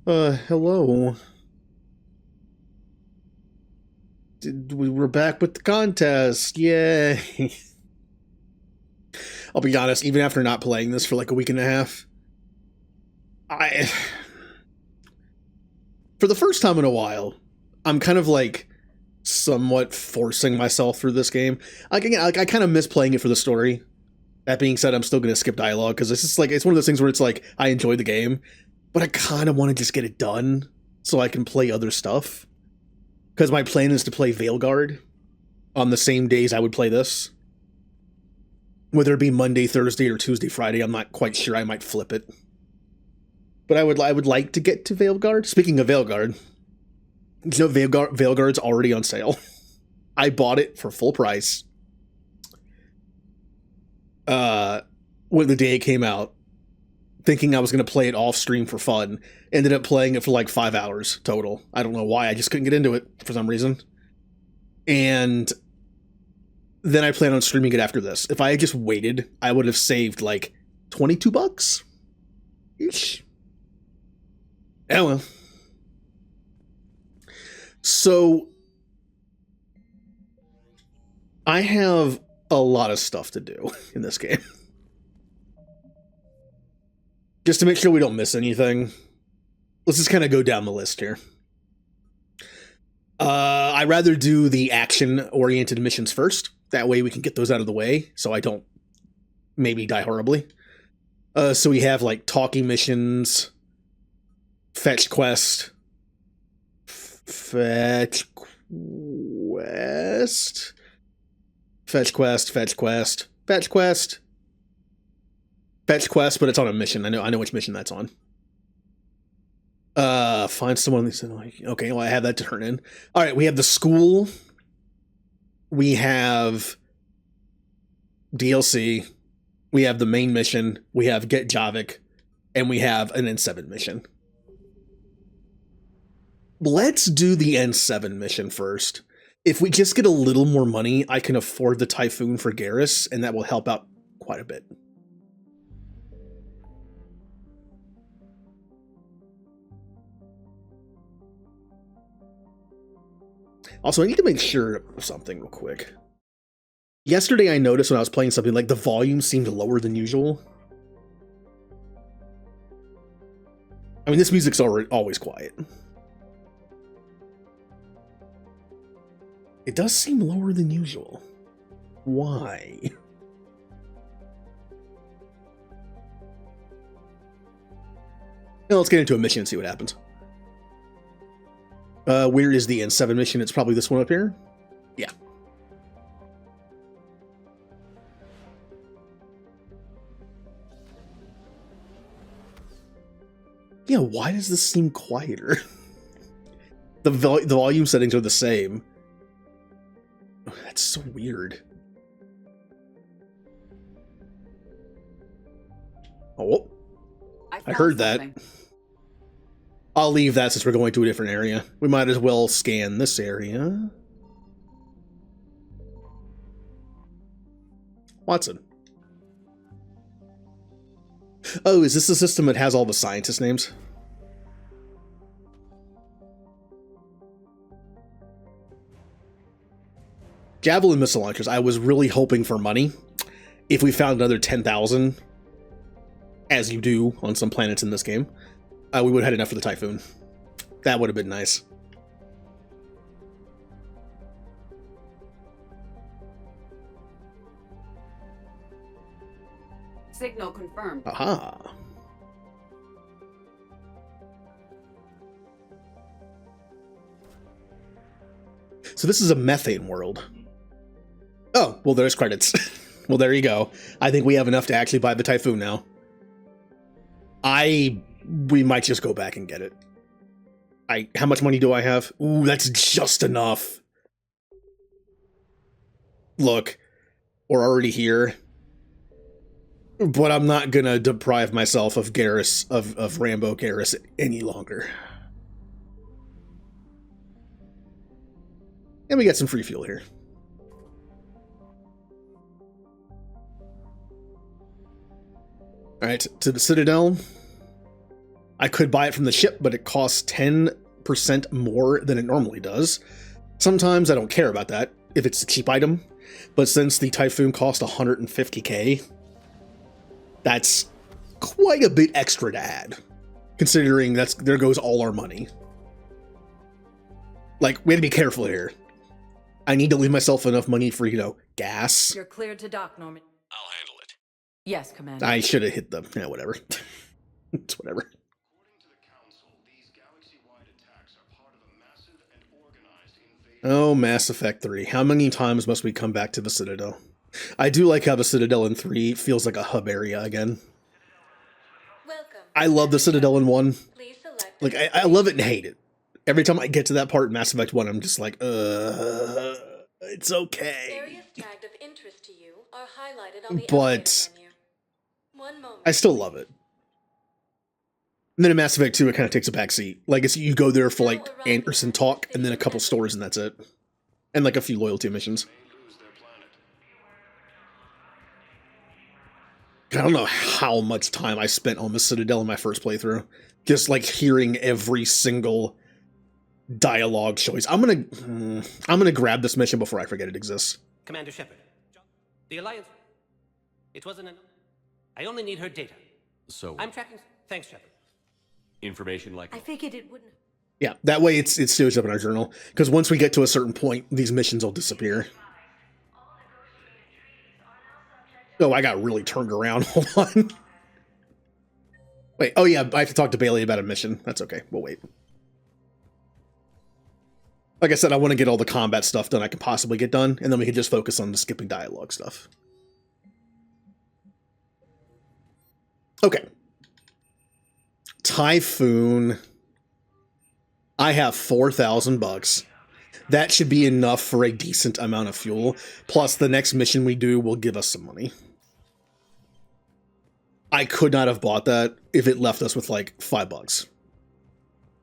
Hello. We were back with the contest. Yay. I'll be honest, even after not playing this for like a week and a half, I, for the first time in a while, I'm kind of like somewhat forcing myself through this game. I kind of miss playing it for the story. That being said, I'm still going to skip dialogue because it's just like, it's one of those things where it's like, I enjoy the game, but I kind of want to just get it done so I can play other stuff. Because my plan is to play Veilguard on the same days I would play this. Whether it be Monday, Thursday, or Tuesday, Friday, I'm not quite sure. I might flip it. But I would like to get to Veilguard. Speaking of Veilguard, you know Veilguard's already on sale. I bought it for full price. When the day it came out, thinking I was going to play it off stream for fun. Ended up playing it for like 5 hours total. I don't know why, I just couldn't get into it for some reason. And then I plan on streaming it after this. If I had just waited, I would have saved like $22. Ish. Oh well. So I have a lot of stuff to do in this game. Just to make sure we don't miss anything, let's just kind of go down the list here. I'd rather do the action-oriented missions first. That way we can get those out of the way, so I don't maybe die horribly. So we have, like, talking missions, fetch quest, fetch quest, but it's on a mission. I know which mission that's on. Find someone. Okay, well, I have that to turn in. All right, we have the school. We have DLC. We have the main mission. We have Get Javik, and we have an N7 mission. Let's do the N7 mission first. If we just get a little more money, I can afford the Typhoon for Garrus, and that will help out quite a bit. Also, I need to make sure of something real quick. Yesterday I noticed when I was playing something, like the volume seemed lower than usual. I mean, this music's always quiet. It does seem lower than usual. Why? Now let's get into a mission and see what happens. Where is the N7 mission? It's probably this one up here. Yeah. Yeah, why does this seem quieter? The volume settings are the same. That's so weird. Oh, I heard something. That. I'll leave that since we're going to a different area. We might as well scan this area. Watson. Oh, is this the system that has all the scientist names? Javelin missile launchers. I was really hoping for money. If we found another 10,000, as you do on some planets in this game, we would have had enough for the Typhoon. That would have been nice. Signal confirmed. Aha. So this is a methane world. Oh, well, there's credits. Well, there you go. I think we have enough to actually buy the Typhoon now. We might just go back and get it. How much money do I have? Ooh, that's just enough. Look, we're already here. But I'm not gonna deprive myself of Garrus, of Rambo Garrus any longer. And we got some free fuel here. Alright, to the Citadel. I could buy it from the ship, but it costs 10% more than it normally does. Sometimes I don't care about that if it's a cheap item, but since the Typhoon cost 150k, that's quite a bit extra to add, considering there goes all our money. Like, we have to be careful here. I need to leave myself enough money for, gas. You're cleared to dock, Norman. I'll handle it. Yes, Commander. I should have hit them. Yeah, whatever. It's whatever. According to the Council, these galaxy-wide attacks are part of a massive and organized invasion. Oh, Mass Effect 3. How many times must we come back to the Citadel? I do like how the Citadel in 3 feels like a hub area again. Welcome. I love the Citadel in 1. Please select Like, I love it and hate it. Every time I get to that part in Mass Effect 1, I'm just like, it's okay. areas tagged of interest to you are highlighted on the But elevator menu. One moment. I still love it. And then in Mass Effect 2, it kind of takes a backseat. Like, it's, you go there for, like, Anderson talk, and then a couple stories, and that's it. And, like, a few loyalty missions. I don't know how much time I spent on the Citadel in my first playthrough. Just, like, hearing every single dialogue choice. I'm gonna grab this mission before I forget it exists. Commander Shepard, the Alliance, it wasn't enough. I only need her data. So, I'm tracking. Thanks, Shepard. information like... I figured it wouldn't. Yeah, that way it shows up in our journal. Because once we get to a certain point, these missions will disappear. Oh, I got really turned around. Hold on. Wait, oh yeah, I have to talk to Bailey about a mission. That's okay, we'll wait. Like I said, I want to get all the combat stuff done I can possibly get done, and then we can just focus on the skipping dialogue stuff. Okay. Typhoon. I have 4,000 bucks. That should be enough for a decent amount of fuel. Plus, the next mission we do will give us some money. I could not have bought that if it left us with like $5.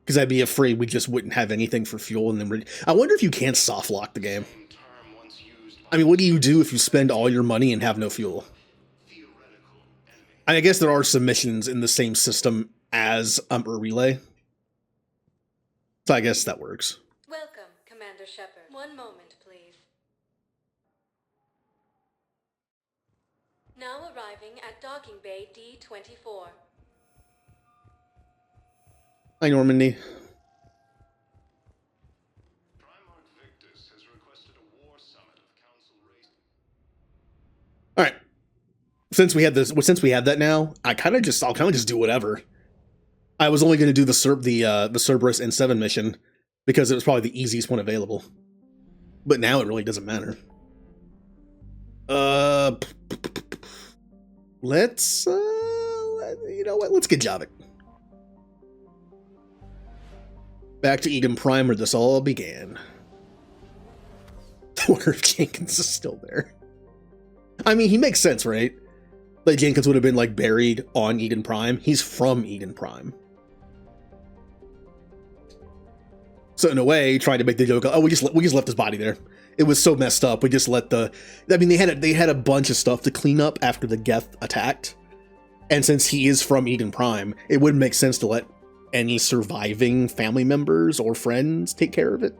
Because I'd be afraid we just wouldn't have anything for fuel. And then I wonder if you can soft lock the game. I mean, what do you do if you spend all your money and have no fuel? I guess there are some missions in the same system as a relay. So I guess that works. Welcome, Commander Shepard. One moment, please. Now arriving at docking bay D-24. Hi, Normandy. Primarch Victus has requested a war summit of Council race. All right. Since we have that now, I'll kind of just do whatever. I was only going to do the Cerberus N7 mission because it was probably the easiest one available. But now it really doesn't matter. Let's you know what? Let's get Javik. Back to Eden Prime, where this all began. I wonder if Jenkins is still there. I mean, he makes sense, right? Like, Jenkins would have been, like, buried on Eden Prime. He's from Eden Prime. So, in a way, trying to make the joke, oh, we just left his body there. It was so messed up. We just let I mean, they had a bunch of stuff to clean up after the Geth attacked. And since he is from Eden Prime, it wouldn't make sense to let any surviving family members or friends take care of it.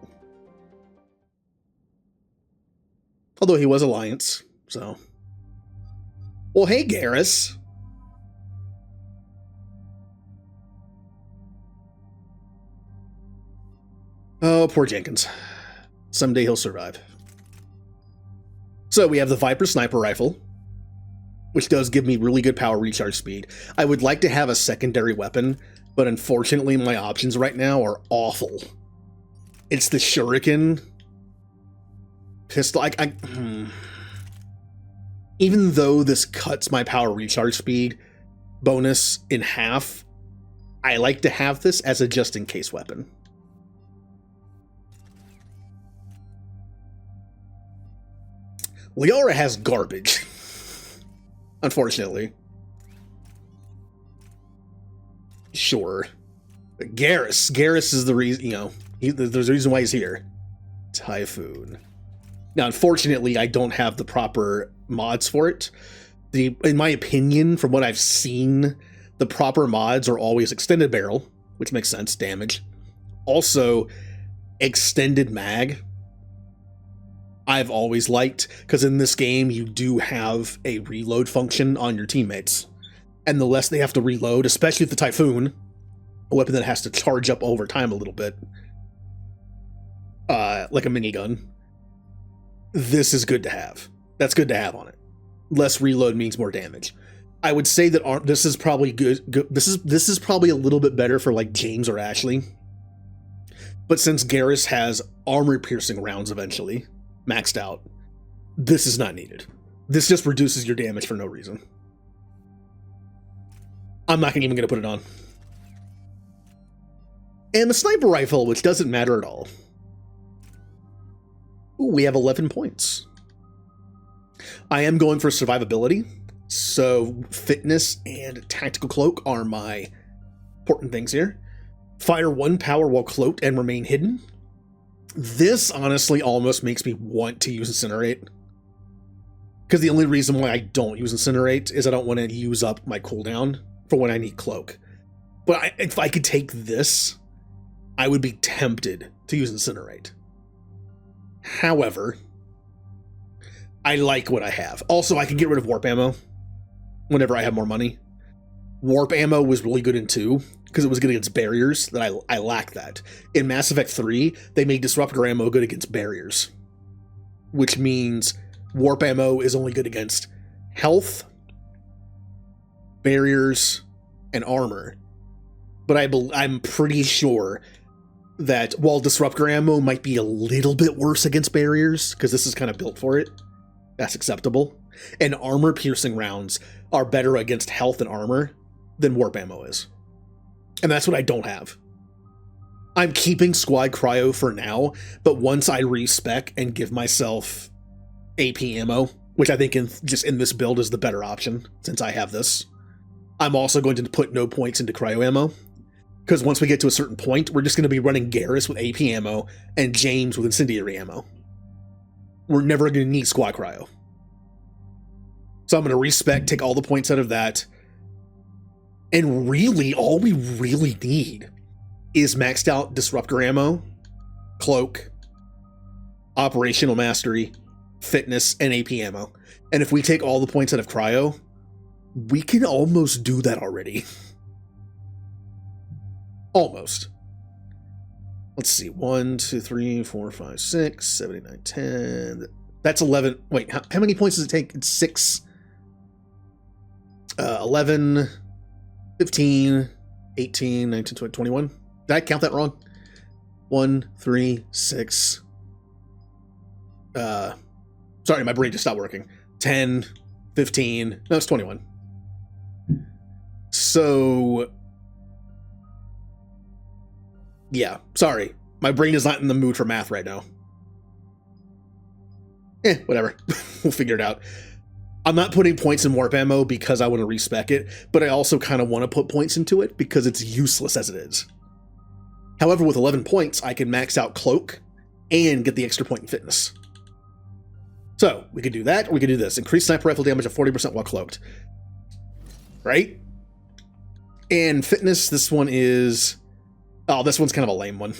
Although he was Alliance, so... Well, hey, Garrus. Oh, poor Jenkins. Someday he'll survive. So we have the Viper sniper rifle, which does give me really good power recharge speed. I would like to have a secondary weapon, but unfortunately my options right now are awful. It's the Shuriken pistol. Even though this cuts my power recharge speed bonus in half, I like to have this as a just-in-case weapon. Liara has garbage, unfortunately. Sure. But Garrus is the reason, you know, there's a reason why he's here. Typhoon. Now, unfortunately, I don't have the proper mods for it. In my opinion, from what I've seen, the proper mods are always extended barrel, which makes sense, damage. Also, extended mag, I've always liked, because in this game you do have a reload function on your teammates. And the less they have to reload, especially with the Typhoon, a weapon that has to charge up over time a little bit, like a minigun, this is good to have. That's good to have on it. Less reload means more damage. I would say that this is probably good. This is probably a little bit better for like James or Ashley. But since Garrus has armor-piercing rounds eventually, maxed out, this is not needed. This just reduces your damage for no reason. I'm not even going to put it on. And the sniper rifle, which doesn't matter at all. Ooh, we have 11 points. I am going for survivability, so fitness and tactical cloak are my important things here. Fire 1 power while cloaked and remain hidden. This honestly almost makes me want to use Incinerate. Because the only reason why I don't use Incinerate is I don't want to use up my cooldown for when I need cloak. But if I could take this, I would be tempted to use Incinerate. However, I like what I have. Also, I can get rid of warp ammo whenever I have more money. Warp ammo was really good in 2 because it was good against barriers. That I lack that. In Mass Effect 3, they made disruptor ammo good against barriers, which means warp ammo is only good against health, barriers, and armor. But I'm pretty sure that while disruptor ammo might be a little bit worse against barriers, because this is kind of built for it, that's acceptable. And armor-piercing rounds are better against health and armor than warp ammo is. And that's what I don't have. I'm keeping Squad Cryo for now, but once I respec and give myself AP ammo, which I think in this build is the better option, since I have this, I'm also going to put no points into cryo ammo. Because once we get to a certain point, we're just going to be running Garrus with AP ammo and James with incendiary ammo. We're never going to need Squad Cryo. So I'm going to respec, take all the points out of that. And really, all we really need is maxed out disruptor ammo, cloak, operational mastery, fitness, and AP ammo. And if we take all the points out of cryo, we can almost do that already. Almost. Let's see. 1, 2, 3, 4, 5, 6, 7, 8, 9, 10. That's 11. Wait, how many points does it take? It's 6. 11, 15, 18, 19, 20, 21. Did I count that wrong? 1, 3, 6. Sorry, my brain just stopped working. 10, 15. No, it's 21. So... yeah, sorry. My brain is not in the mood for math right now. Whatever. We'll figure it out. I'm not putting points in warp ammo because I want to respec it, but I also kind of want to put points into it because it's useless as it is. However, with 11 points, I can max out cloak and get the extra point in fitness. So, we could do that, or we could do this. Increase sniper rifle damage of 40% while cloaked. Right? And fitness, this one is... oh, this one's kind of a lame one.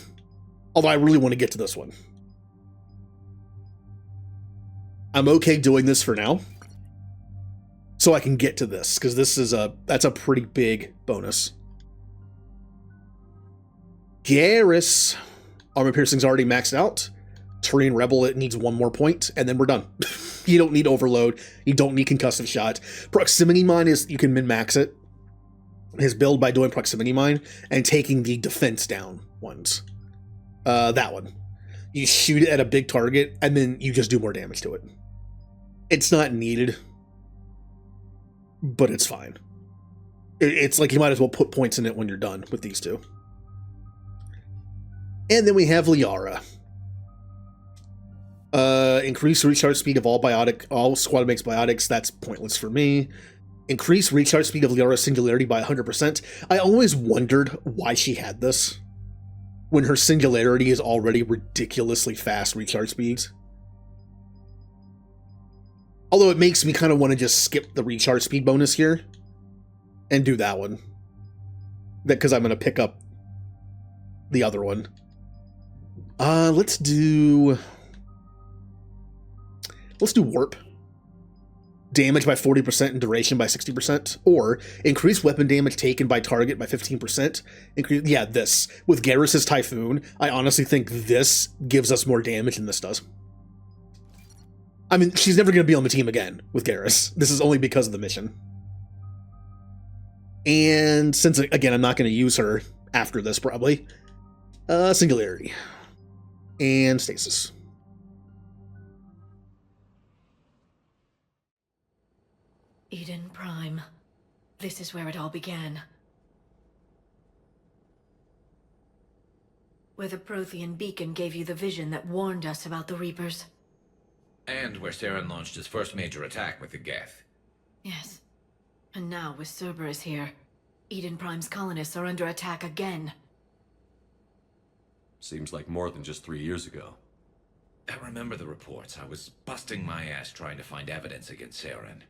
Although I really want to get to this one. I'm okay doing this for now. So I can get to this, because that's a pretty big bonus. Garrus. Armor piercing's already maxed out. Terrain Rebel, it needs 1 more point, and then we're done. You don't need overload. You don't need concussive shot. Proximity mine is, you can min-max it. His build by doing proximity mine and taking the defense down ones. That one. You shoot it at a big target, and then you just do more damage to it. It's not needed, but it's fine. It's like you might as well put points in it when you're done with these two. And then we have Liara. Increase recharge speed of all squad makes biotics. That's pointless for me. Increase recharge speed of Liara's singularity by 100%. I always wondered why she had this, when her singularity is already ridiculously fast recharge speeds. Although it makes me kind of want to just skip the recharge speed bonus here and do that one. because I'm gonna pick up the other one. Let's do warp. Damage by 40% and duration by 60%, or increase weapon damage taken by target by 15%. Yeah, this. With Garrus' Typhoon, I honestly think this gives us more damage than this does. I mean, she's never going to be on the team again with Garrus. This is only because of the mission. And since, again, I'm not going to use her after this, probably. Singularity. And Stasis. Eden Prime. This is where it all began. Where the Prothean beacon gave you the vision that warned us about the Reapers. And where Saren launched his first major attack with the Geth. Yes. And now, with Cerberus here, Eden Prime's colonists are under attack again. Seems like more than just 3 years ago. I remember the reports. I was busting my ass trying to find evidence against Saren.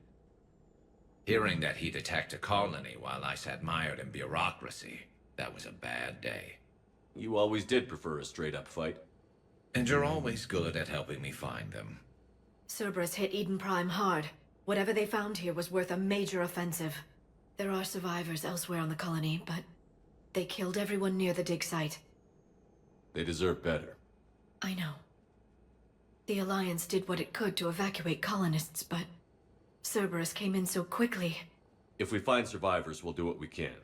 Hearing that he'd attacked a colony while I sat mired in bureaucracy, that was a bad day. You always did prefer a straight-up fight. And you're always good at helping me find them. Cerberus hit Eden Prime hard. Whatever they found here was worth a major offensive. There are survivors elsewhere on the colony, but they killed everyone near the dig site. They deserve better. I know. The Alliance did what it could to evacuate colonists, but Cerberus came in so quickly. If we find survivors, we'll do what we can.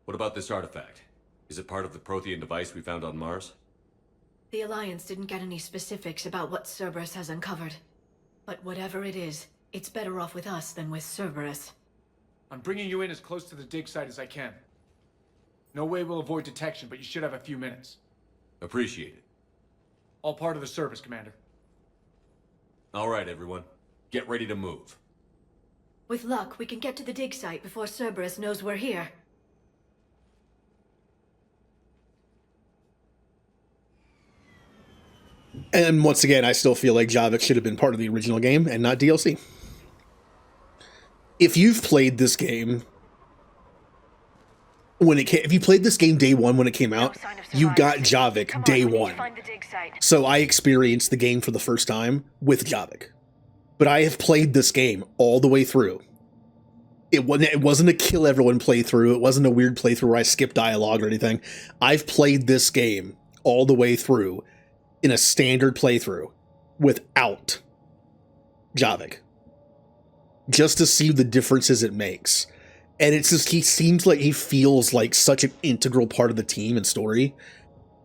What about this artifact? Is it part of the Prothean device we found on Mars? The Alliance didn't get any specifics about what Cerberus has uncovered. But whatever it is, it's better off with us than with Cerberus. I'm bringing you in as close to the dig site as I can. No way we'll avoid detection, but you should have a few minutes. Appreciate it. All part of the service, Commander. All right, everyone. Get ready to move. With luck, we can get to the dig site before Cerberus knows we're here. And once again, I still feel like Javik should have been part of the original game and not DLC. If you've played this game if you played this game day one when it came out, you got Javik day one. So I experienced the game for the first time with Javik. But I have played this game all the way through. It wasn't a kill everyone playthrough. It wasn't a weird playthrough where I skipped dialogue or anything. I've played this game all the way through in a standard playthrough without Javik, just to see the differences it makes. And it's just, he seems like he feels like such an integral part of the team and story.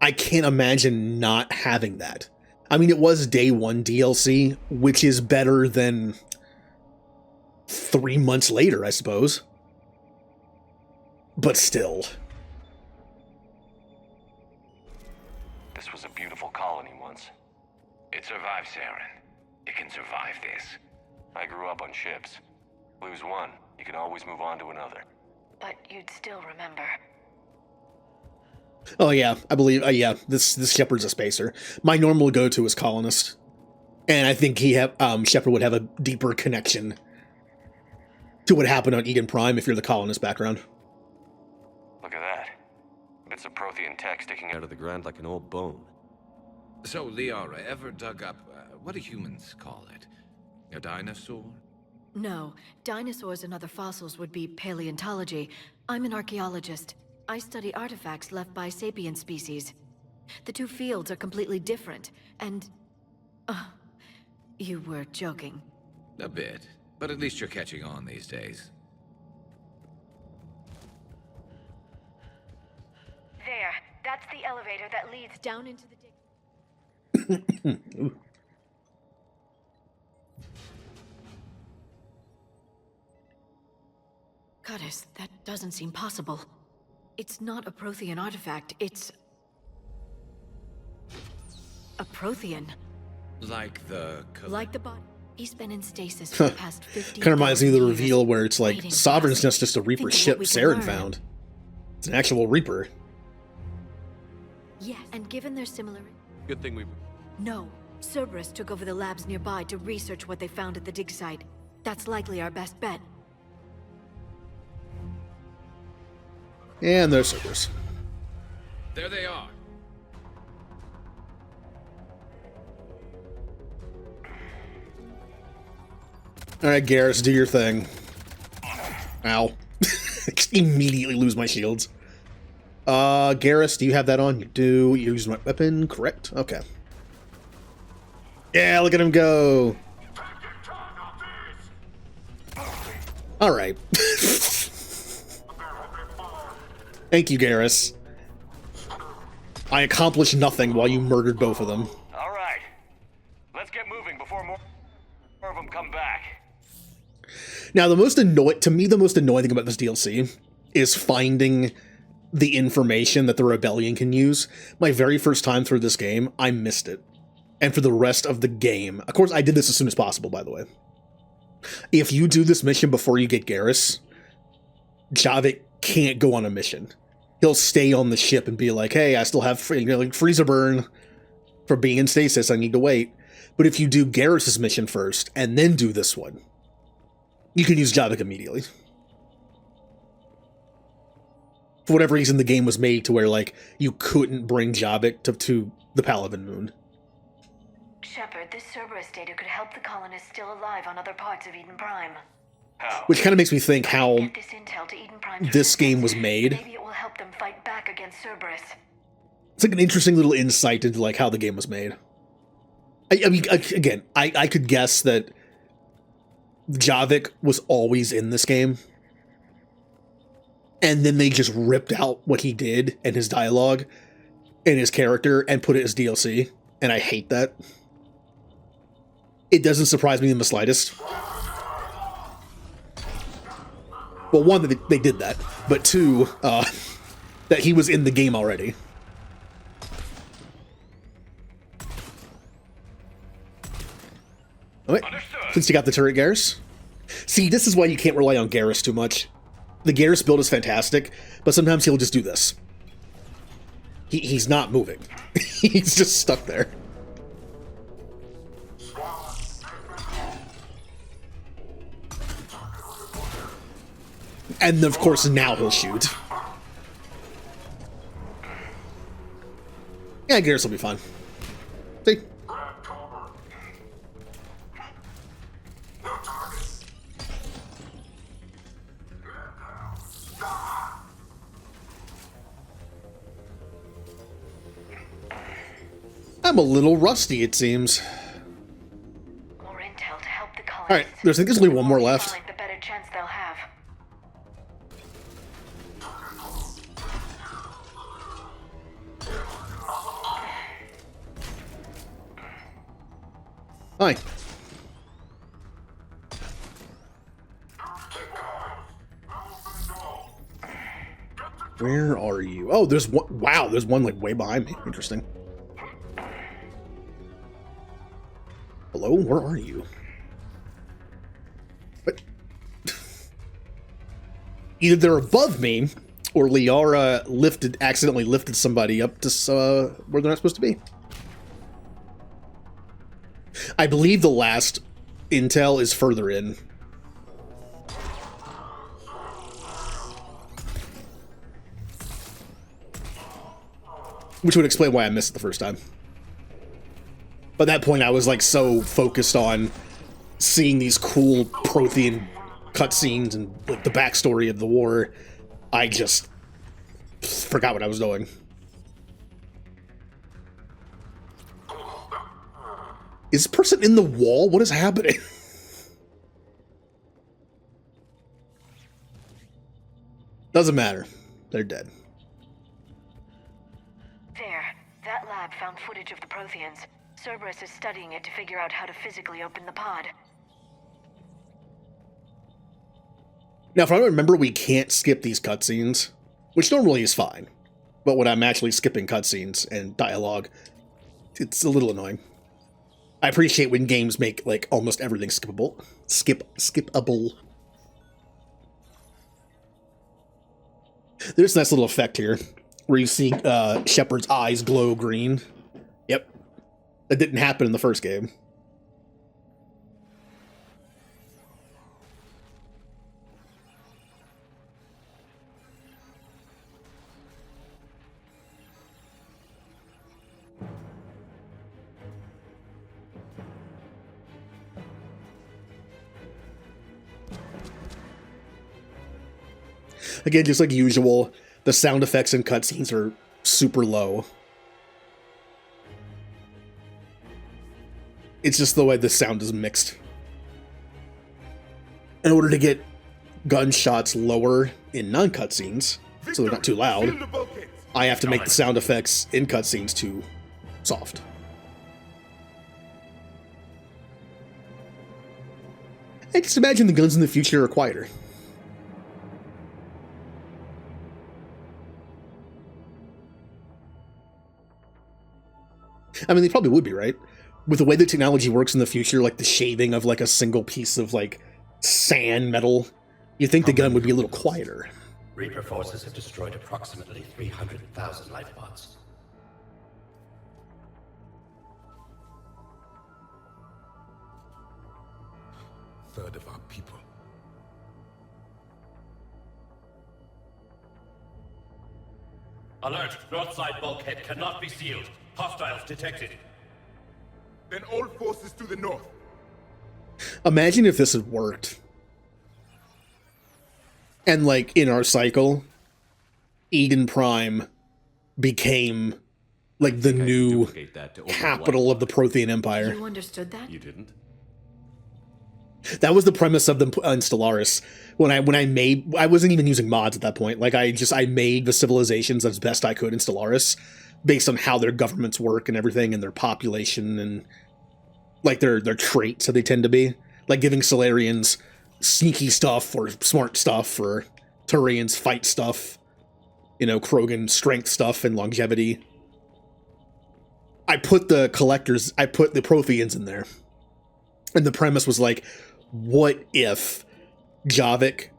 I can't imagine not having that. I mean, it was day one DLC, which is better than 3 months later, I suppose. But still. This was a beautiful colony once. It survived Saren. It can survive this. I grew up on ships. Lose one, you can always move on to another. But you'd still remember. Oh yeah, I believe, yeah, this Shepard's a spacer. My normal go-to is Colonist. And I think Shepard would have a deeper connection to what happened on Eden Prime if you're the Colonist background. Look at that. Bits of Prothean tech sticking out Out of the ground like an old bone. So, Liara, ever dug up, what do humans call it? A dinosaur? No, dinosaurs and other fossils would be paleontology. I'm an archaeologist. I study artifacts left by sapient species. The two fields are completely different, and... you were joking. A bit. But at least you're catching on these days. There. That's the elevator that leads down into the dig... Goddess, that doesn't seem possible. It's not a Prothean artifact, it's... a Prothean. Like the... Like the body. He's been in stasis for the past 50 Kind of reminds me of the years, reveal where it's like, waiting for Sovereign's us. just a Reaper Think of ship what we can Saren learn. found. It's an actual Reaper. Yeah, and given their similarity... Good thing we... No. Cerberus took over the labs nearby to research what they found at the dig site. That's likely our best bet. And there's Cerberus. There they are. Alright, Garrus, do your thing. Ow. I just immediately lose my shields. Garrus, do you have that on? You do. You use my weapon, correct? Okay. Yeah, look at him go. Alright. Thank you, Garrus. I accomplished nothing while you murdered both of them. All right. Let's get moving before more of them come back. Now, the most annoying thing about this DLC is finding the information that the Rebellion can use. My very first time through this game, I missed it. And for the rest of the game, of course, I did this as soon as possible, by the way. If you do this mission before you get Garrus, Javik can't go on a mission. He'll stay on the ship and be like, hey, I still have like freezer burn for being in stasis, I need to wait. But if you do Garrus's mission first, and then do this one, you can use Javik immediately. For whatever reason, the game was made to where, like, you couldn't bring Javik to the Palaven Moon. Shepard, this Cerberus data could help the colonists still alive on other parts of Eden Prime. How? Which kind of makes me think how Get this intel to Eden Prime's this game was resistance. made. Maybe it will help them fight back against Cerberus. It's like an interesting little insight into, like, how the game was made. I mean, again, I could guess that Javik was always in this game. And then they just ripped out what he did and his dialogue and his character and put it as DLC. And I hate that. It doesn't surprise me in the slightest. Well, one, that they did that. But two, that he was in the game already. Alright, since you got the turret, Garrus. See, this is why you can't rely on Garrus too much. The Garrus build is fantastic, but sometimes he'll just do this. He's not moving. He's just stuck there. And of course, now he'll shoot. Yeah, Garrus will be fine. See? I'm a little rusty, it seems. More intel to help the colonists. Alright, there's only one more left. The better chance they'll have. Hi. Where are you? Oh, there's one. Wow, there's one like way behind me. Interesting. Hello, where are you? What? Either they're above me, or Liara accidentally lifted somebody up to where they're not supposed to be. I believe the last intel is further in. Which would explain why I missed it the first time. By that point, I was like so focused on seeing these cool Prothean cutscenes and like the backstory of the war, I just forgot what I was doing. Is this person in the wall? What is happening? Doesn't matter. They're dead. There. That lab found footage of the Protheans. Cerberus is studying it to figure out how to physically open the pod. Now, if I remember, we can't skip these cutscenes, which normally is fine. But when I'm actually skipping cutscenes and dialogue, it's a little annoying. I appreciate when games make, like, almost everything skippable. Skippable. There's a nice little effect here, where you see Shepard's eyes glow green. Yep. That didn't happen in the first game. Again, just like usual, the sound effects and cutscenes are super low. It's just the way the sound is mixed. In order to get gunshots lower in non-cutscenes, so they're not too loud, I have to make the sound effects in cutscenes too soft. I just imagine the guns in the future are quieter. I mean, they probably would be, right? With the way the technology works in the future, like the shaving of like a single piece of like sand metal, you'd think the gun would be a little quieter. Reaper forces have destroyed approximately 300,000 life pods. Third of our people. Alert! North side bulkhead cannot be sealed. Hostiles detected. Then all forces to the north. Imagine if this had worked. And like in our cycle, Eden Prime became like the new capital of the Prothean Empire. You understood that? You didn't? That was the premise of the Stellaris. When I wasn't even using mods at that point. Like I made the civilizations as best I could in Stellaris, based on how their governments work and everything, and their population and like their traits that they tend to be. Like giving Solarians sneaky stuff or smart stuff, or Turians fight stuff. You know, Krogan strength stuff and longevity. I put the Protheans in there. And the premise was like, what if Javik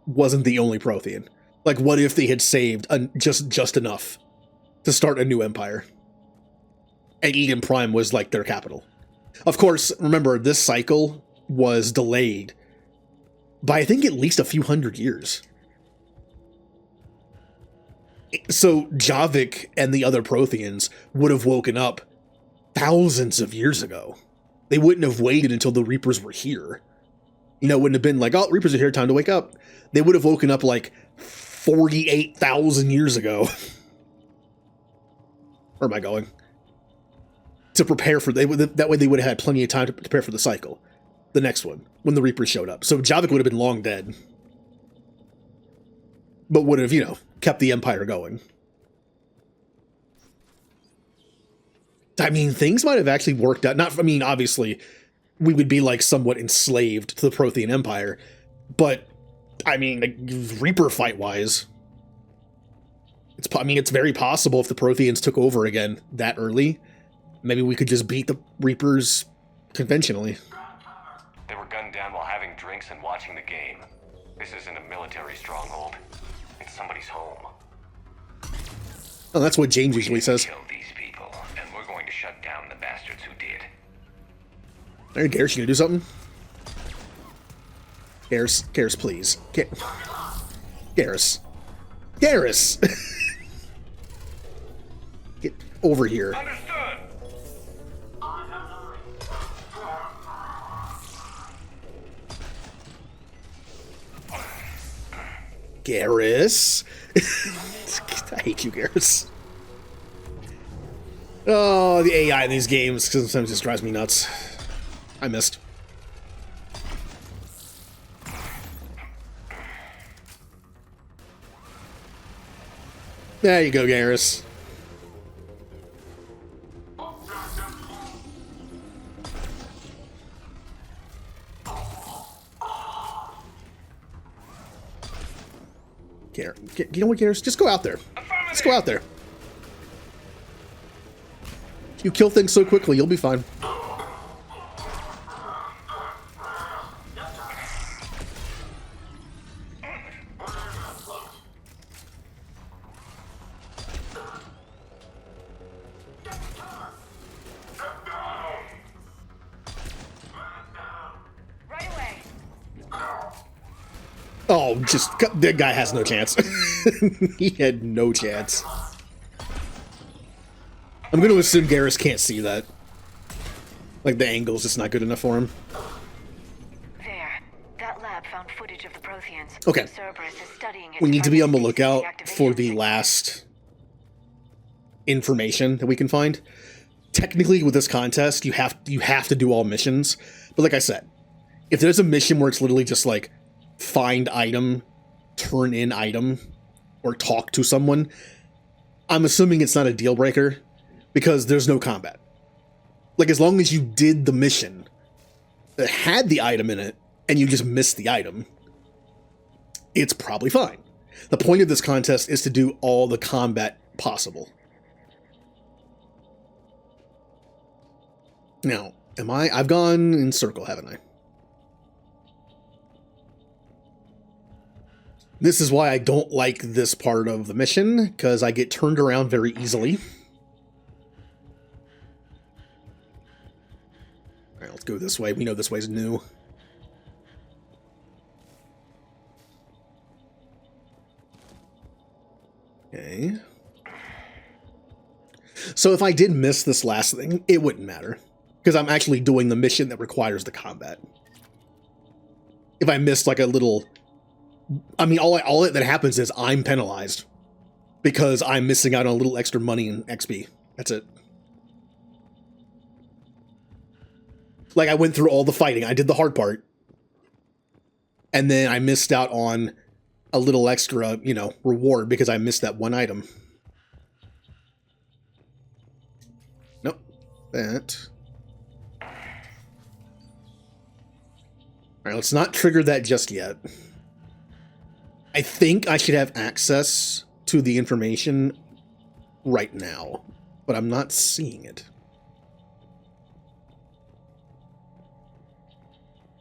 wasn't the only Prothean? Like, what if they had saved just enough to start a new empire? And Eden Prime was like their capital. Of course, remember, this cycle was delayed by I think at least a few hundred years. So Javik and the other Protheans would have woken up thousands of years ago. They wouldn't have waited until the Reapers were here. You know, it wouldn't have been like, oh, Reapers are here, time to wake up. They would have woken up like 48,000 years ago. Where am I going? To prepare for, that way they would have had plenty of time to prepare for the cycle. The next one, when the Reapers showed up. So Javik would have been long dead. But would have, you know, kept the Empire going. I mean, things might have actually worked out. Not, I mean, obviously, we would be like somewhat enslaved to the Prothean Empire, but I mean, like, Reaper fight-wise, it's very possible if the Protheans took over again that early, maybe we could just beat the Reapers conventionally. They were gunned down while having drinks and watching the game. This isn't a military stronghold. It's somebody's home. Oh, that's what James usually says. Kill these people, and we're going to shut down the bastards who did. All right, Garrus, you gonna do something? Garrus, please. Garrus. Get over here. Understood. Garrus. I hate you, Garrus. Oh, the AI in these games sometimes just drives me nuts. I missed. There you go, Garrus. You know what, Garrus? Just go out there. Just go out there. You kill things so quickly, you'll be fine. Oh, that guy has no chance. He had no chance. I'm going to assume Garrus can't see that. Like, the angle's just not good enough for him. There. That lab found footage of the Protheans. Okay. Cerberus is studying we need to be on the lookout for the last information that we can find. Technically, with this contest, you have to do all missions. But like I said, if there's a mission where it's literally just like find item, turn in item, or talk to someone, I'm assuming it's not a deal breaker because there's no combat. Like, as long as you did the mission that had the item in it and you just missed the item, it's probably fine. The point of this contest is to do all the combat possible. Now, I've gone in circle, haven't I? This is why I don't like this part of the mission, because I get turned around very easily. Alright, let's go this way. We know this way's new. Okay. So if I did miss this last thing, it wouldn't matter, because I'm actually doing the mission that requires the combat. If I missed like a little... I mean, all that happens is I'm penalized because I'm missing out on a little extra money and XP. That's it. Like, I went through all the fighting. I did the hard part. And then I missed out on a little extra, you know, reward because I missed that one item. Nope. That. Alright, let's not trigger that just yet. I think I should have access to the information right now, but I'm not seeing it.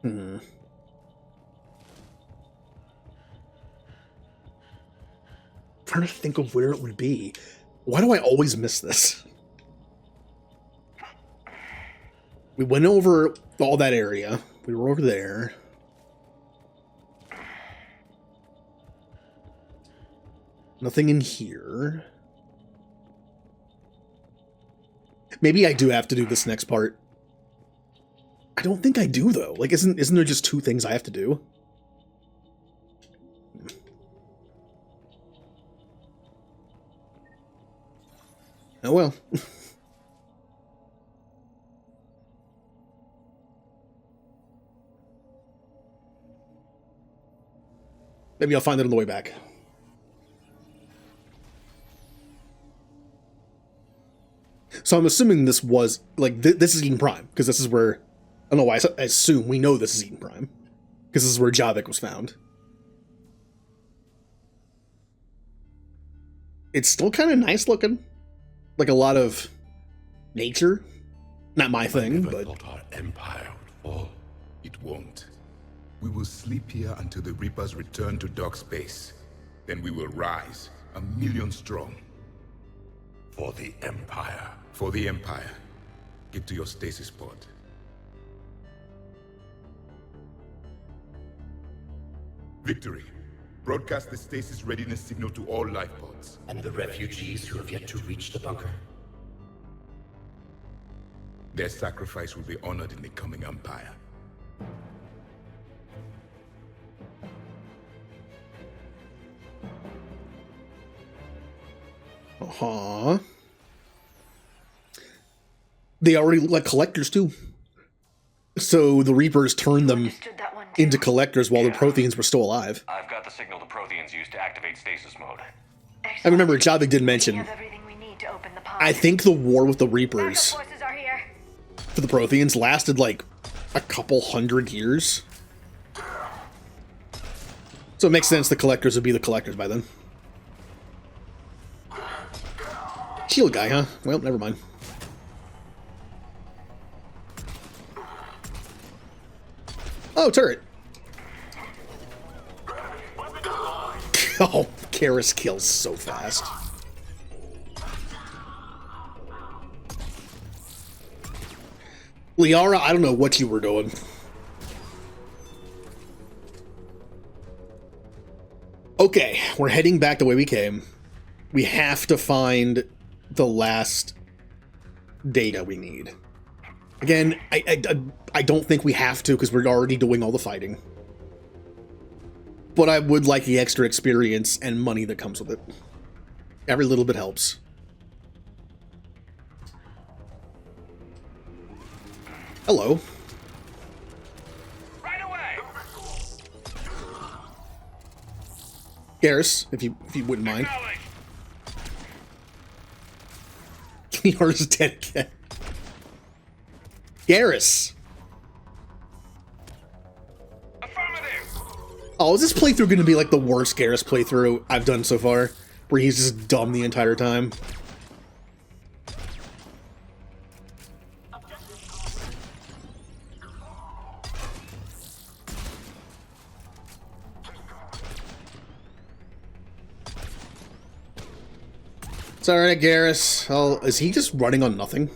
I'm trying to think of where it would be. Why do I always miss this? We went over all that area. We were over there. Nothing in here. Maybe I do have to do this next part. I don't think I do, though. Like, isn't there just 2 things I have to do? Oh well. Maybe I'll find it on the way back. So I'm assuming this was, like, this is Eden Prime, because this is where, I don't know why I assume we know this is Eden Prime, because this is where Javik was found. It's still kind of nice looking. Like a lot of nature. Not my thing, but... I never thought our empire would fall. It won't. We will sleep here until the Reapers return to dark space. Then we will rise, 1,000,000 strong. For the Empire. For the Empire. Get to your stasis pod. Victory. Broadcast the stasis readiness signal to all life pods. And the refugees who have yet to reach the bunker. Their sacrifice will be honored in the coming Empire. Uh-huh. They already look like collectors, too. So the Reapers turned them into collectors while the Protheans were still alive. I've got the signal the Protheans used to activate stasis mode. I remember Javik did mention, I think the war with the Reapers for the Protheans lasted like a couple 100 years. So it makes sense the collectors would be the collectors by then. Shield guy, huh? Well, never mind. Oh, turret. Oh, Garrus kills so fast. Liara, I don't know what you were doing. Okay, we're heading back the way we came. We have to find the last data we need. Again, I don't think we have to because we're already doing all the fighting. but I would like the extra experience and money that comes with it. Every little bit helps. Hello. Right away. Garrus, if you wouldn't mind. Yours is dead again. Garrus. Oh, is this playthrough going to be like the worst Garrus playthrough I've done so far? Where he's just dumb the entire time? It's alright, Garrus. Oh, is he just running on nothing?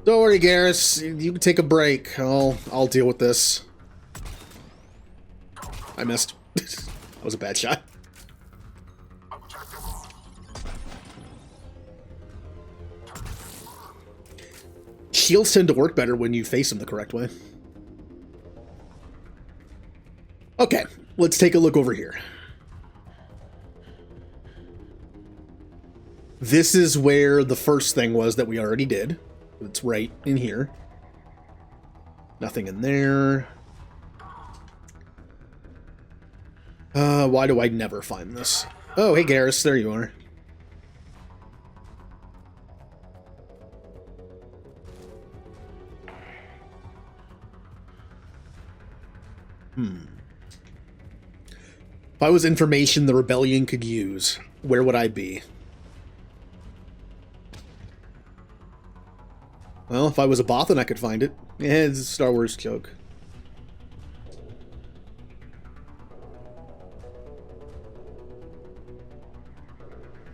Don't worry, Garrus. You can take a break. I'll deal with this. I missed. That was a bad shot. Shields tend to work better when you face them the correct way. Okay, let's take a look over here. This is where the first thing was that we already did. It's right in here. Nothing in there. Why do I never find this? Oh, hey Garrus, there you are. If I was information the rebellion could use, where would I be? Well, if I was a Bothan, I could find it. Yeah, it's a Star Wars joke.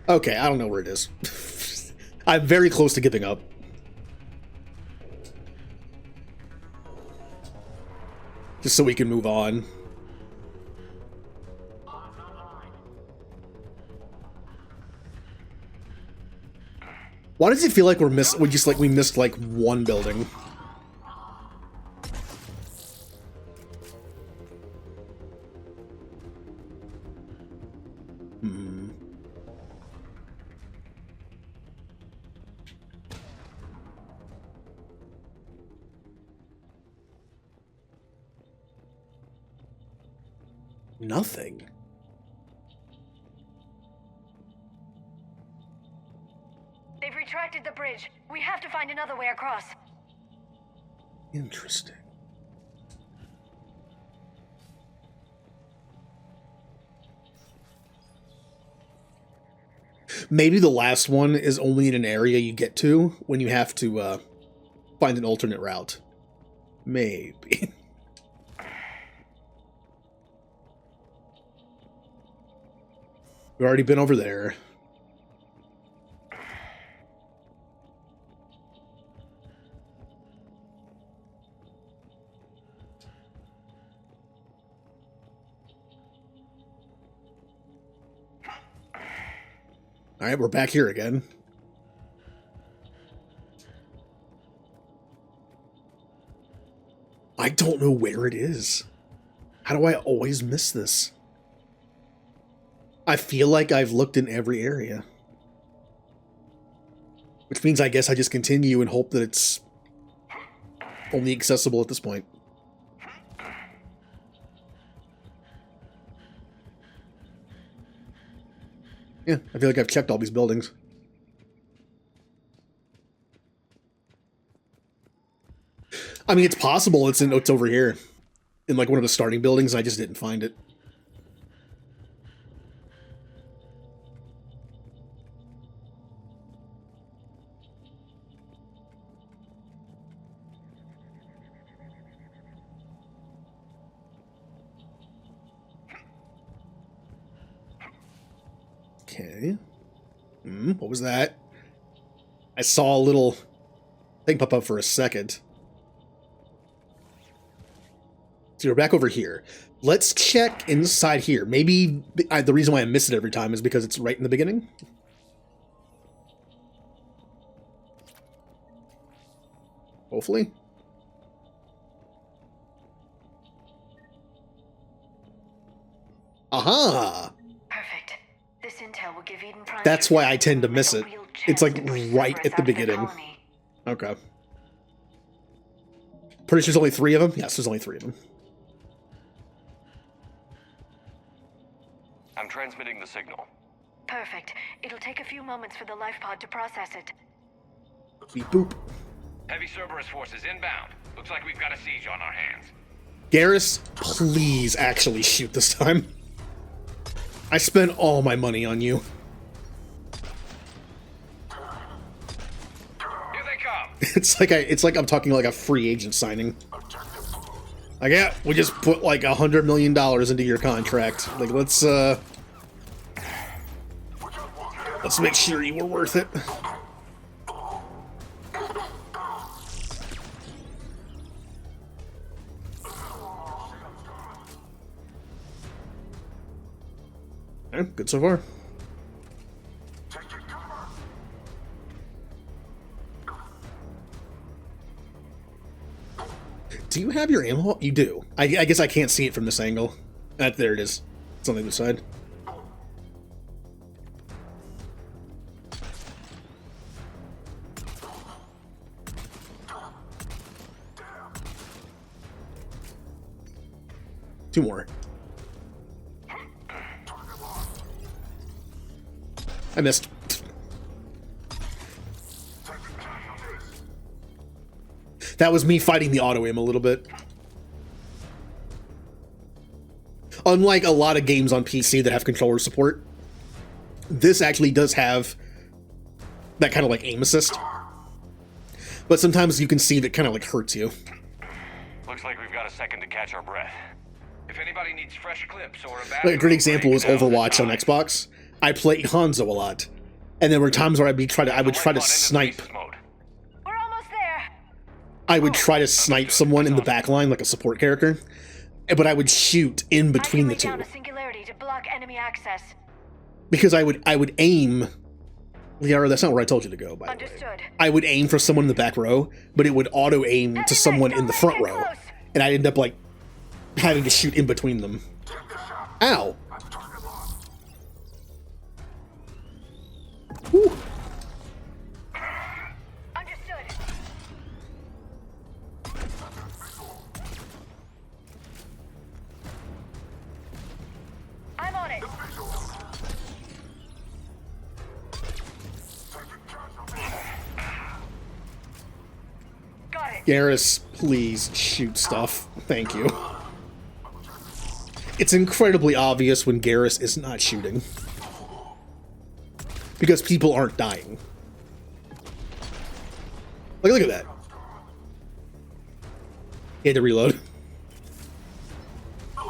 Okay, I don't know where it is. I'm very close to giving up. Just so we can move on. Why does it feel like we missed like one building? Nothing. They've retracted the bridge. We have to find another way across. Interesting. Maybe the last one is only in an area you get to when you have to find an alternate route. Maybe. We've already been over there. All right, we're back here again. I don't know where it is. How do I always miss this? I feel like I've looked in every area. Which means I guess I just continue and hope that it's only accessible at this point. Yeah, I feel like I've checked all these buildings. I mean, it's possible it's over here. In like one of the starting buildings, I just didn't find it. Okay. What was that? I saw a little thing pop up for a second. So we're back over here. Let's check inside here. Maybe the reason why I miss it every time is because it's right in the beginning. Hopefully. Aha! Perfect. This intel will give Eden Prime. That's why I tend to miss it. It's like right at the beginning. Okay. Pretty sure there's only 3 of them? Yes, there's only 3 of them. I'm transmitting the signal. Perfect. It'll take a few moments for the life pod to process it. Beep boop. Heavy Cerberus forces inbound. Looks like we've got a siege on our hands. Garrus, please actually shoot this time. I spent all my money on you. Here they come. It's like I'm talking like a free agent signing. Like, yeah, we just put like $100 million into your contract. Like, let's make sure you were worth it. Yeah, good so far. Do you have your ammo? You do. I guess I can't see it from this angle. There it is. It's on the other side. Two more. I missed. That was me fighting the auto aim a little bit. Unlike a lot of games on PC that have controller support, this actually does have that kind of like aim assist. But sometimes you can see that kind of like hurts you. Looks like we've got a second to catch our breath. If anybody needs fresh clips or a Like a great example was Overwatch on Xbox. I played Hanzo a lot, and there were times where I would try to snipe. We're almost there. I would try to snipe someone in the back line like a support character, but I would shoot in between the two. Down a singularity to block enemy access. Because I would aim. Liara, that's not where I told you to go, by the way. I would aim for someone in the back row, but it would auto aim to someone in the front row, and I'd end up like having to shoot in between them. Ow! Whew. Understood. I'm on it. Got it. Garrus, please shoot stuff. Thank you. It's incredibly obvious when Garrus is not shooting. Because people aren't dying. Like, look at that. He had to reload.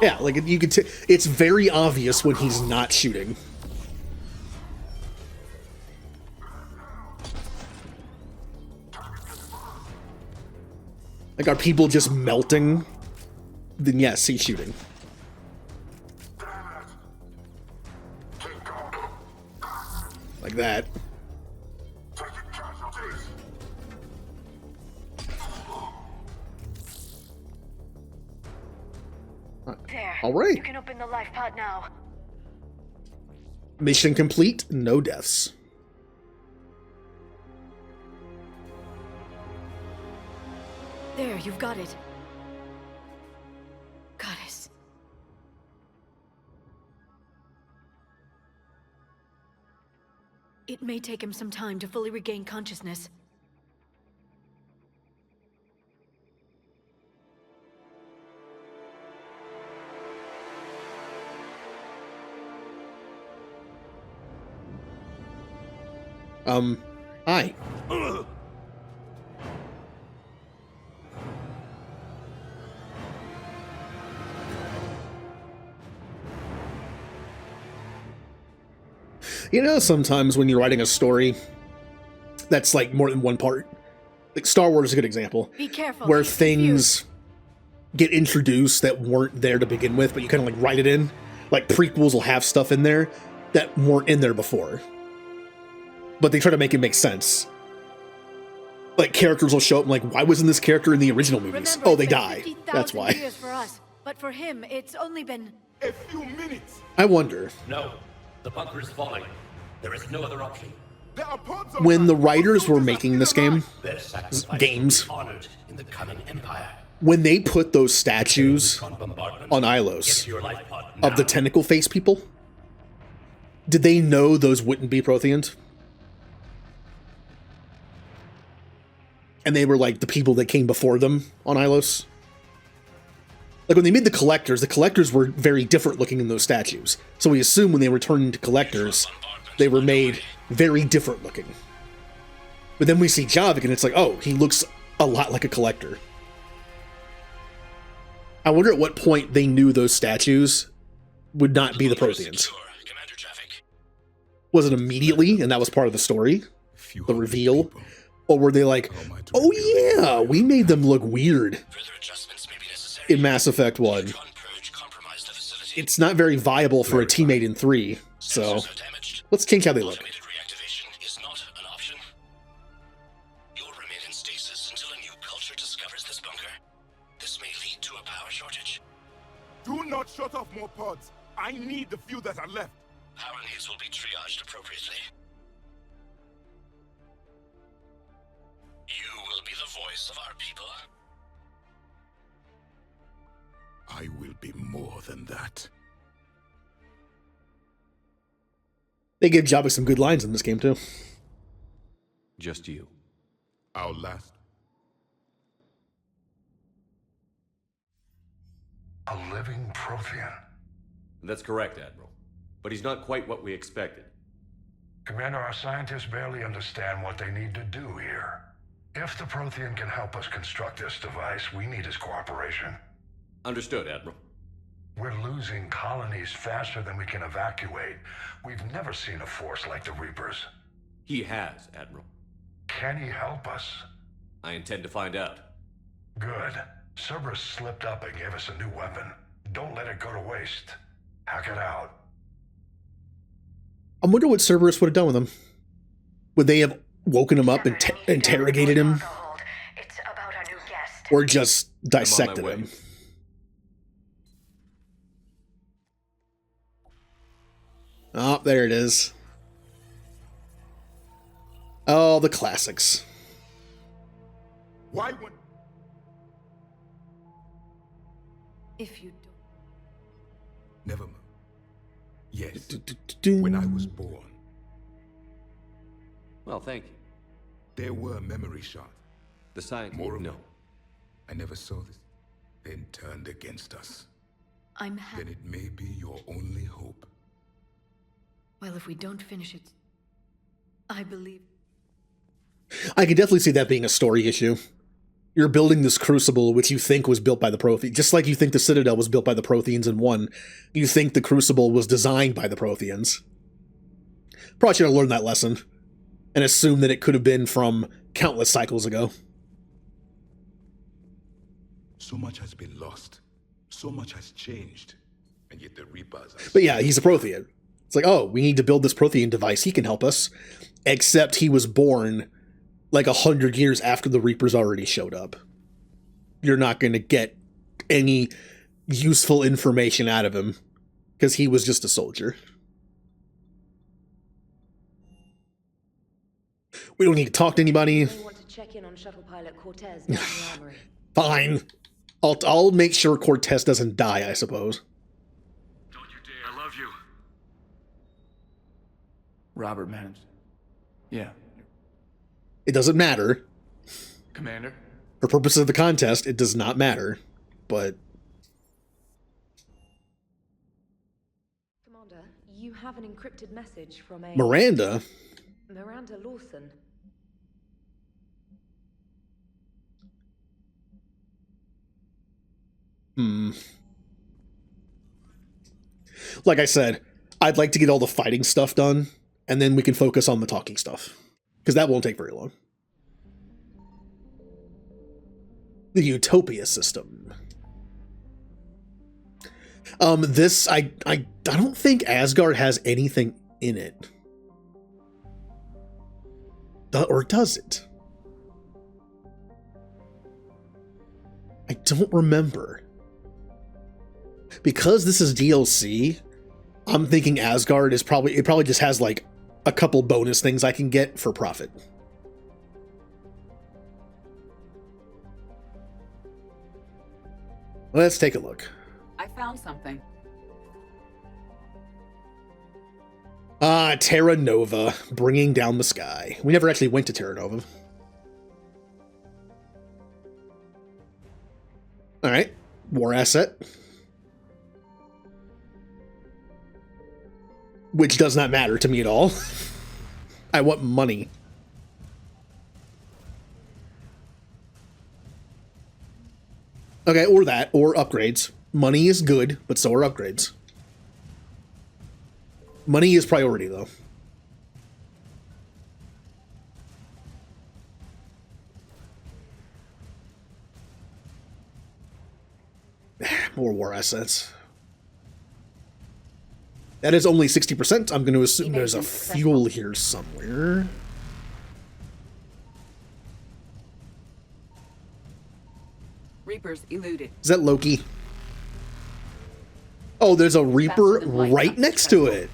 Yeah, like, you could it's very obvious when he's not shooting. Like, are people just melting? Then yes, he's shooting. Like that. There. All right. You can open the life pod now. Mission complete. No deaths. There, you've got it. Goddess. It may take him some time to fully regain consciousness. Hi. You know, sometimes when you're writing a story that's like more than one part, like Star Wars is a good example, Be careful. where he's confused. get introduced that weren't there to begin with, but you kind of like write it in. Like prequels will have stuff in there that weren't in there before, but they try to make it make sense. Like characters will show up and like, why wasn't this character in the original movies? Remember, Oh, they it's been die. 50,000 That's why. years for us, but for him, it's only been A few minutes. I wonder, No, the bunker is falling. There is no other option. There are pods when the around. writers were Soldiers are making still this game, alive. Their sacrifice games. will be honored in the coming empire. when they put those statues Bombardment. on Get Ilos to your life pod of the now. tentacle face people, did they know those wouldn't be Protheans? And they were like the people that came before them on Ilos? Like when they made the collectors were very different looking in those statues. So we assume when they returned into collectors, they were made very different looking. But then we see Javik and it's like, oh, he looks a lot like a collector. I wonder at what point they knew those statues would not be the Protheans. Was it immediately and that was part of the story? Few The hundred reveal? people. Or were they like, How am I to oh rebuild this yeah, empire? we made them look weird Further adjustments may be necessary. in Mass Effect 1. Electron purge compromised the facility. It's not very viable for a teammate in 3, so Sensors are damaged. let's change how they look. Automated reactivation is not an option. You'll remain in stasis until a new culture discovers this bunker. This may lead to a power shortage. Do not shut off more pods. I need the few that are left. Power needs will be triaged appropriately. You will be the voice of our people. I will be more than that. They gave Javik some good lines in this game too. Just you. Our last. A living Prothean. That's correct, Admiral. But he's not quite what we expected. Commander, our scientists barely understand what they need to do here. If the Prothean can help us construct this device, we need his cooperation. Understood, Admiral. We're losing colonies faster than we can evacuate. We've never seen a force like the Reapers. He has, Admiral. Can he help us? I intend to find out. Good. Cerberus slipped up and gave us a new weapon. Don't let it go to waste. Hack it out. I wonder what Cerberus would have done with him. Would they have woken him up and interrogated him, It's about our new guest. or just dissected way. him? Oh, there it is. Oh, the classics. Why would if you don't. never mind. Yes. Do-do-do-do. When I was born, Well, thank you. there were memory shards. The science, More of no. them. I never saw this. Then turned against us. I'm Then happy. it may be your only hope. Well, if we don't finish it, I believe. I can definitely see that being a story issue. You're building this crucible which you think was built by the Protheans. Just like you think the Citadel was built by the Protheans in 1, you think the crucible was designed by the Protheans. Probably should have learned that lesson and assumed that it could have been from countless cycles ago. So much has been lost. So much has changed. And yet the Reapers are... But yeah, he's a Prothean. It's like, oh, we need to build this Prothean device. He can help us. Except he was born like 100 years after the Reapers already showed up. You're not going to get any useful information out of him because he was just a soldier. We don't need to talk to anybody. I want to check in on shuttle pilot Cortez down in the armory. Fine. I'll make sure Cortez doesn't die, I suppose. Don't you dare. I love you. Robert Manners. Yeah. It doesn't matter. Commander? For purposes of the contest, it does not matter. But Commander, you have an encrypted message from a... Miranda, Miranda Lawson. like I said, I'd like to get all the fighting stuff done, and then we can focus on the talking stuff. Because that won't take very long. The Utopia system. This I don't think Asgard has anything in it. Or does it? I don't remember. Because this is DLC, I'm thinking Asgard is it probably just has like a couple bonus things I can get for profit. Let's take a look. I found something. Terra Nova, bringing down the sky. We never actually went to Terra Nova. All right, war asset. Which does not matter to me at all. I want money. Okay, or that, or upgrades. Money is good, but so are upgrades. Money is priority, though. More war assets. That is only 60%. I'm going to assume there's a fuel here somewhere. Reapers eluded. Is that Loki? Oh, there's a Reaper right next to it.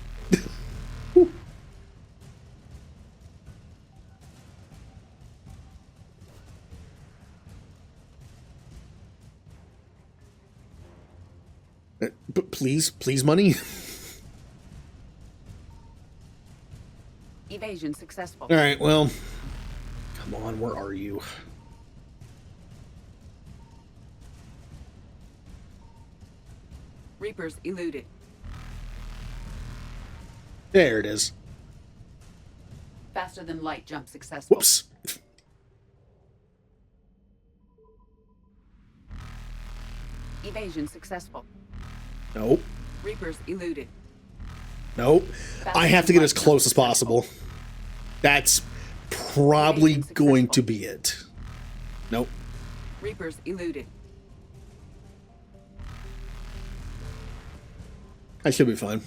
But please, money. Evasion successful. All right, well, come on, where are you? Reapers eluded. There it is. Faster than light jump successful. Whoops. Evasion successful. Nope. Reapers eluded. Nope. I have to get as close as possible. That's probably going to be it. Nope. Reapers eluded. I should be fine.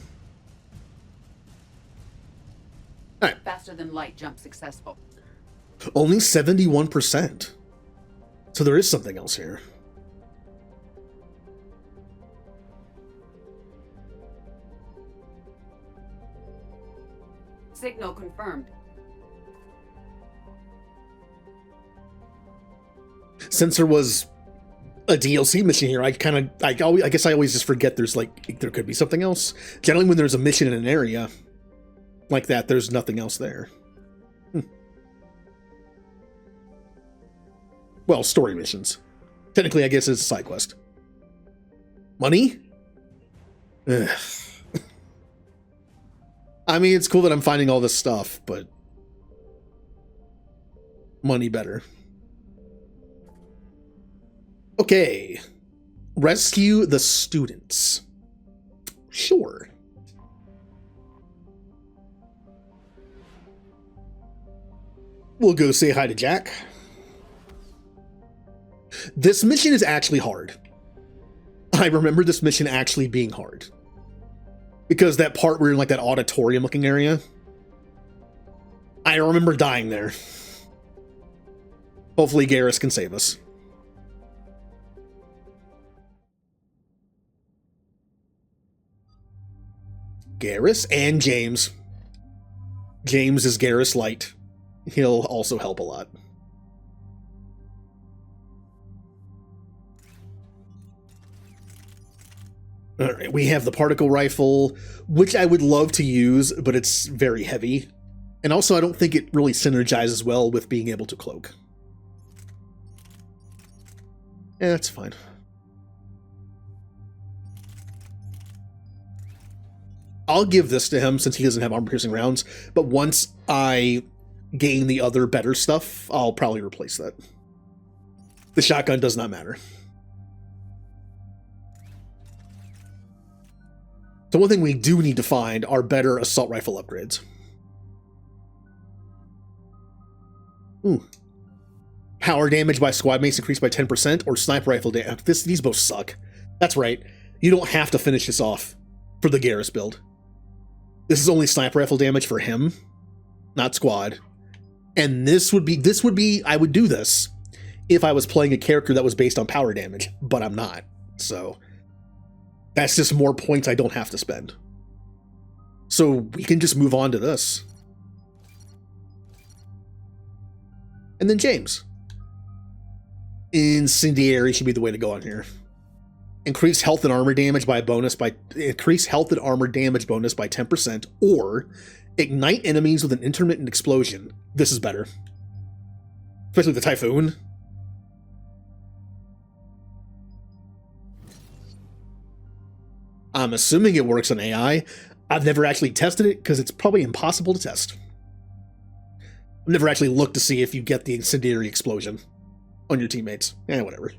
All right. Faster than light jump successful. Only 71%. So there is something else here. Signal confirmed. Since there was a DLC mission here, I guess I always just forget there could be something else. Generally, when there's a mission in an area like that, there's nothing else there. Well, story missions. Technically, I guess it's a side quest. Money? Ugh. I mean, it's cool that I'm finding all this stuff, but money better. Okay. Rescue the students. Sure. We'll go say hi to Jack. This mission is actually hard. I remember this mission actually being hard. Because that part where you're in like that auditorium looking area. I remember dying there. Hopefully Garrus can save us. Garrus and James. James is Garrus Light. He'll also help a lot. All right, we have the particle rifle, which I would love to use, but it's very heavy. And also, I don't think it really synergizes well with being able to cloak. Yeah, that's fine. I'll give this to him since he doesn't have armor-piercing rounds, but once I gain the other better stuff, I'll probably replace that. The shotgun does not matter. So one thing we do need to find are better assault rifle upgrades. Ooh. Power damage by squad mates increased by 10%, or sniper rifle damage. These both suck. That's right. You don't have to finish this off for the Garrus build. This is only sniper rifle damage for him, not squad. And this would be, I would do this if I was playing a character that was based on power damage, but I'm not. So that's just more points I don't have to spend. So we can just move on to this. And then James. Incendiary should be the way to go on here. Increase health and armor damage by a bonus by increase health and armor damage bonus by 10%, or ignite enemies with an intermittent explosion. This is better. Especially the Typhoon. I'm assuming it works on AI. I've never actually tested it because it's probably impossible to test. I've never actually looked to see if you get the incendiary explosion on your teammates. Whatever.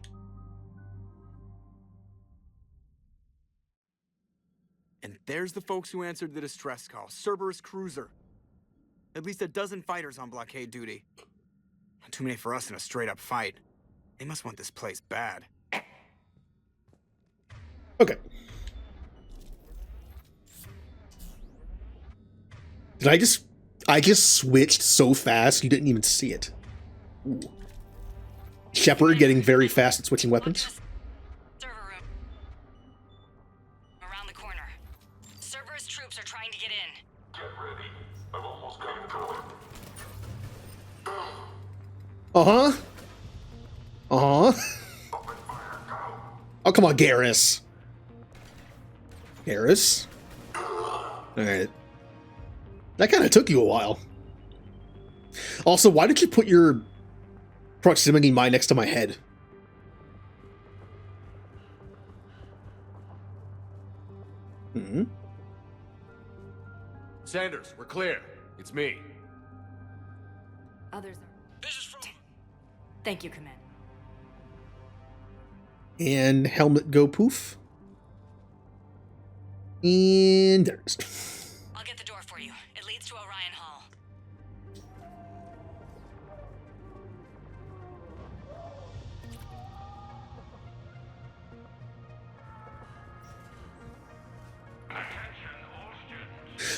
And there's the folks who answered the distress call. Cerberus Cruiser. At least a dozen fighters on blockade duty. Not too many for us in a straight-up fight. They must want this place bad. Okay. Did I just switched so fast you didn't even see it. Ooh. Shepard getting very fast at switching weapons. Server room. Around the corner. Cerberus troops are trying to get in. Get ready. I've almost got it going. Oh, come on, Garrus. Garrus? Alright. That kind of took you a while. Also, why did you put your proximity mine next to my head? Sanders, we're clear. It's me. Others are... Thank you, Command. And helmet go poof. And there it is. I'll get the door for you. It leads to Orion Hall.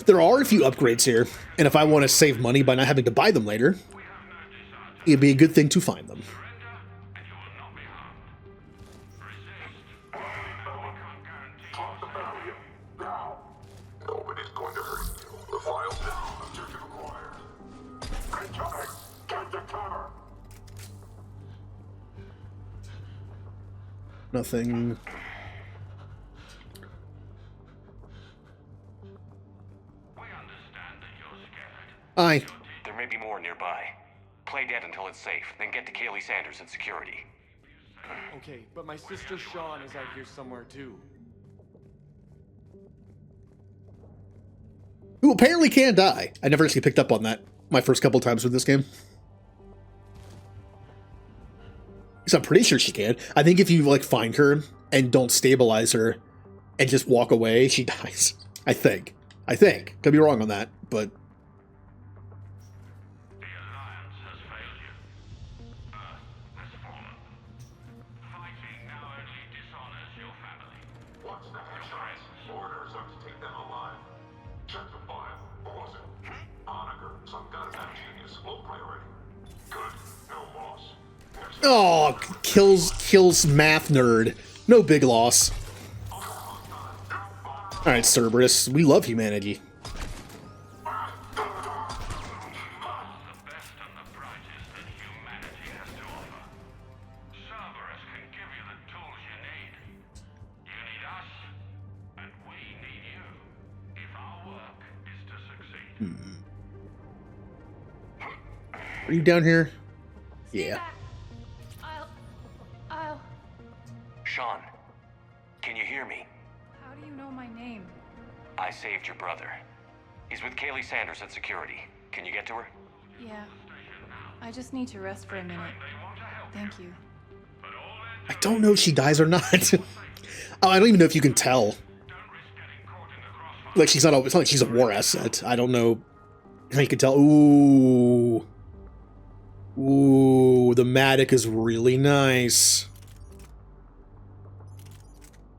There are a few upgrades here, and if I want to save money by not having to buy them later, it'd be a good thing to find them. Nobody's going to hurt you. The file's down. Objective acquired. Incoming. Get the cover. Nothing. Aye. There may be more nearby. Play dead until it's safe, then get to Kaylee Sanders in security. Okay, but my sister Sean is out here somewhere too. Who apparently can die. I never actually picked up on that my first couple times with this game. Because I'm pretty sure she can. I think if you like find her and don't stabilize her and just walk away, she dies. I think. Could be wrong on that, but... Oh, kills math nerd. No big loss. Alright, Cerberus. We love humanity. Are you down here? Yeah. Sean, can you hear me? How do you know my name? I saved your brother. He's with Kaylee Sanders at security. Can you get to her? Yeah. I just need to rest for a minute. Thank you. I don't know if she dies or not. Oh, I don't even know if you can tell. Like, it's not like she's a war asset. I don't know how you can tell. Ooh. Ooh, the Matic is really nice.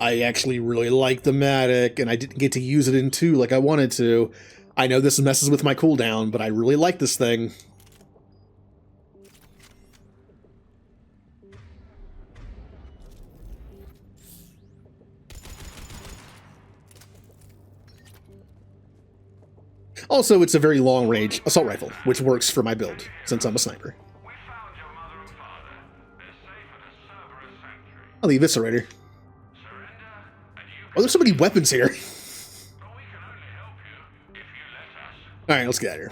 I actually really like the Matic, and I didn't get to use it in 2 like I wanted to. I know this messes with my cooldown, but I really like this thing. Also, it's a very long-range assault rifle, which works for my build, since I'm a sniper. Oh, the Eviscerator. Oh, there's so many weapons here. Alright, let's get out of here.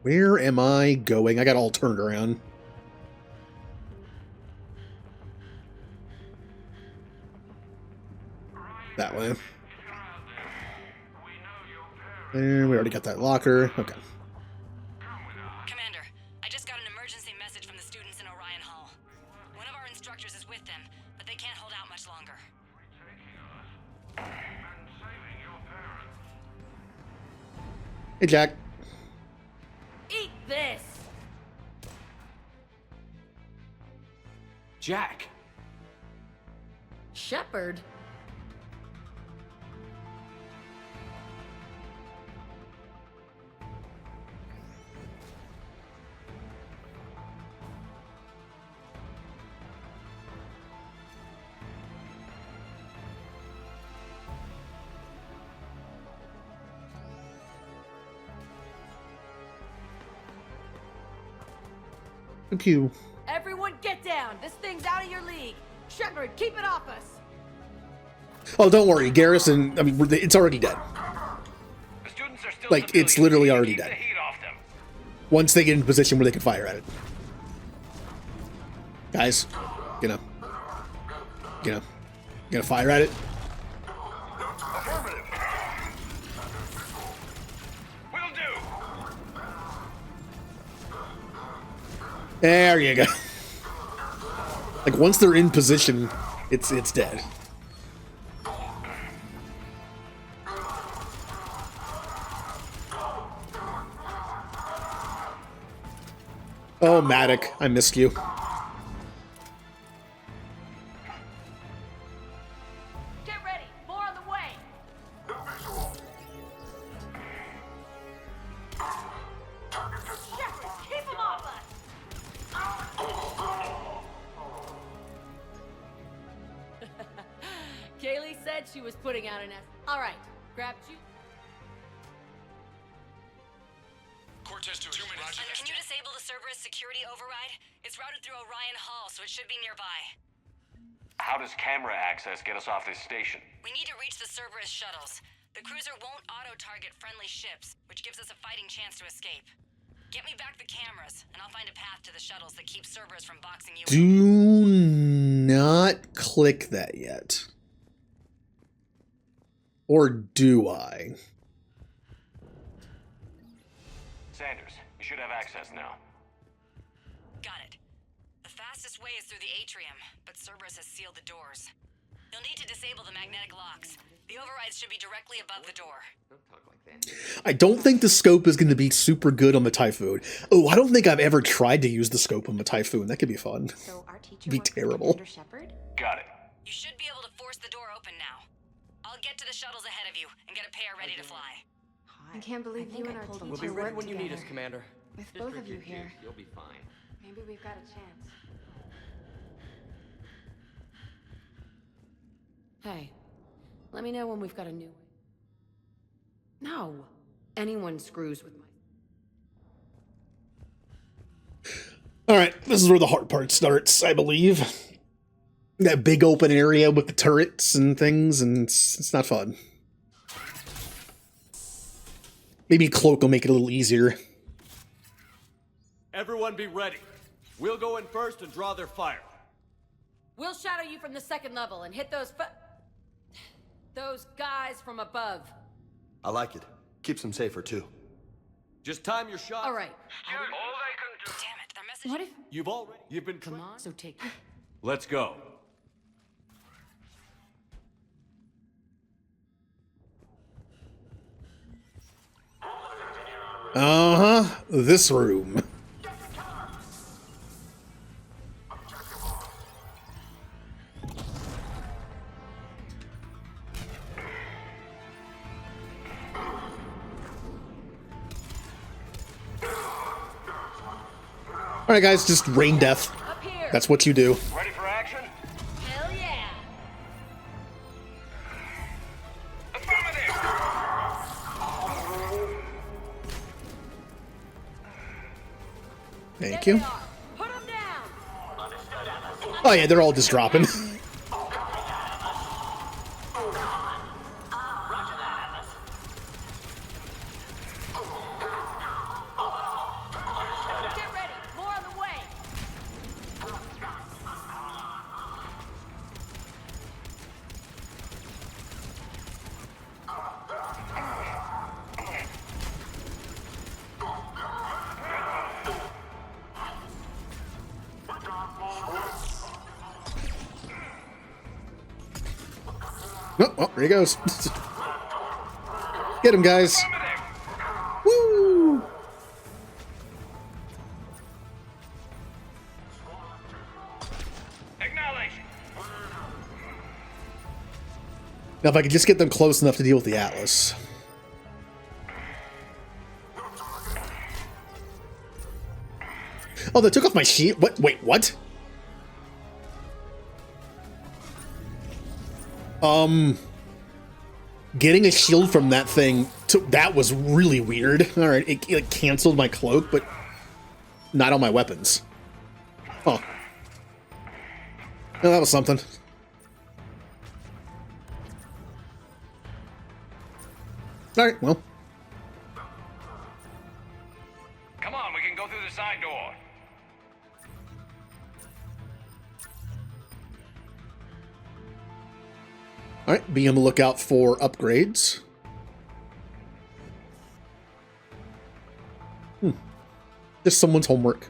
Where am I going? I got all turned around. That way. And we already got that locker. Okay. Commander, I just got an emergency message from the students in Orion Hall. One of our instructors is with them, but they can't hold out much longer. Hey, Jack. Eat this! Jack. Shepard? Pew. Everyone get down! This thing's out of your league! Shepard, keep it off us! Oh, don't worry, Garrus, and I mean, it's already dead. Like, it's literally already dead. Once they get in position where they can fire at it. Guys, gonna fire at it. There you go. Like, once they're in position, it's dead. Oh, Matic, I missed you. Get ready! More on the way! Shepard, keep him off us! Kaylee said she was putting out an Alright, grab you. Cortez 2 minutes. Can you disable the Cerberus security override? It's routed through Orion Hall, so it should be nearby. How does camera access get us off this station? We need to reach the Cerberus shuttles. The cruiser won't auto-target friendly ships, which gives us a fighting chance to escape. Get me back the cameras, and I'll find a path to the shuttles that keep Cerberus from boxing you in. Do not click that yet. Or do I? Sanders, you should have access now. Got it. The fastest way is through the atrium, but Cerberus has sealed the doors. You'll need to disable the magnetic locks. The overrides should be directly above the door. I don't think the scope is going to be super good on the Typhoon. Oh, I don't think I've ever tried to use the scope on the Typhoon. That could be fun. So our teacher Be terrible. Got it. You should be able to force the door open now. I'll get to the shuttles ahead of you and get a pair ready to fly. I can't believe you and our teacher We'll be ready work when you need together. us, Commander. With both of you here, You'll be fine. maybe we've got a chance. Hey, let me know when we've got a new... No. Anyone screws with my... Alright, this is where the hard part starts, I believe. That big open area with the turrets and things, and it's not fun. Maybe Cloak will make it a little easier. Everyone be ready. We'll go in first and draw their fire. We'll shadow you from the second level and hit those guys from above. I like it. Keeps them safer, too. Just time your shot. All right. Damn it, their message... What if... You've been... Come on, so take... Let's go. Uh-huh. This room. Alright, guys, just rain death. That's what you do. Ready for action? Hell yeah! Thank you. Oh yeah, they're all just dropping. Oh, there he goes. Get him, guys. Woo! Now, if I could just get them close enough to deal with the Atlas. Oh, they took off my shield? What? Wait, what? Getting a shield from that thing, that was really weird. Alright, it canceled my cloak, but not on my weapons. Oh. Well, that was something. Alright, well. Come on, we can go through the side door. Alright, be on the lookout for upgrades. Just someone's homework.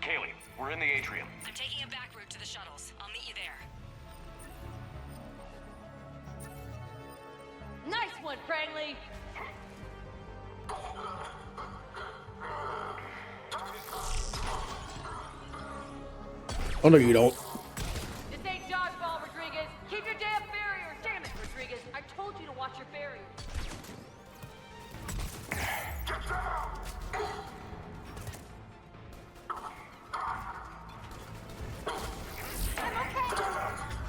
Kaylee, we're in the atrium. I'm taking a back route to the shuttles. I'll meet you there. Nice one, Prangley! Oh no, you don't. This ain't dodgeball, Rodriguez. Keep your damn barrier. Damn it, Rodriguez. I told you to watch your barrier. I'm okay.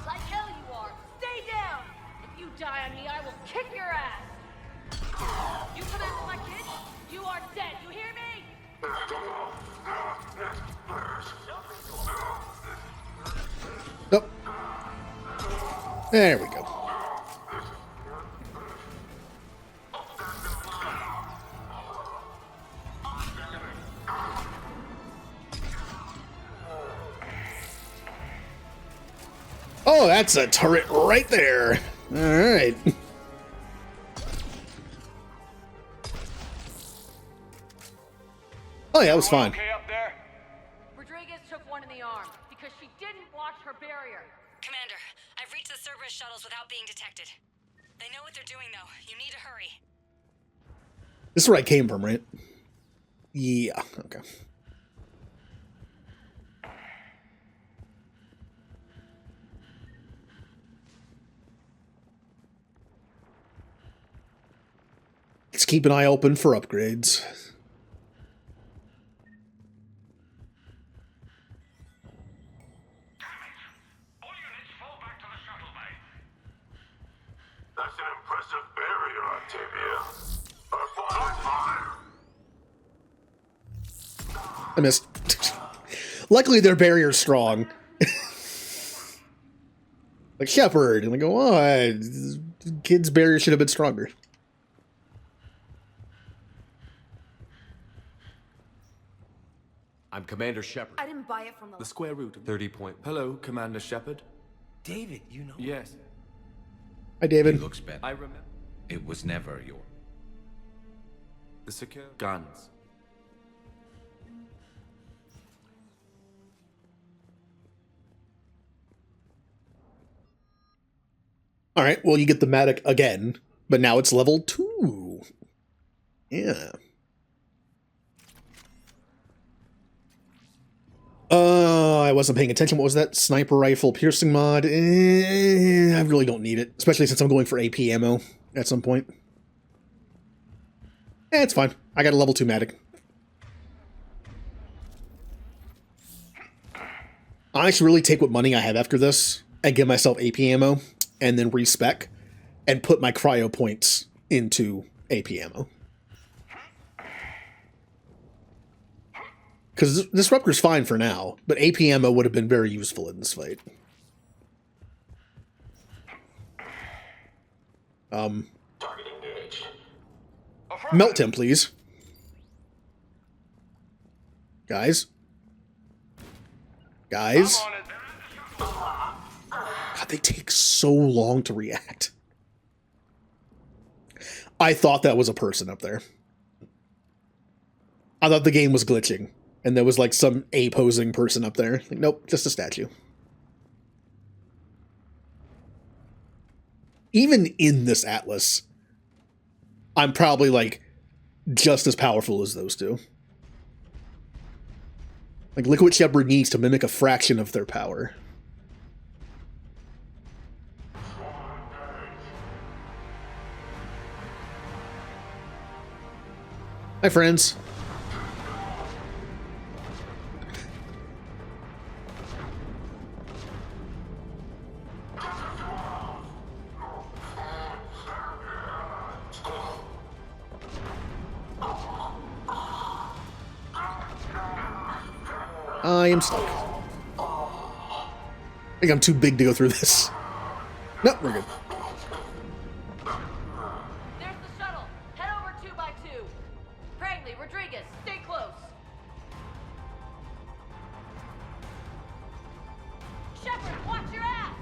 Like hell you are. Stay down. If you die on me, I will kick your ass. You come after my kid, you are dead. You hear me? Nope. There we go. Oh, that's a turret right there. All right. Oh yeah, it was fine. Okay up there? Rodriguez took one in the arm because she didn't watch her barrier. Commander, I've reached the Cerberus shuttles without being detected. They know what they're doing, though. You need to hurry. This is where I came from, right? Yeah, okay. Let's keep an eye open for upgrades. That's an impressive barrier, Octavia. Our fire! I missed. Luckily, their barrier's strong. Like Shepard, and I go, oh, kid's barrier should have been stronger. I'm Commander Shepard. I didn't buy it from the square root of 30 point. Hello, Commander Shepard. David, you know. Yes. Hi, David. He looks better. I remember. It was never your... The secure guns. All right, well, you get the Matic again, but now it's level 2. Yeah. I wasn't paying attention. What was that? Sniper rifle piercing mod? I really don't need it, especially since I'm going for AP ammo at some point. It's fine. I got a level 2 Matic. I should really take what money I have after this and give myself AP ammo and then respec and put my cryo points into AP ammo. Because Disruptor's fine for now, but AP ammo would have been very useful in this fight. Melt him, please. Guys. Guys. God, they take so long to react. I thought that was a person up there. I thought the game was glitching, and there was like some A-posing person up there. Like, nope, just a statue. Even in this Atlas, I'm probably like just as powerful as those two. Like, look what Shepard needs to mimic a fraction of their power. Hi, friends. I am stuck. I think I'm too big to go through this. No, we're good. There's the shuttle. Head over 2x2. Prangley, Rodriguez, stay close. Shepard, watch your ass.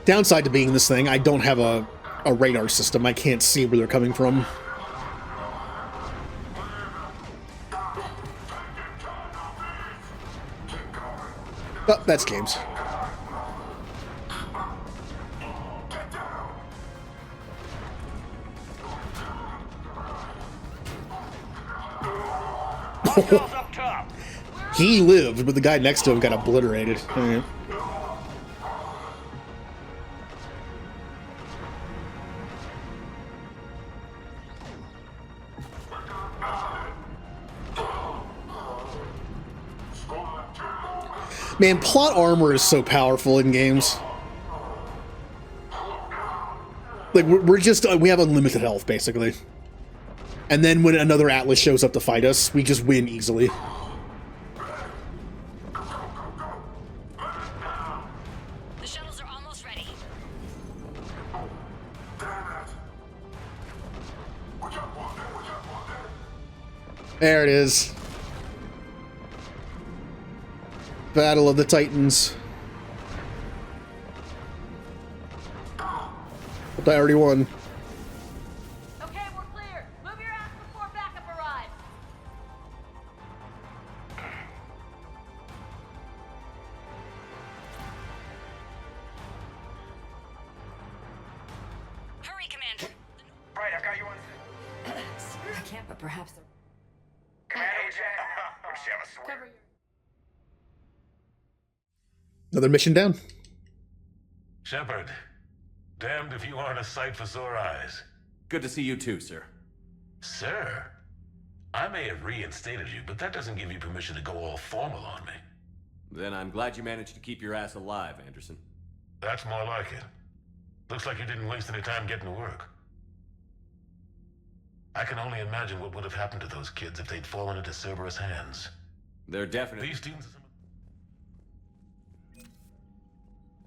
Downside to being this thing, I don't have a radar system. I can't see where they're coming from. Oh, that's James. He lived, but the guy next to him got obliterated. All right. Man, plot armor is so powerful in games. Like, we have unlimited health, basically. And then when another Atlas shows up to fight us, we just win easily. The shuttles are almost ready. There it is. Battle of the Titans. But I already won. Okay, we're clear. Move your ass before backup arrives. Hurry, Commander. Right, I've got you on. I can't, but perhaps they're... Commander, we should have a sword. Cover your... Another mission down. Shepard, damned if you aren't a sight for sore eyes. Good to see you too, sir. Sir, I may have reinstated you, but that doesn't give you permission to go all formal on me. Then I'm glad you managed to keep your ass alive, Anderson. That's more like it. Looks like you didn't waste any time getting to work. I can only imagine what would have happened to those kids if they'd fallen into Cerberus' hands. They're definitely... These teams...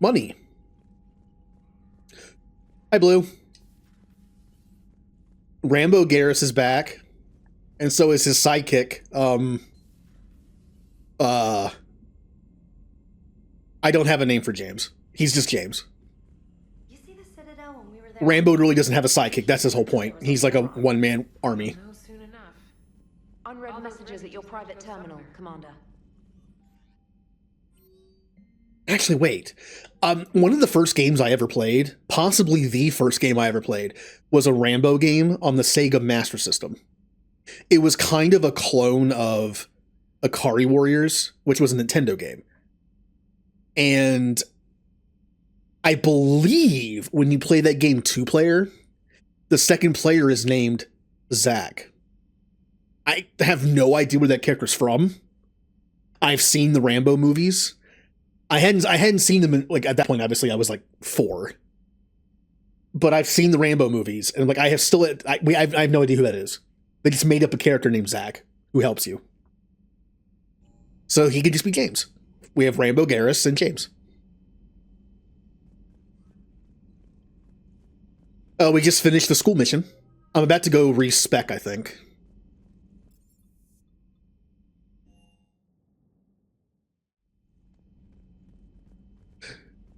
Money. Hi, Blue. Rambo Garrus is back, and so is his sidekick. I don't have a name for James. He's just James. You see the Citadel when we were there? Rambo really doesn't have a sidekick. That's his whole point. He's like a one-man army. No, soon enough. Unread messages at your private terminal, Commander. Actually, wait. One of the first games I ever played, possibly the first game I ever played, was a Rambo game on the Sega Master System. It was kind of a clone of Akari Warriors, which was a Nintendo game. And I believe when you play that game 2-player, the second player is named Zach. I have no idea where that character's from. I've seen the Rambo movies. I hadn't seen them like at that point. Obviously, I was like 4. But I've seen the Rambo movies, and like I have no idea who that is. They just made up a character named Zach who helps you. So he could just be James. We have Rambo, Garrus, and James. Oh, we just finished the school mission. I'm about to go respec, I think.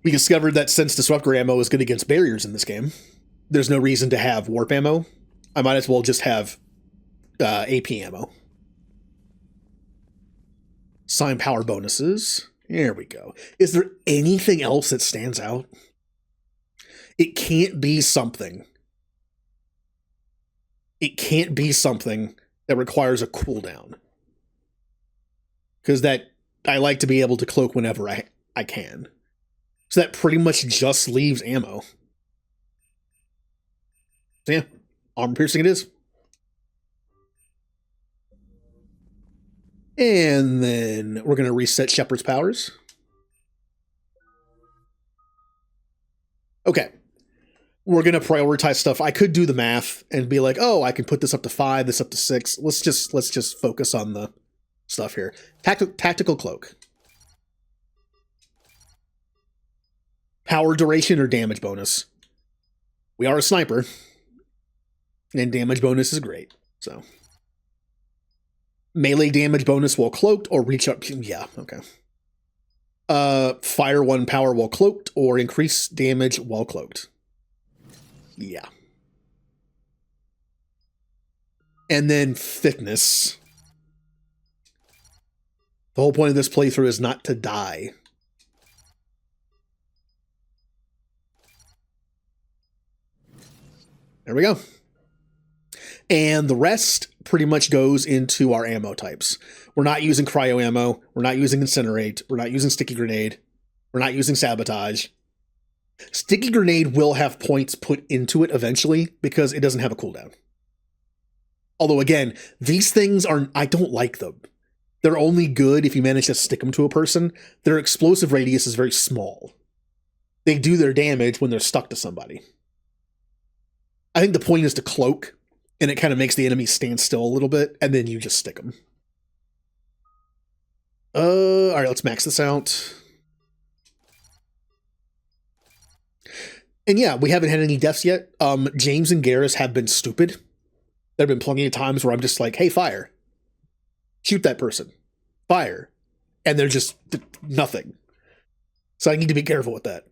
We discovered that since Disruptor ammo is good against barriers in this game, there's no reason to have warp ammo. I might as well just have AP ammo. Sign power bonuses. There we go. Is there anything else that stands out? It can't be something. It can't be something that requires a cooldown. Because that I like to be able to cloak whenever I can. So that pretty much just leaves ammo. So yeah, armor piercing it is. And then we're going to reset Shepard's powers. Okay. We're going to prioritize stuff. I could do the math and be like, oh, I can put this up to 5, this up to 6. Let's just focus on the stuff here. Tactical cloak. Power duration or damage bonus. We are a sniper. And damage bonus is great. So melee damage bonus while cloaked or reach up. Yeah, okay. Fire 1 power while cloaked or increase damage while cloaked. Yeah. And then fitness. The whole point of this playthrough is not to die. There we go. And the rest pretty much goes into our ammo types. We're not using cryo ammo. We're not using incinerate. We're not using sticky grenade. We're not using sabotage. Sticky grenade will have points put into it eventually because it doesn't have a cooldown. Although again, these things I don't like them. They're only good if you manage to stick them to a person. Their explosive radius is very small. They do their damage when they're stuck to somebody. I think the point is to cloak, and it kind of makes the enemy stand still a little bit, and then you just stick them. All right, let's max this out. And yeah, we haven't had any deaths yet. James and Garrus have been stupid. There have been plenty of times where I'm just like, hey, fire. Shoot that person. Fire. And they're just nothing. So I need to be careful with that.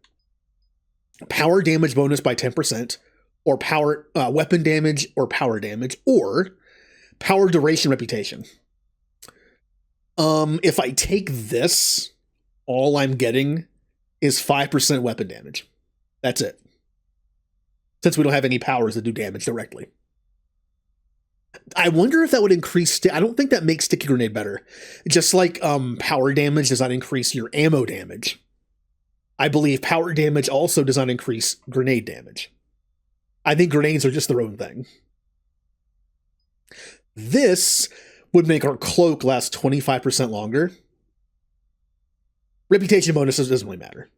Power damage bonus by 10%, or power weapon damage or power damage, or power duration reputation. If I take this, all I'm getting is 5% weapon damage. That's it. Since we don't have any powers that do damage directly. I wonder if that would increase... I don't think that makes sticky grenade better. Just like power damage does not increase your ammo damage, I believe power damage also does not increase grenade damage. I think grenades are just their own thing. This would make our cloak last 25% longer. Reputation bonuses doesn't really matter.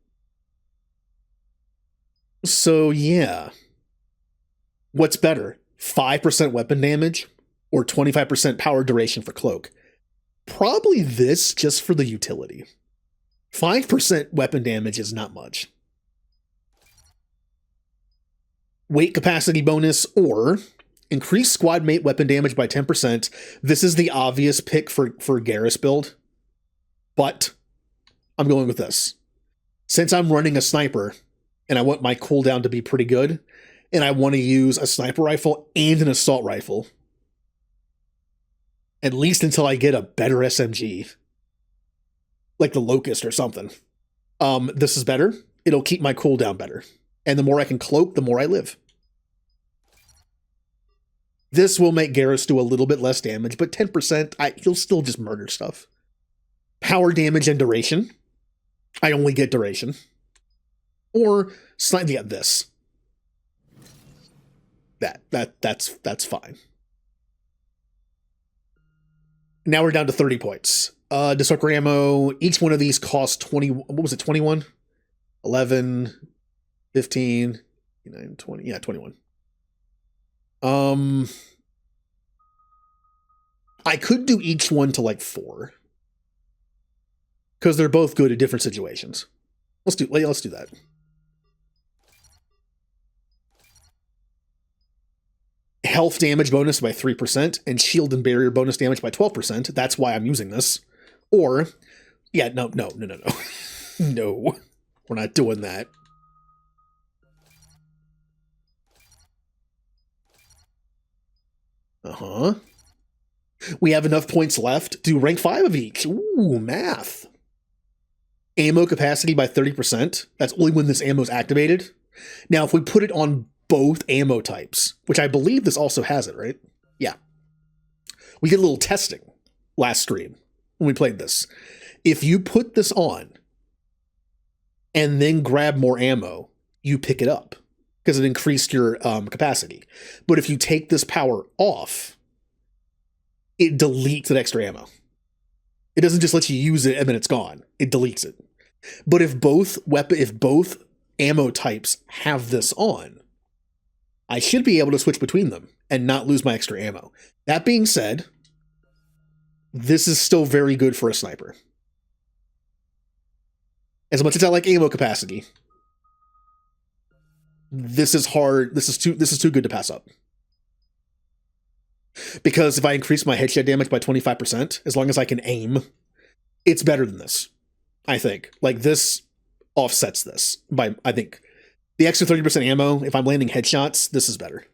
So yeah. What's better? 5% weapon damage or 25% power duration for cloak? Probably this, just for the utility. 5% weapon damage is not much. Weight capacity bonus or increase squad mate weapon damage by 10%. This is the obvious pick for Garrus build, but I'm going with this. Since I'm running a sniper and I want my cooldown to be pretty good, and I want to use a sniper rifle and an assault rifle, at least until I get a better SMG, like the Locust or something. This is better. It'll keep my cooldown better. And the more I can cloak, the more I live. This will make Garrus do a little bit less damage, but 10%, he'll still just murder stuff. Power damage and duration. I only get duration. Or slightly at this. That's fine. Now we're down to 30 points. Destructor ammo, each one of these costs 20, what was it, 21? 11, 15, 9, 20, yeah, 21. I could do each one to like 4. Because they're both good at different situations. Let's do that. Health damage bonus by 3% and shield and barrier bonus damage by 12%. That's why I'm using this. Or, yeah, no. No, we're not doing that. We have enough points left to do rank 5 of each. Ooh, math. Ammo capacity by 30%. That's only when this ammo is activated. Now, if we put it on both ammo types, which I believe this also has it, right? Yeah. We did a little testing last stream when we played this. If you put this on and then grab more ammo, you pick it up because it increased your capacity. But if you take this power off, it deletes that extra ammo. It doesn't just let you use it and then it's gone. It deletes it. But if both ammo types have this on, I should be able to switch between them and not lose my extra ammo. That being said, this is still very good for a sniper. As much as I like ammo capacity, this is hard. This is too good to pass up. Because if I increase my headshot damage by 25%, as long as I can aim, it's better than this. I think. Like, this offsets this by, I think, the extra 30% ammo. If I'm landing headshots, this is better.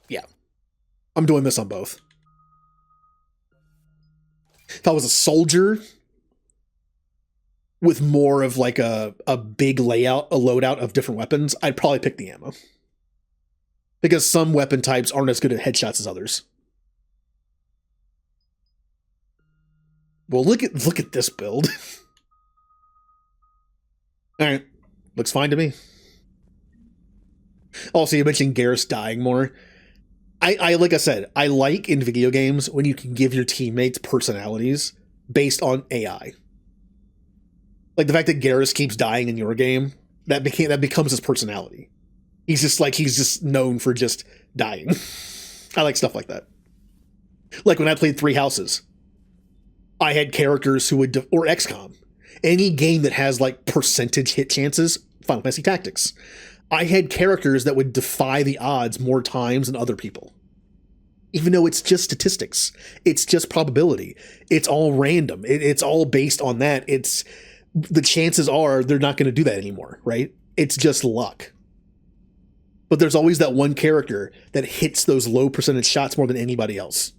Yeah. I'm doing this on both. If I was a soldier with more of like a big layout, a loadout of different weapons, I'd probably pick the ammo. Because some weapon types aren't as good at headshots as others. Well, look at this build. Alright. Looks fine to me. Also, you mentioned Garrus dying more. I like I said, I like in video games when you can give your teammates personalities based on AI. Like the fact that Garrus keeps dying in your game, that becomes his personality. He's just known for just dying. I like stuff like that. Like when I played Three Houses, I had characters who would, or XCOM, any game that has like percentage hit chances, Final Fantasy Tactics, I had characters that would defy the odds more times than other people. Even though it's just statistics, it's just probability, it's all random, it's all based on that. It's the chances are they're not going to do that anymore, right? It's just luck. But there's always that one character that hits those low percentage shots more than anybody else.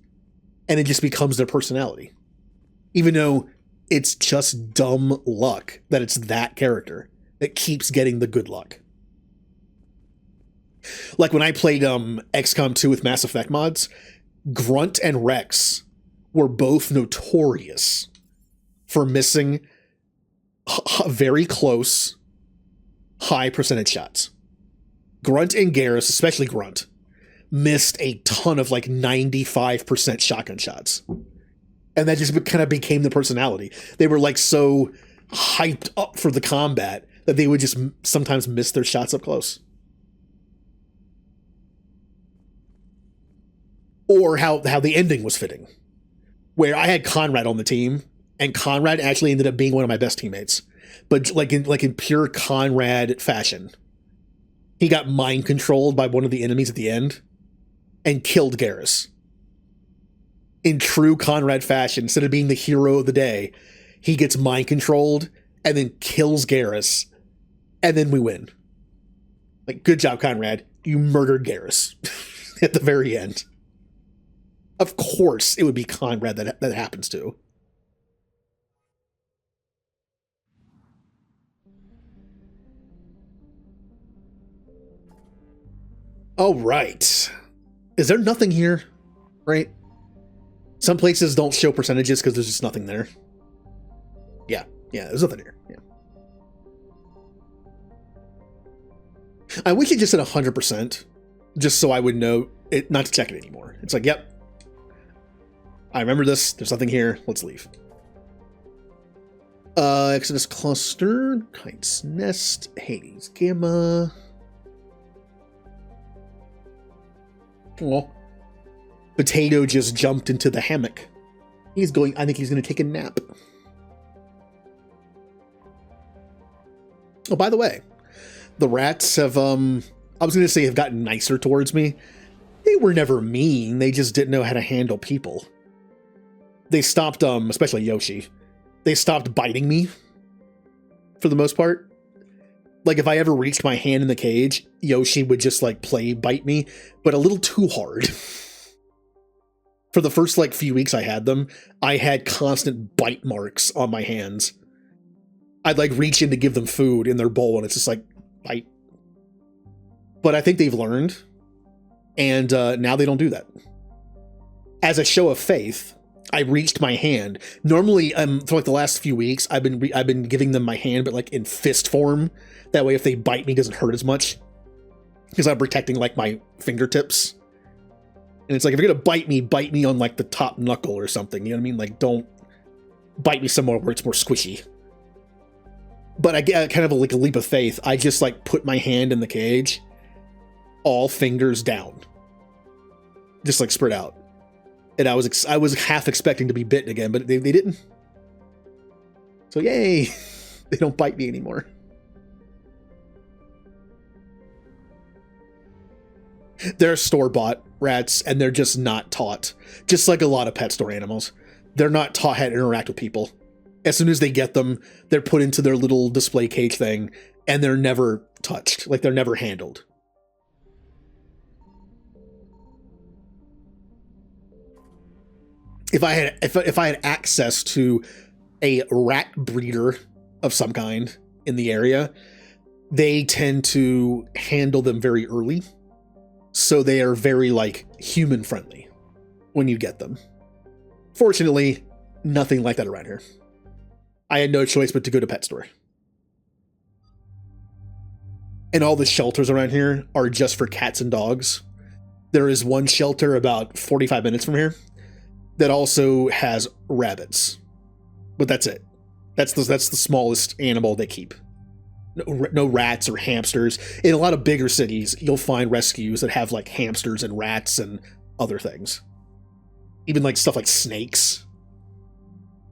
And it just becomes their personality. Even though it's just dumb luck that it's that character that keeps getting the good luck. Like when I played XCOM 2 with Mass Effect mods, Grunt and Rex were both notorious for missing very close, high percentage shots. Grunt and Garrus, especially Grunt, missed a ton of like 95% shotgun shots. And that just kind of became the personality. They were like so hyped up for the combat that they would just sometimes miss their shots up close. Or how the ending was fitting. Where I had Conrad on the team, and Conrad actually ended up being one of my best teammates. But like in pure Conrad fashion. He got mind controlled by one of the enemies at the end and killed Garrus. In true Conrad fashion, instead of being the hero of the day, he gets mind controlled and then kills Garrus, and then we win. Like, good job, Conrad. You murdered Garrus at the very end. Of course, it would be Conrad that happens to. All right. Is there nothing here? Right? Some places don't show percentages because there's just nothing there. Yeah, there's nothing here. Yeah. I wish it just said 100%, just so I would know it not to check it anymore. It's like, yep, I remember this. There's nothing here. Let's leave. Exodus Cluster, Kite's Nest, Hades Gamma. Well, Potato just jumped into the hammock. I think he's going to take a nap. Oh, by the way, the rats have, I was going to say have gotten nicer towards me. They were never mean. They just didn't know how to handle people. They stopped, especially Yoshi. They stopped biting me for the most part. Like, if I ever reached my hand in the cage, Yoshi would just, like, bite me, but a little too hard. For the first, like, few weeks I had them, I had constant bite marks on my hands. I'd, like, reach in to give them food in their bowl, and it's just like, bite. But I think they've learned, and now they don't do that. As a show of faith, I reached my hand. Normally, for like the last few weeks, I've been giving them my hand, but like in fist form. That way, if they bite me, it doesn't hurt as much. Because I'm protecting like my fingertips. And it's like, if you're gonna bite me on like the top knuckle or something. You know what I mean? Like, don't bite me somewhere where it's more squishy. But I get kind of like a leap of faith. I just like put my hand in the cage, all fingers down, just like spread out. And I was half expecting to be bitten again, but they didn't. So yay, they don't bite me anymore. They're store-bought rats, and they're just not taught. Just like a lot of pet store animals. They're not taught how to interact with people. As soon as they get them, they're put into their little display cage thing, and they're never touched. Like, they're never handled. If I had access to a rat breeder of some kind in the area, they tend to handle them very early. So they are very, like, human friendly when you get them. Fortunately, nothing like that around here. I had no choice but to go to pet store. And all the shelters around here are just for cats and dogs. There is one shelter about 45 minutes from here that also has rabbits. But that's it. That's the smallest animal they keep. No rats or hamsters. In a lot of bigger cities, you'll find rescues that have like hamsters and rats and other things. Even like stuff like snakes.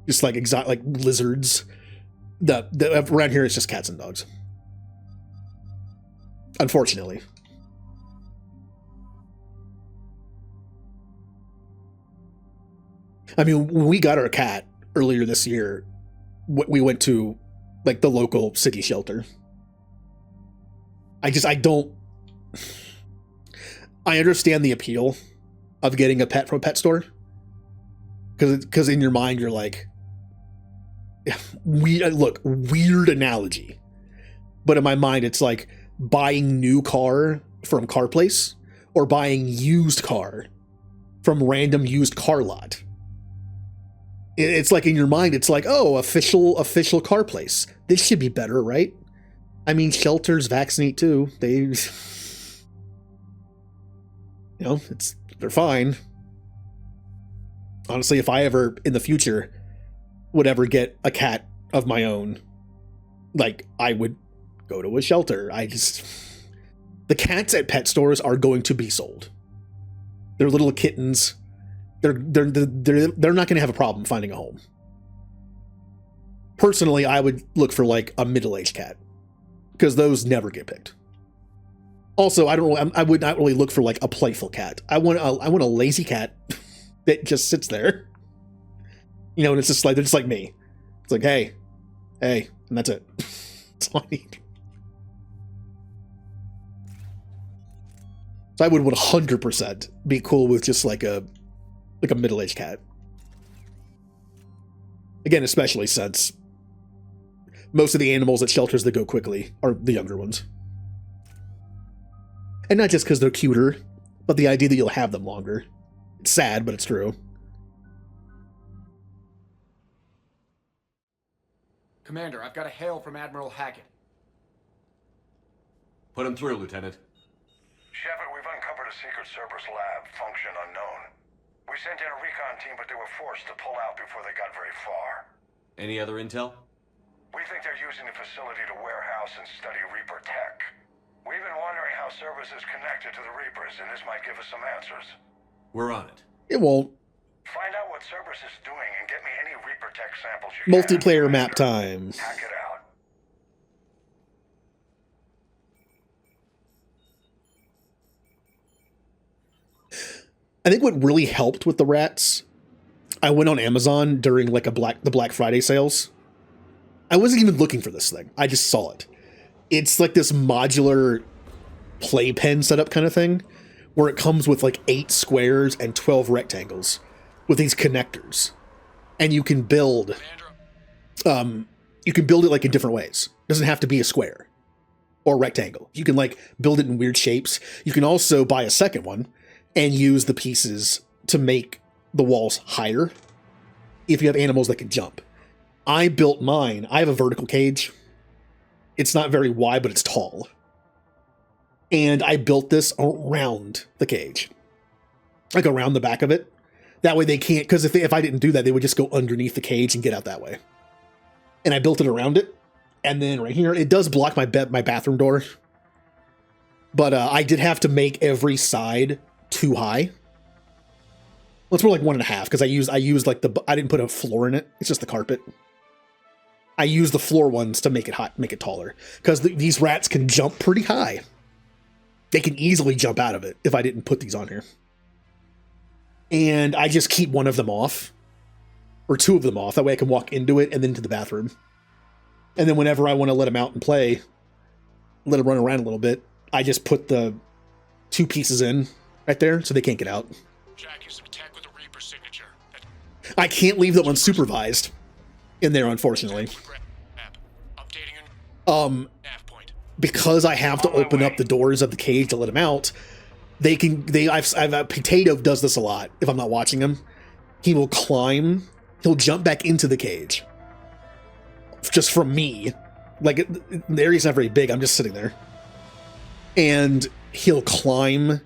Just like exotic, like lizards. Around here, it's just cats and dogs. Unfortunately. I mean, when we got our cat earlier this year, we went to like the local city shelter. I understand the appeal of getting a pet from a pet store. Because in your mind, you're like, weird analogy. But in my mind, it's like buying new car from car place or buying used car from random used car lot. It's like in your mind, it's like, oh, official car place. This should be better, right? I mean, shelters vaccinate too. They're fine. Honestly, if I ever in the future would ever get a cat of my own, like, I would go to a shelter. The cats at pet stores are going to be sold. They're little kittens. They're not going to have a problem finding a home. Personally, I would look for like a middle-aged cat, because those never get picked. Also, I would not really look for like a playful cat. I want a lazy cat that just sits there. You know, and it's just like, they're just like me. It's like, hey, and that's it. That's all I need. So I would 100% be cool with just like a middle-aged cat. Again, especially since most of the animals at shelters that go quickly are the younger ones. And not just because they're cuter, but the idea that you'll have them longer. It's sad, but it's true. Commander, I've got a hail from Admiral Hackett. Put him through, Lieutenant. Shepard, we've uncovered a secret Cerberus lab, function unknown. We sent in a recon team, but they were forced to pull out before they got very far. Any other intel? We think they're using the facility to warehouse and study Reaper tech. We've been wondering how Cerberus is connected to the Reapers, and this might give us some answers. We're on it. It won't. Find out what Cerberus is doing and get me any Reaper tech samples you Multiplayer map time. Hack it out. I think what really helped with the rats, I went on Amazon during like the Black Friday sales. I wasn't even looking for this thing. I just saw it. It's like this modular playpen setup kind of thing where it comes with like 8 squares and 12 rectangles with these connectors. And you can build it like in different ways. It doesn't have to be a square or rectangle. You can like build it in weird shapes. You can also buy a second one and use the pieces to make the walls higher if you have animals that can jump. I built mine. I have a vertical cage. It's not very wide, but it's tall. And I built this around the cage. Like around the back of it. That way they can't, because if I didn't do that, they would just go underneath the cage and get out that way. And I built it around it. And then right here, it does block my bathroom door. But I did have to make every side too high. Well, it's more like 1.5 because I used like I didn't put a floor in it. It's just the carpet. I used the floor ones to make it taller because these rats can jump pretty high. They can easily jump out of it if I didn't put these on here. And I just keep one of them off or 2 of them off. That way I can walk into it and then to the bathroom. And then whenever I want to let them out and play, let them run around a little bit, I just put the 2 pieces in right there so they can't get out. Jack used some tech with a Reaper signature. I can't leave that unsupervised in there, unfortunately. Because I have to open up the doors of the cage to let them out. Potato does this a lot. If I'm not watching him, he will climb. He'll jump back into the cage. Just from me. Like, the area's not very big. I'm just sitting there. And he'll climb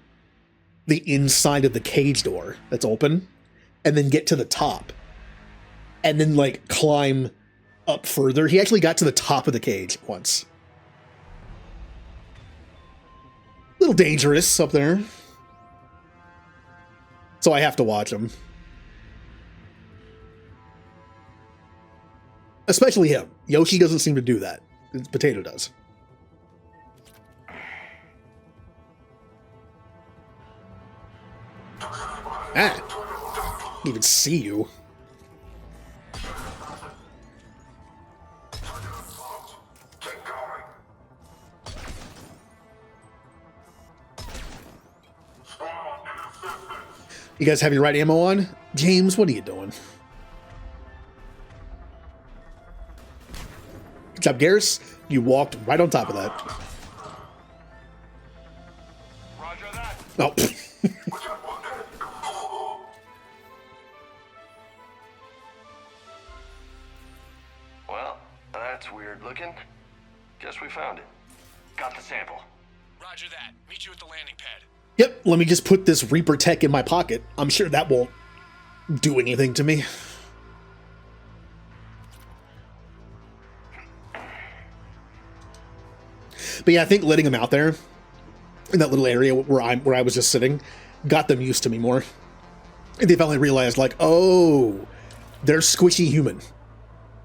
the inside of the cage door that's open and then get to the top and then like climb up further. He actually got to the top of the cage once. A little dangerous up there. So I have to watch him. Especially him. Yoshi doesn't seem to do that. Potato does. Can't even see you. You guys have your right ammo on? James, what are you doing? Good job, Garrus. You walked right on top of that. Roger that. Oh. Well, that's weird looking. Guess we found it. Got the sample. Roger that. Meet you at the landing pad. Yep, let me just put this Reaper tech in my pocket. I'm sure that won't do anything to me. But yeah, I think letting them out there in that little area where I was just sitting got them used to me more. And they finally realized, like, oh, they're squishy human.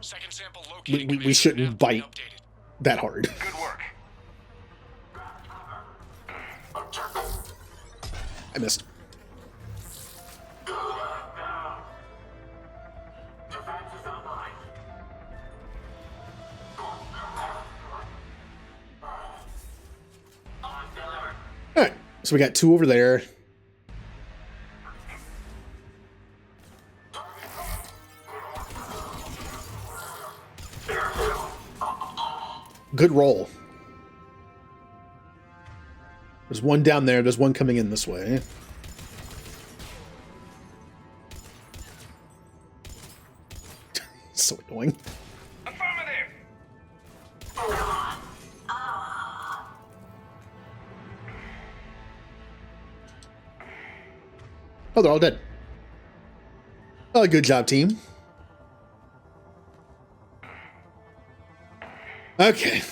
Second sample located. We shouldn't bite that hard. Good work. I missed. Alright, so we got 2 over there. Good roll. There's 1 down there. There's 1 coming in this way. So annoying. Affirmative. Oh, they're all dead. Oh, good job, team. Okay.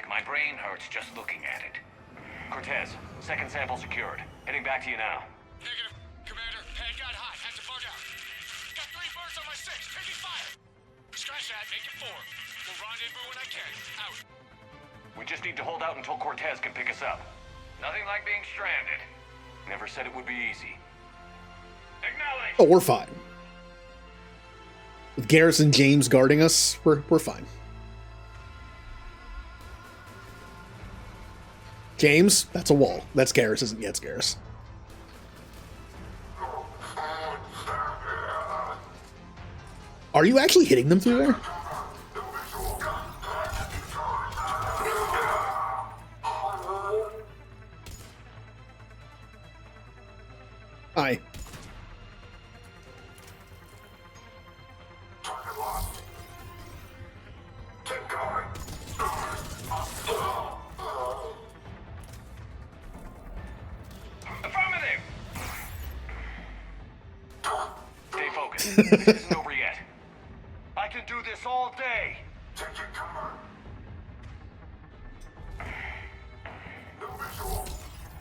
My brain hurts just looking at it. Cortez, second sample secured. Heading back to you now. Negative. Commander, pad got hot. Had to bug out. Got 3 birds on my 6. Taking fire. Scratch that. Make it 4. We'll rendezvous when I can. Out. We just need to hold out until Cortez can pick us up. Nothing like being stranded. Never said it would be easy. Acknowledge. Oh, we're fine. With Garrus and James guarding us, we're fine. James, that's a wall. That's Garrus, isn't it? Yeah, it's Garrus. Are you actually hitting them through there? Hi. Affirmative. Stay focused. This isn't over yet. I can do this all day.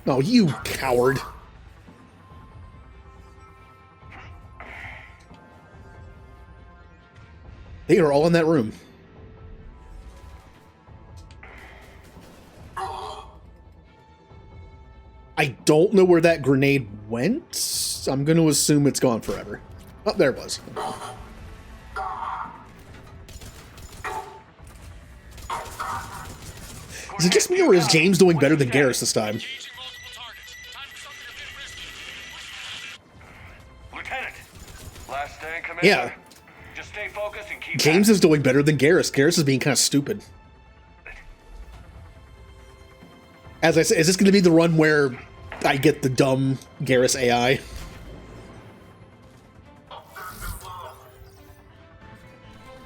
Oh, you coward. They are all in that room. I don't know where that grenade went. I'm going to assume it's gone forever. Oh, there it was. Is it just me, or is James doing better than Garrus this time? Lieutenant, last stand, Commander. Yeah. Just stay focused and keep. James is doing better than Garrus. Garrus is being kind of stupid. As I said, is this going to be the run where I get the dumb Garrus AI?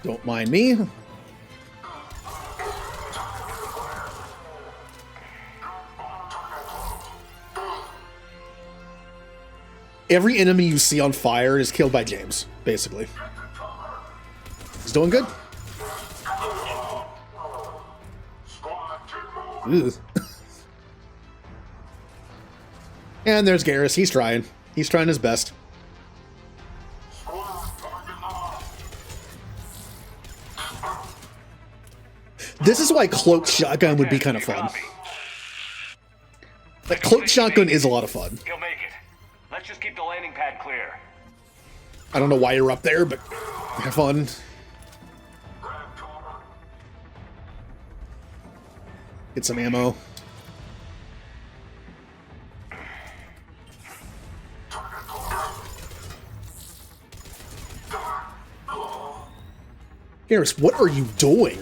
Don't mind me. Every enemy you see on fire is killed by James, basically. He's doing good. Ugh. And there's Garrus. He's trying. He's trying his best. This is why cloak shotgun would be kind of fun. Like, cloak shotgun is a lot of fun. He'll make it. Let's just keep the landing pad clear. I don't know why you're up there, but have fun. Get some ammo. Garrus, what are you doing?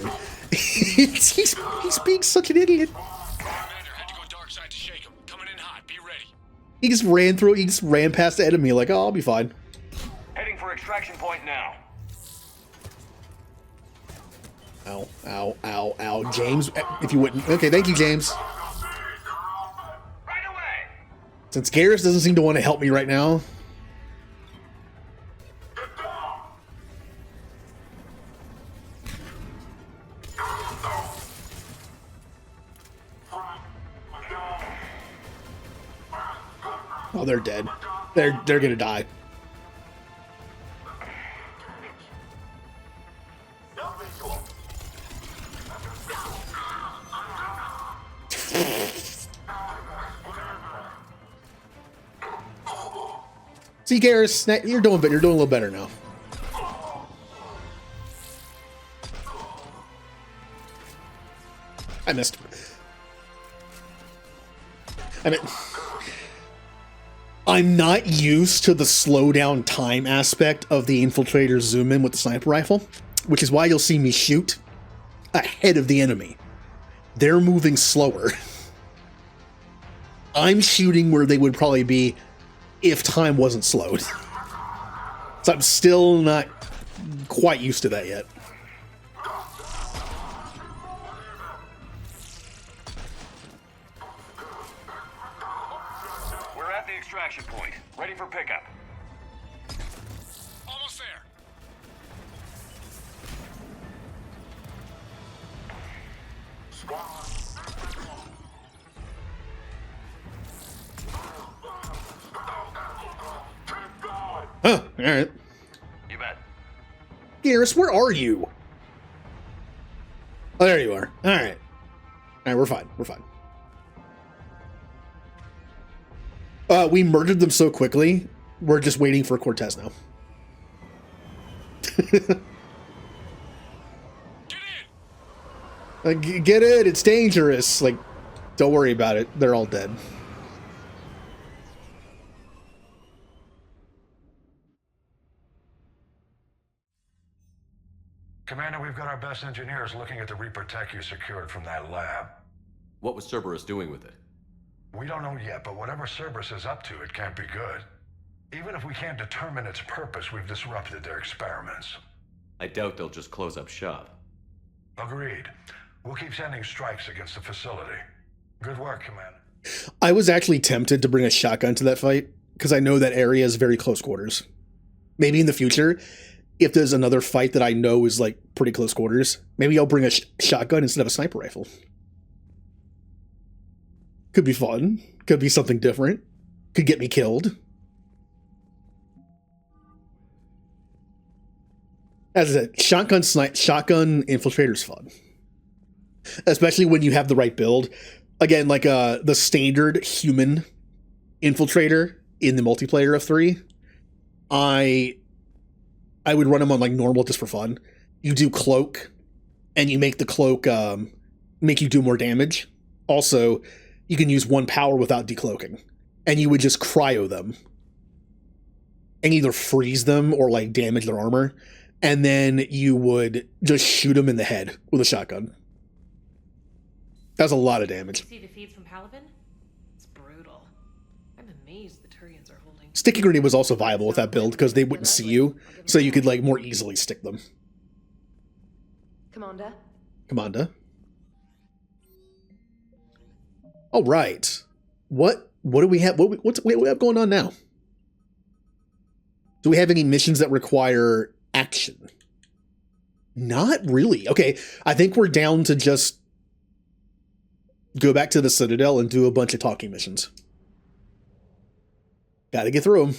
he's being such an idiot. He just ran through. He just ran past the enemy like, oh, I'll be fine. Heading for extraction point now. Ow, ow, ow, ow. James, if you wouldn't. Okay, thank you, James. Right away. Since Garrus doesn't seem to want to help me right now. Oh, they're dead. They're gonna die. See, Garrus, you're doing a little better now. I missed. I mean, I'm not used to the slowdown time aspect of the Infiltrator zoom in with the sniper rifle, which is why you'll see me shoot ahead of the enemy. They're moving slower. I'm shooting where they would probably be if time wasn't slowed. So I'm still not quite used to that yet. extraction point. Ready for pickup. Almost there. Huh, alright. You bet. Garrus, where are you? Oh, there you are. Alright. Alright, we're fine. We're fine. We murdered them so quickly, we're just waiting for Cortez now. Get it, it's dangerous. Like, don't worry about it. They're all dead. Commander, we've got our best engineers looking at the Reaper tech you secured from that lab. What was Cerberus doing with it? We don't know yet, but whatever Cerberus is up to, it can't be good. Even if we can't determine its purpose, we've disrupted their experiments. I doubt they'll just close up shop. Agreed. We'll keep sending strikes against the facility. Good work, Commander. I was actually tempted to bring a shotgun to that fight, because I know that area is very close quarters. Maybe in the future, if there's another fight that I know is like pretty close quarters, maybe I'll bring a shotgun instead of a sniper rifle. Could be fun. Could be something different. Could get me killed. As I said, shotgun infiltrator's fun. Especially when you have the right build. Again, like the standard human infiltrator in the multiplayer of 3, I would run them on like normal just for fun. You do cloak, and you make the cloak make you do more damage. Also, you can use 1 power without decloaking, and you would just cryo them and either freeze them or like damage their armor, and then you would just shoot them in the head with a shotgun. That's a lot of damage. See the feeds from Palaven? It's brutal. I'm amazed the Turians are holding. Sticky grenade was also viable with that build because they wouldn't see you, so you could like more easily stick them. Commander? Commander? All right. What do we have? What do we have going on now? Do we have any missions that require action? Not really. Okay, I think we're down to just go back to the Citadel and do a bunch of talking missions. Gotta get through them.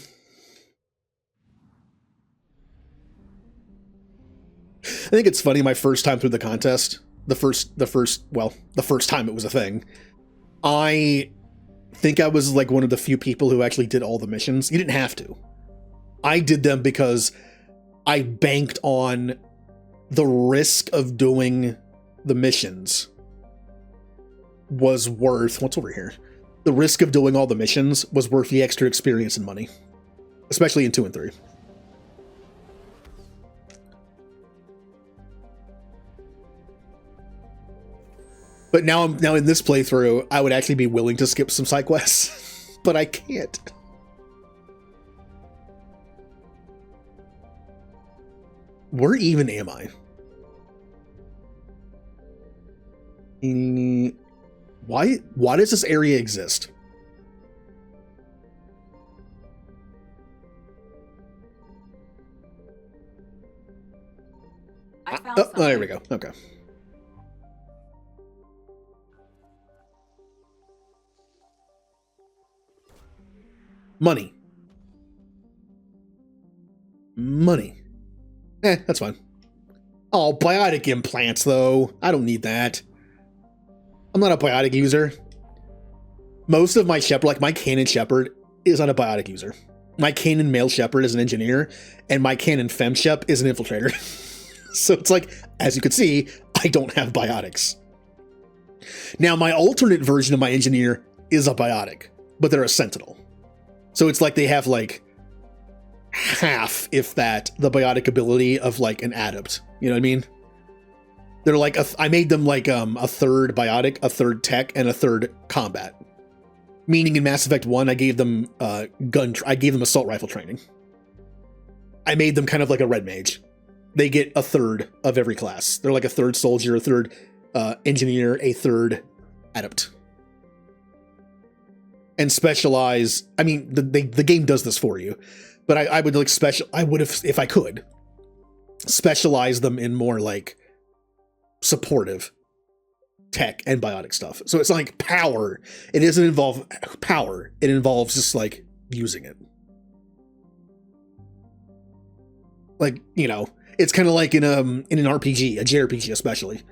I think it's funny, my first time through the contest, the first time it was a thing, I think I was like one of the few people who actually did all the missions. You didn't have to. I did them because I banked on the risk of doing the missions was worth, what's over here? The risk of doing all the missions was worth the extra experience and money, especially in 2 and 3. But now in this playthrough, I would actually be willing to skip some side quests, but I can't. Where even am I? Why does this area exist? I found something. There we go. Okay. Money. That's fine. Oh, biotic implants, though. I don't need that. I'm not a biotic user. Most of my shepherd, like my canon shepherd, is not a biotic user. My canon male shepherd is an engineer, and my canon fem shep is an infiltrator. So it's like, as you can see, I don't have biotics. Now, my alternate version of my engineer is a biotic, but they're a sentinel. So it's like they have like half, if that, the biotic ability of like an adept. You know what I mean? They're like, I made them like a third biotic, a third tech, and a third combat. Meaning in Mass Effect 1, I gave them I gave them assault rifle training. I made them kind of like a red mage. They get a third of every class. They're like a third soldier, a third engineer, a third adept. and specialize. I mean, the game does this for you, but I would like I would have, if I could, specialize them in more like supportive tech and biotic stuff. So it's not like power. It doesn't involve power. It involves just like using it. Like, you know, it's kind of like in an RPG, a JRPG especially,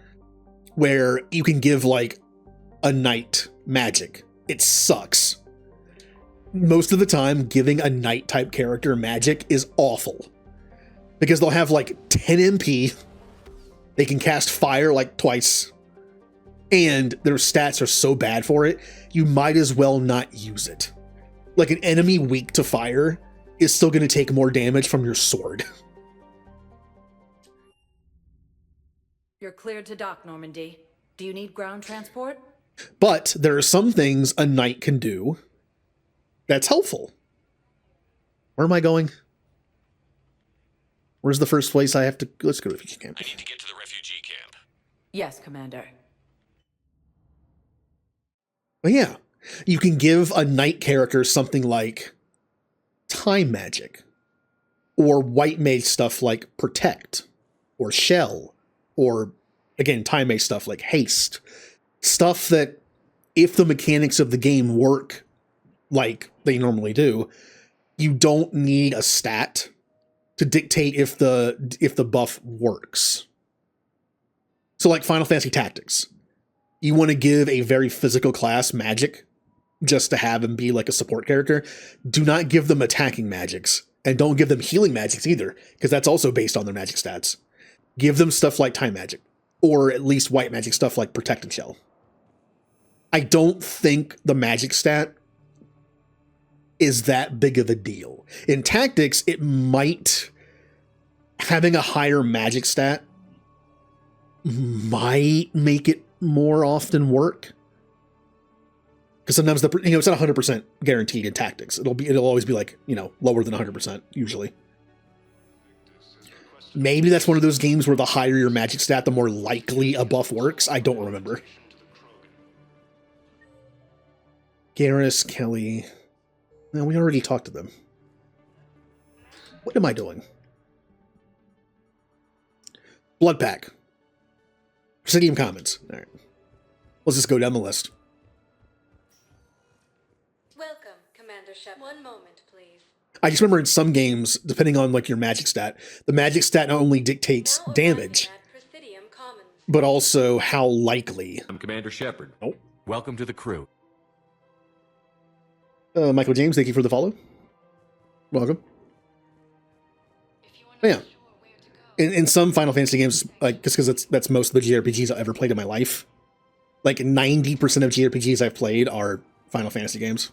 where you can give like a knight magic. It sucks. Most of the time, giving a knight type character magic is awful. Because they'll have like 10 MP, they can cast fire like twice, and their stats are so bad for it, you might as well not use it. Like an enemy weak to fire is still going to take more damage from your sword. You're cleared to dock, Normandy. Do you need ground transport? But there are some things a knight can do that's helpful. Where am I going? Where's the first place I have to... Let's go to refugee camp. I need to get to the refugee camp. Yes, Commander. But yeah, you can give a knight character something like time magic, or white mage stuff like protect, or shell, or again, time mage stuff like haste. Stuff that, if the mechanics of the game work like they normally do, you don't need a stat to dictate if the buff works. So like Final Fantasy Tactics, you want to give a very physical class magic just to have them be like a support character. Do not give them attacking magics, and don't give them healing magics either, because that's also based on their magic stats. Give them stuff like time magic, or at least white magic stuff like protect and shell. I don't think the magic stat is that big of a deal. In Tactics, it might, having a higher magic stat might make it more often work. Because sometimes it's not 100% guaranteed in Tactics. It'll always be like, lower than 100% usually. Maybe that's one of those games where the higher your magic stat, the more likely a buff works. I don't remember. Garrus, Kelly. No, we already talked to them. What am I doing? Blood Pack. Presidium Commons. All right. Let's just go down the list. Welcome, Commander Shep. One moment, please. I just remember in some games, depending on like your magic stat, the magic stat not only dictates damage, but also how likely. I'm Commander Shepard. Oh. Welcome to the crew. Michael James, thank you for the follow. Welcome. Oh, yeah. In some Final Fantasy games, like just because that's most of the JRPGs I've ever played in my life, like 90% of JRPGs I've played are Final Fantasy games.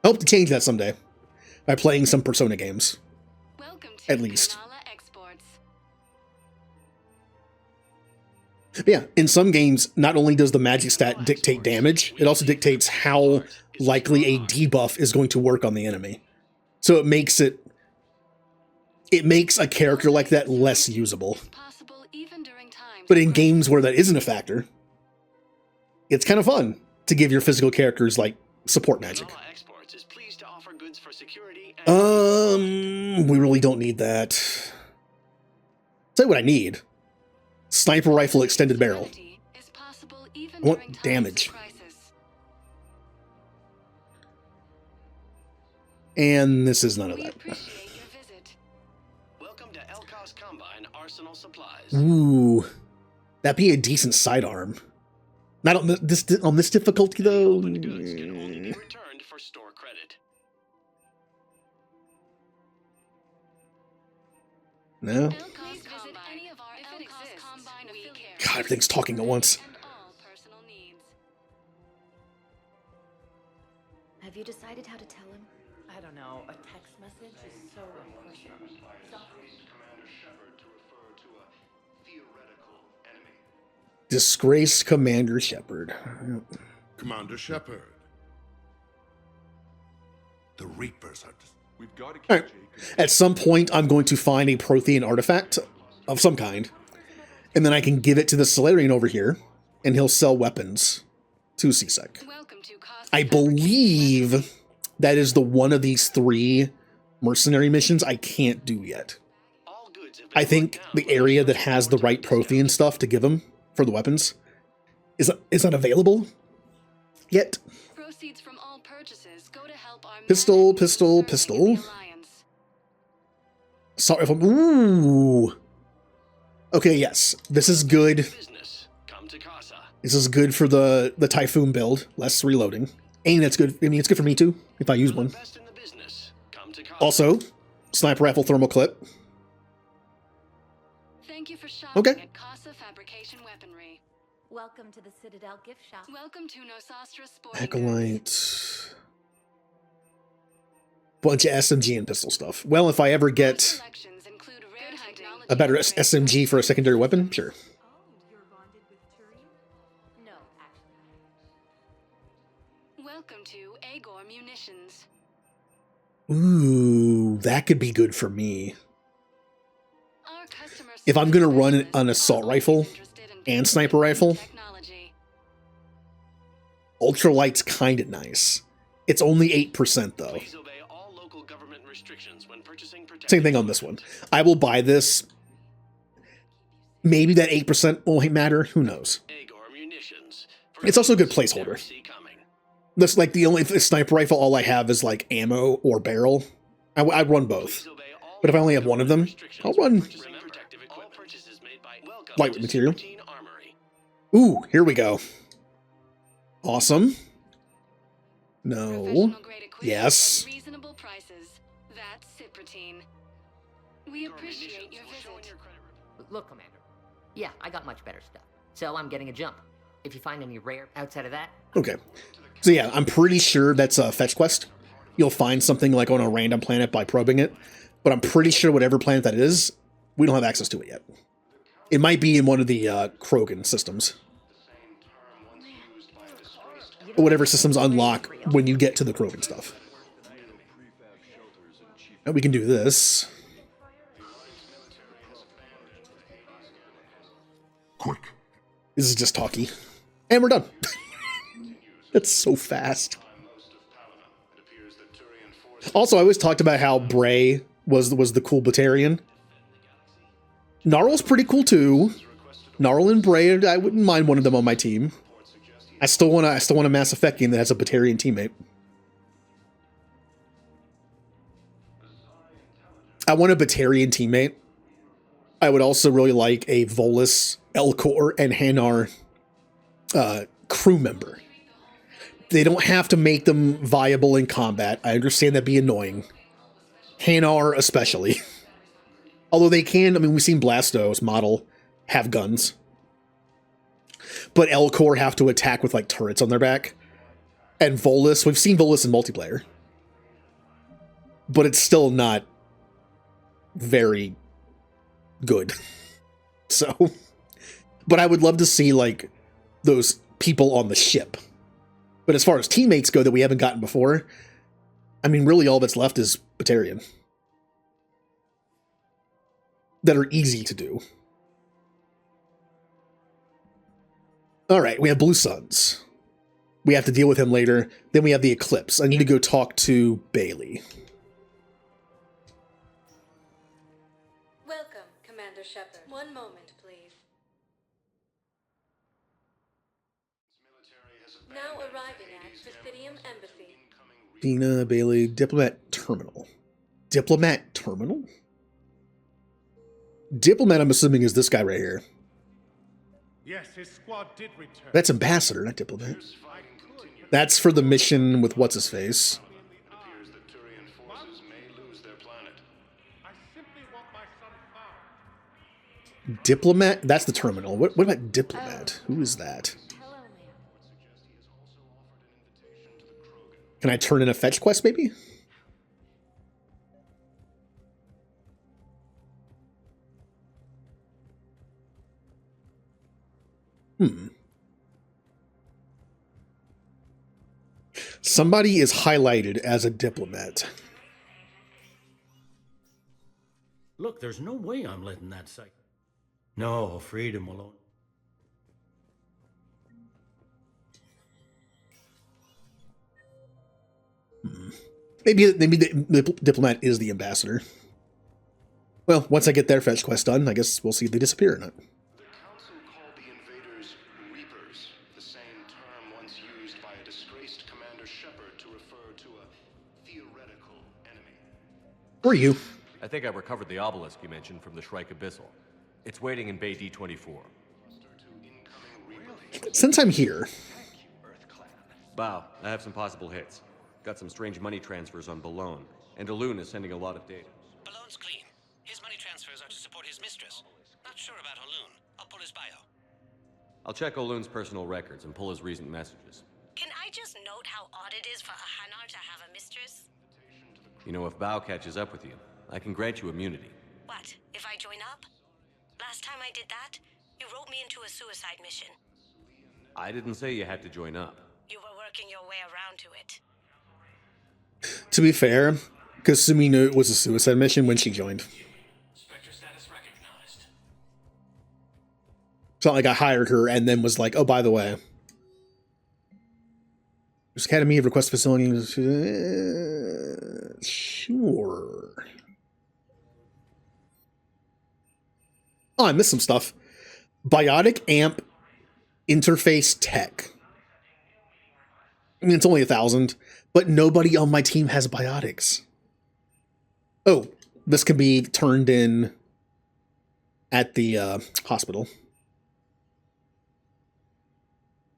I hope to change that someday by playing some Persona games. At least. But yeah, in some games, not only does the magic stat dictate damage, it also dictates how likely a debuff is going to work on the enemy. So it makes a character like that less usable. But in games where that isn't a factor, it's kind of fun to give your physical characters like support magic. We really don't need that. Tell you what I need. Sniper rifle extended barrel. I want damage. And this is none of that. Ooh. That'd be a decent sidearm. Not on this difficulty though. No. God, everything's talking at once. Have you decided how to tell him? I don't know. A text message is so impersonal. Disgraced Commander Shepard. Commander Shepard. The Reapers are... We've got to keep All right. At some point, I'm going to find a Prothean artifact of some kind, and then I can give it to the Solarian over here, and he'll sell weapons to C-Sec. I believe that is the one of these 3 mercenary missions I can't do yet. I think the area that has the right Prothean stuff to give him for the weapons is not available yet. Proceeds from all purchases go to help our Pistol, pistol, pistol. Assault rifle. Ooh. Okay, yes. This is good. This is good for the Typhoon build. Less reloading. And it's good. I mean, it's good for me too, if I use one. Also, sniper rifle thermal clip. Thank you for shopping at Casa Fabrication Weaponry. Welcome to the Citadel gift shop. Welcome to Nosastra Sporting Acolyte. Bunch of SMG and pistol stuff. Well, if I ever get a better SMG for a secondary weapon, sure. Welcome to Agor Munitions. Ooh, that could be good for me. If I'm gonna run an assault rifle and sniper rifle, ultralight's kind of nice. It's only 8% though. Same thing on this one. I will buy this. Maybe that 8% won't matter. Who knows? It's also a good placeholder. That's like the only sniper rifle. All I have is like ammo or barrel. I run both, but if I only have one of them, I'll run lightweight material. Ooh, here we go. Awesome. No. Yes. Reasonable prices. That's Cypratine. We appreciate your visit. Look, Commander. Yeah, I got much better stuff. So I'm getting a jump. If you find any rare outside of that... Okay. So yeah, I'm pretty sure that's a fetch quest. You'll find something like on a random planet by probing it. But I'm pretty sure whatever planet that is, we don't have access to it yet. It might be in one of the Krogan systems. Or whatever systems unlock when you get to the Krogan stuff. And we can do this. Quick. This is just talky. And we're done. That's so fast. Also, I always talked about how Bray was the cool Batarian. Gnarl's pretty cool too. Gnarl and Bray, I wouldn't mind one of them on my team. I still want a Mass Effect game that has a Batarian teammate. I want a Batarian teammate. I would also really like a Volus, Elcor, and Hanar crew member. They don't have to make them viable in combat. I understand that'd be annoying. Hanar especially. Although they can, I mean, we've seen Blastos model have guns. But Elcor have to attack with like turrets on their back. And Volus, we've seen Volus in multiplayer. But it's still not very good. So, but I would love to see like those people on the ship. But as far as teammates go that we haven't gotten before, I mean, really all that's left is Batarian. That are easy to do. Alright, we have Blue Suns. We have to deal with him later. Then we have the Eclipse. I need to go talk to Bailey. Welcome, Commander Shepard. One moment, please. Now arriving at Presidium Embassy. Dina, Bailey, Diplomat Terminal. Diplomat Terminal? Diplomat, I'm assuming, is this guy right here. Yes, his squad did return. That's Ambassador, not Diplomat. That's for the mission with what's-his-face. Diplomat? That's the terminal. What about Diplomat? Who is that? Can I turn in a fetch quest, maybe? Somebody is highlighted as a diplomat. Look, there's no way I'm letting that psych. No, freedom will. Maybe the diplomat is the ambassador. Well, once I get their fetch quest done, I guess we'll see if they disappear or not. The Council called the invaders Reapers, the same term once used by a disgraced Commander Shepard to refer to a theoretical enemy. Who are you? I think I recovered the obelisk you mentioned from the Shrike Abyssal. It's waiting in Bay D-24. Since I'm here... Bow, I have some possible hits. Got some strange money transfers on Balone, and Alun is sending a lot of data. Balone's clean. His money transfers are to support his mistress. Not sure about Alun. I'll pull his bio. I'll check Olun's personal records and pull his recent messages. Can I just note how odd it is for a Hanar to have a mistress? You know, if Bow catches up with you, I can grant you immunity. What, if I join up? Last time I did that, you wrote me into a suicide mission. I didn't say you had to join up. You were working your way around to it. To be fair, Kasumi knew it was a suicide mission when she joined. It's not like I hired her and then was like, oh, by the way. This Academy request facility. Sure. Oh, I missed some stuff. Biotic amp interface tech. I mean, it's only 1,000, but nobody on my team has biotics. Oh, this can be turned in at the hospital.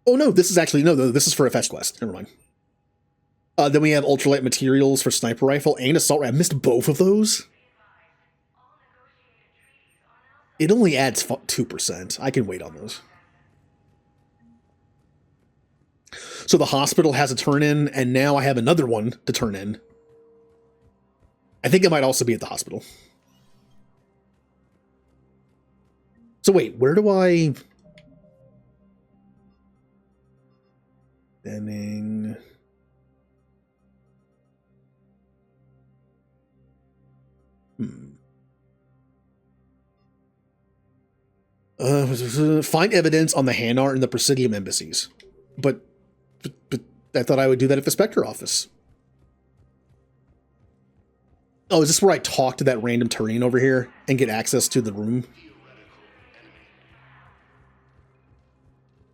Oh no, this is actually, no, this is for a fetch quest. Never mind. Then we have ultralight materials for sniper rifle and assault rifle. I missed both of those. It only adds 2%. I can wait on those. So the hospital has a turn in, and now I have another one to turn in. I think it might also be at the hospital. So wait, where do I... Benning... Find evidence on the Hanar and the Presidium embassies. But I thought I would do that at the Spectre office. Oh, is this where I talk to that random Turian over here and get access to the room?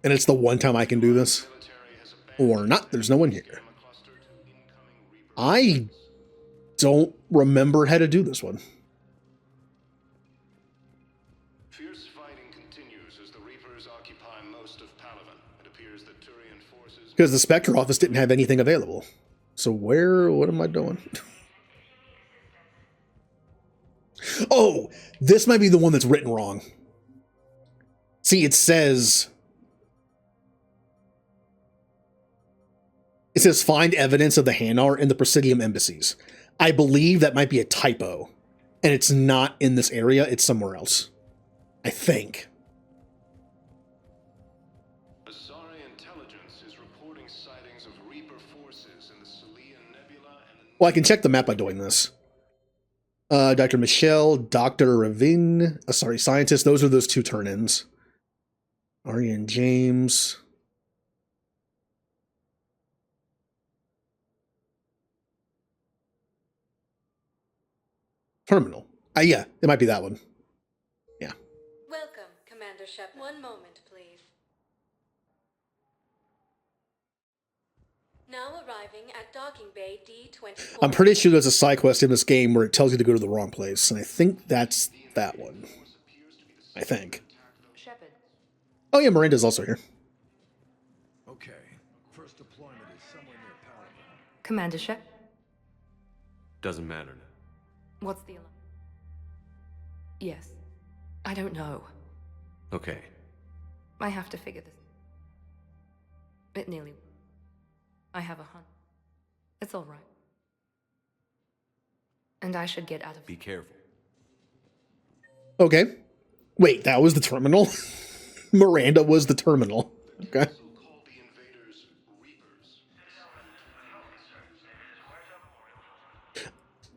And it's the one time I can do this? Or not, there's no one here. I don't remember how to do this one. Fierce fighting continues as the Reapers occupy most of Palaven. It appears that Turian forces... Because the Spectre office didn't have anything available. So what am I doing? Oh, this might be the one that's written wrong. See, it says find evidence of the Hanar in the Presidium embassies. I believe that might be a typo. And it's not in this area, it's somewhere else. I think. Asari intelligence is reporting sightings of Reaper forces in the Salian Nebula and... Well, I can check the map by doing this. Dr. Michelle, Dr. Ravin, scientist. Those are those two turn-ins. Arya and James. Terminal. Yeah, it might be that one. Yeah. Welcome, Commander Shepard. One moment, please. Now arriving at Docking Bay D-24. I'm pretty sure there's a side quest in this game where it tells you to go to the wrong place, and I think that's that one. I think. Shepard. Oh yeah, Miranda's also here. Okay, first deployment is somewhere near Palaven. Commander Shepard. Doesn't matter. What's the alarm? Yes. I don't know. Okay. I have to figure this. It nearly... I have a hunt. It's all right. And I should get out of... Be careful. Okay. Wait, that was the terminal? Miranda was the terminal. Okay.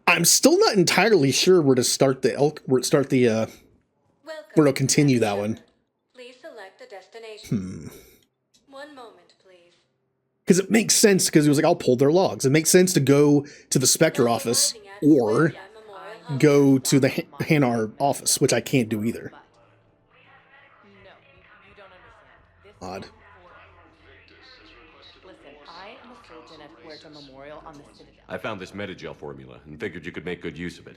I'm still not entirely sure where to start where to continue that one. Please select a destination. One moment, please. Because it makes sense, because he was like, I'll pull their logs. It makes sense to go to the Spectre office or go to the Hanar office, which I can't do either. Odd. Listen, I am a surgeon at Huerta Memorial on the Citadel. I found this metagel formula and figured you could make good use of it.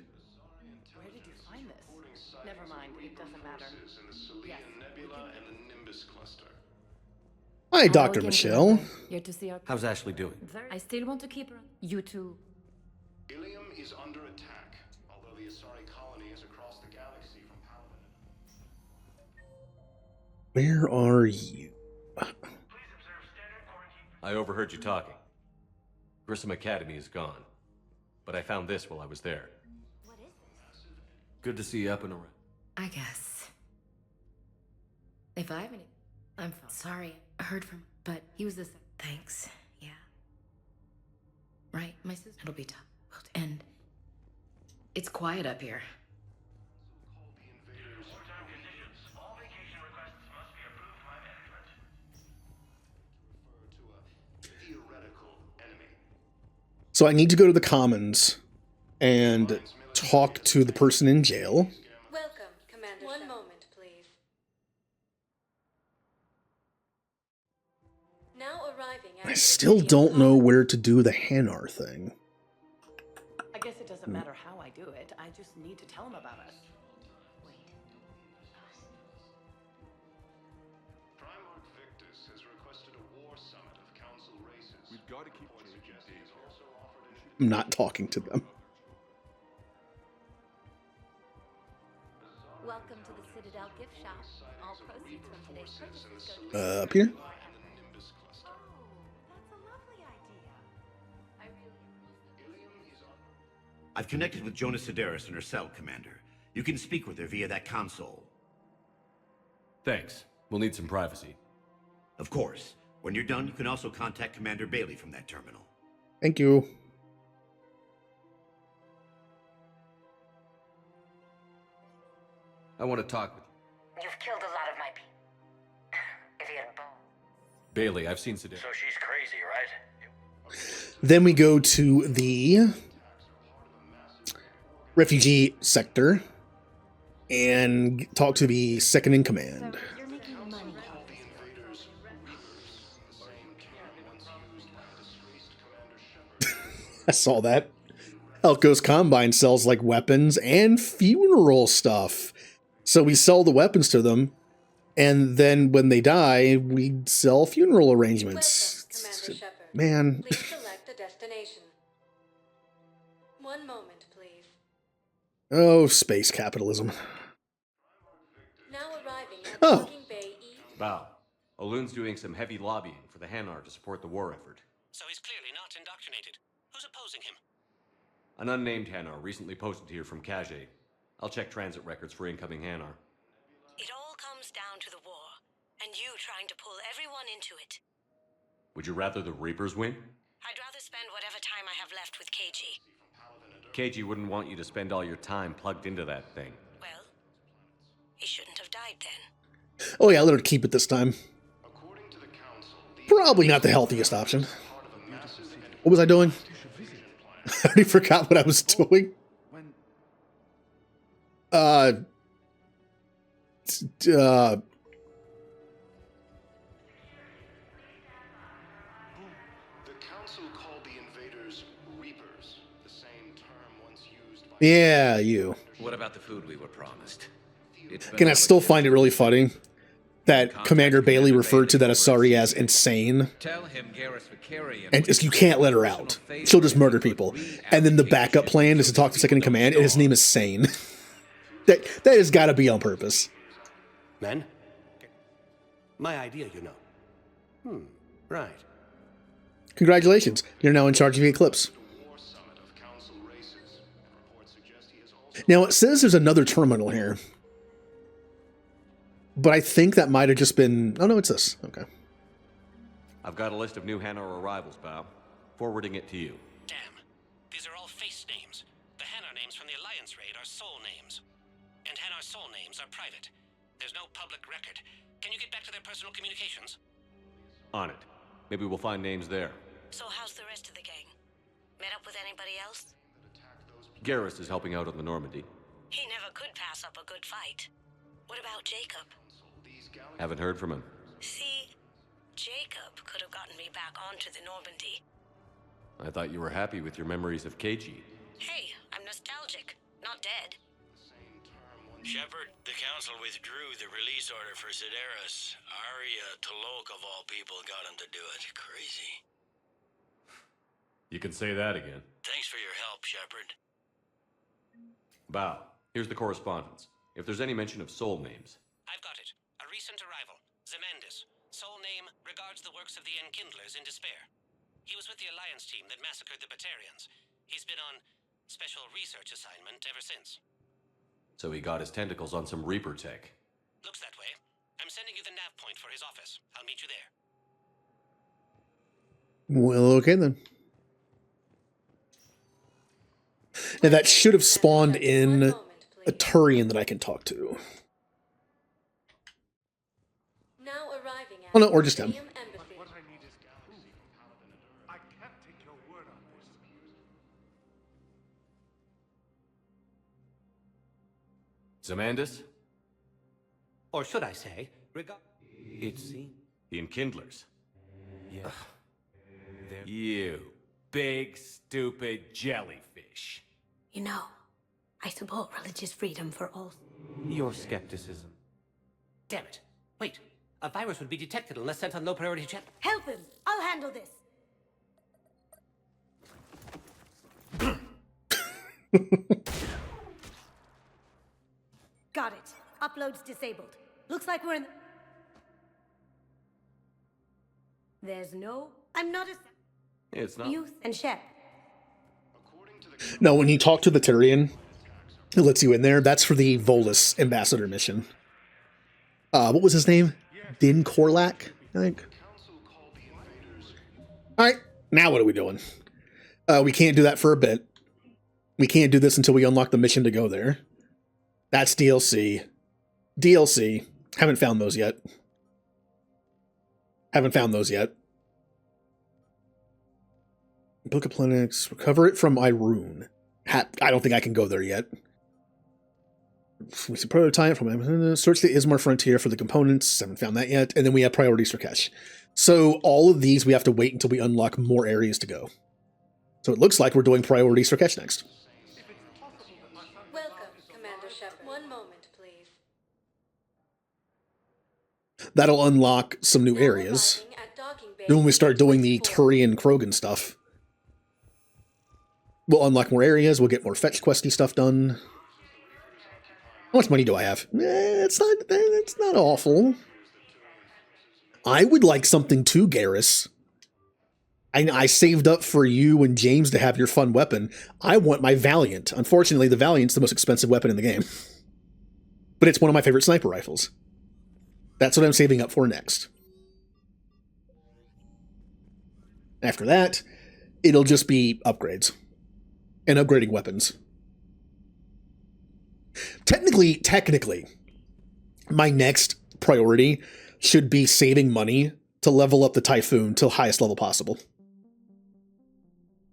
Where did you find this? Never mind, it doesn't matter. Yes, Hi, Dr. Michelle. Here to see our... How's Ashley doing? I still want to keep her. You too. Ilium is under attack, although the Asari colony is across the galaxy from Paladin. Where are you? I overheard you talking. Grissom Academy is gone. But I found this while I was there. What is this? Good to see you up and around. I guess. If I have any... I'm sorry. I heard from... But he was this... Thanks. Yeah. Right, my sister... It'll be tough. And... It's quiet up here. So I need to go to the Commons and talk to the person in jail. Welcome, Commander. One moment, please. Now arriving at... I still don't know where to do the Hanar thing. I guess it doesn't matter how I do it. I just need to tell him about us. Primarch Victus has requested a war summit of council races. We've got to keep I'm not talking to them. Welcome to the Citadel gift shop. All proceeds from today's purchases go to... Up here? I've connected with Jonas Sedaris in her cell, Commander. You can speak with her via that console. Thanks. We'll need some privacy. Of course. When you're done, you can also contact Commander Bailey from that terminal. Thank you. I want to talk with you. You've killed a lot of my people. If you had bones. Bailey, I've seen Sedaris. So she's crazy, right? Then we go to the refugee sector and talk to the second in command. I saw that. Elko's Combine sells like weapons and funeral stuff. So we sell the weapons to them, and then when they die, we sell funeral arrangements. Man. Please select a destination. One moment, please. Oh, space capitalism. Now arriving at Oh. Docking Bay E. Bow. Oloon's doing some heavy lobbying for the Hanar to support the war effort. So he's clearly not indoctrinated. Who's opposing him? An unnamed Hanar recently posted here from Kage. I'll check transit records for incoming Hanar. It all comes down to the war, and you trying to pull everyone into it. Would you rather the Reapers win? I'd rather spend whatever time I have left with KG. KG wouldn't want you to spend all your time plugged into that thing. Well, he shouldn't have died then. Oh yeah, let her keep it this time. Probably not the healthiest option. What was I doing? I already forgot what I was doing. The council called the invaders Reapers, the same term once used by... Yeah, you. What about the food we were promised? Again, I still find it really funny that Commander Bailey referred to that Asari as insane. Tell him Garrus Vicarian And just, you can't let her out. She'll just murder people. And then the backup plan is to talk to second in command, and his name is Sane. that has got to be on purpose. Men? My idea, you know. Right. Congratulations. You're now in charge of the Eclipse. Now, it says there's another terminal here. But I think that might have just been... Oh, no, it's this. Okay. I've got a list of new Hanar arrivals, Bow. Forwarding it to you. Damn. These are all face names. The Hanar names from the Alliance raid are soul names. And Hanar soul names are private. There's no public record. Can you get back to their personal communications? On it. Maybe we'll find names there. So how's the rest of the gang? Met up with anybody else? Garrus is helping out on the Normandy. He never could pass up a good fight. What about Jacob? Haven't heard from him. See, Jacob could have gotten me back onto the Normandy. I thought you were happy with your memories of KG. Hey, I'm nostalgic, not dead. Shepard, the Council withdrew the release order for Sedaris. Cloak, of all people, got him to do it. Crazy. You can say that again. Thanks for your help, Shepard. Bow, here's the correspondence. If there's any mention of soul names. I've got it. A recent arrival. Zemandis. Sole name regards the works of the Enkindlers in despair. He was with the Alliance team that massacred the Batarians. He's been on special research assignment ever since. So he got his tentacles on some Reaper tech. Looks that way. I'm sending you the nav point for his office. I'll meet you there. Well, okay then. Now that should have spawned in a Turian that I can talk to. Now arriving at Oh no, or just him. Zemandis? Or should I say, it's The Enkindlers. Yeah. You big, stupid jellyfish. You know, I support religious freedom for all. Your skepticism. Damn it. Wait. A virus would be detected unless sent on low priority chat. Help him! I'll handle this! Got it. Upload's disabled. Looks like we're in... There's no... I'm not a... It's not. Youth and Shep. No, when you talk to the Turian, it lets you in there. That's for the Volus ambassador mission. What was his name? Din Korlak, I think. Alright, now what are we doing? We can't do that for a bit. We can't do this until we unlock the mission to go there. That's DLC. DLC. Haven't found those yet. Haven't found those yet. Book of Planets. Recover it from Irune. I don't think I can go there yet. We see prototype from search the Ismar frontier for the components. Haven't found that yet. And then we have priorities for Kesh. So all of these we have to wait until we unlock more areas to go. So it looks like we're doing priorities for Kesh next. Welcome, Commander Shepard. One moment, please. That'll unlock some new areas. Then when we start doing the Turian Krogan stuff, we'll unlock more areas. We'll get more fetch questy stuff done. How much money do I have? It's not awful. I would like something too, Garrus. I saved up for you and James to have your fun weapon. I want my Valiant. Unfortunately, the Valiant's the most expensive weapon in the game. But it's one of my favorite sniper rifles. That's what I'm saving up for next. After that, it'll just be upgrades. And upgrading weapons. Technically, my next priority should be saving money to level up the Typhoon to the highest level possible.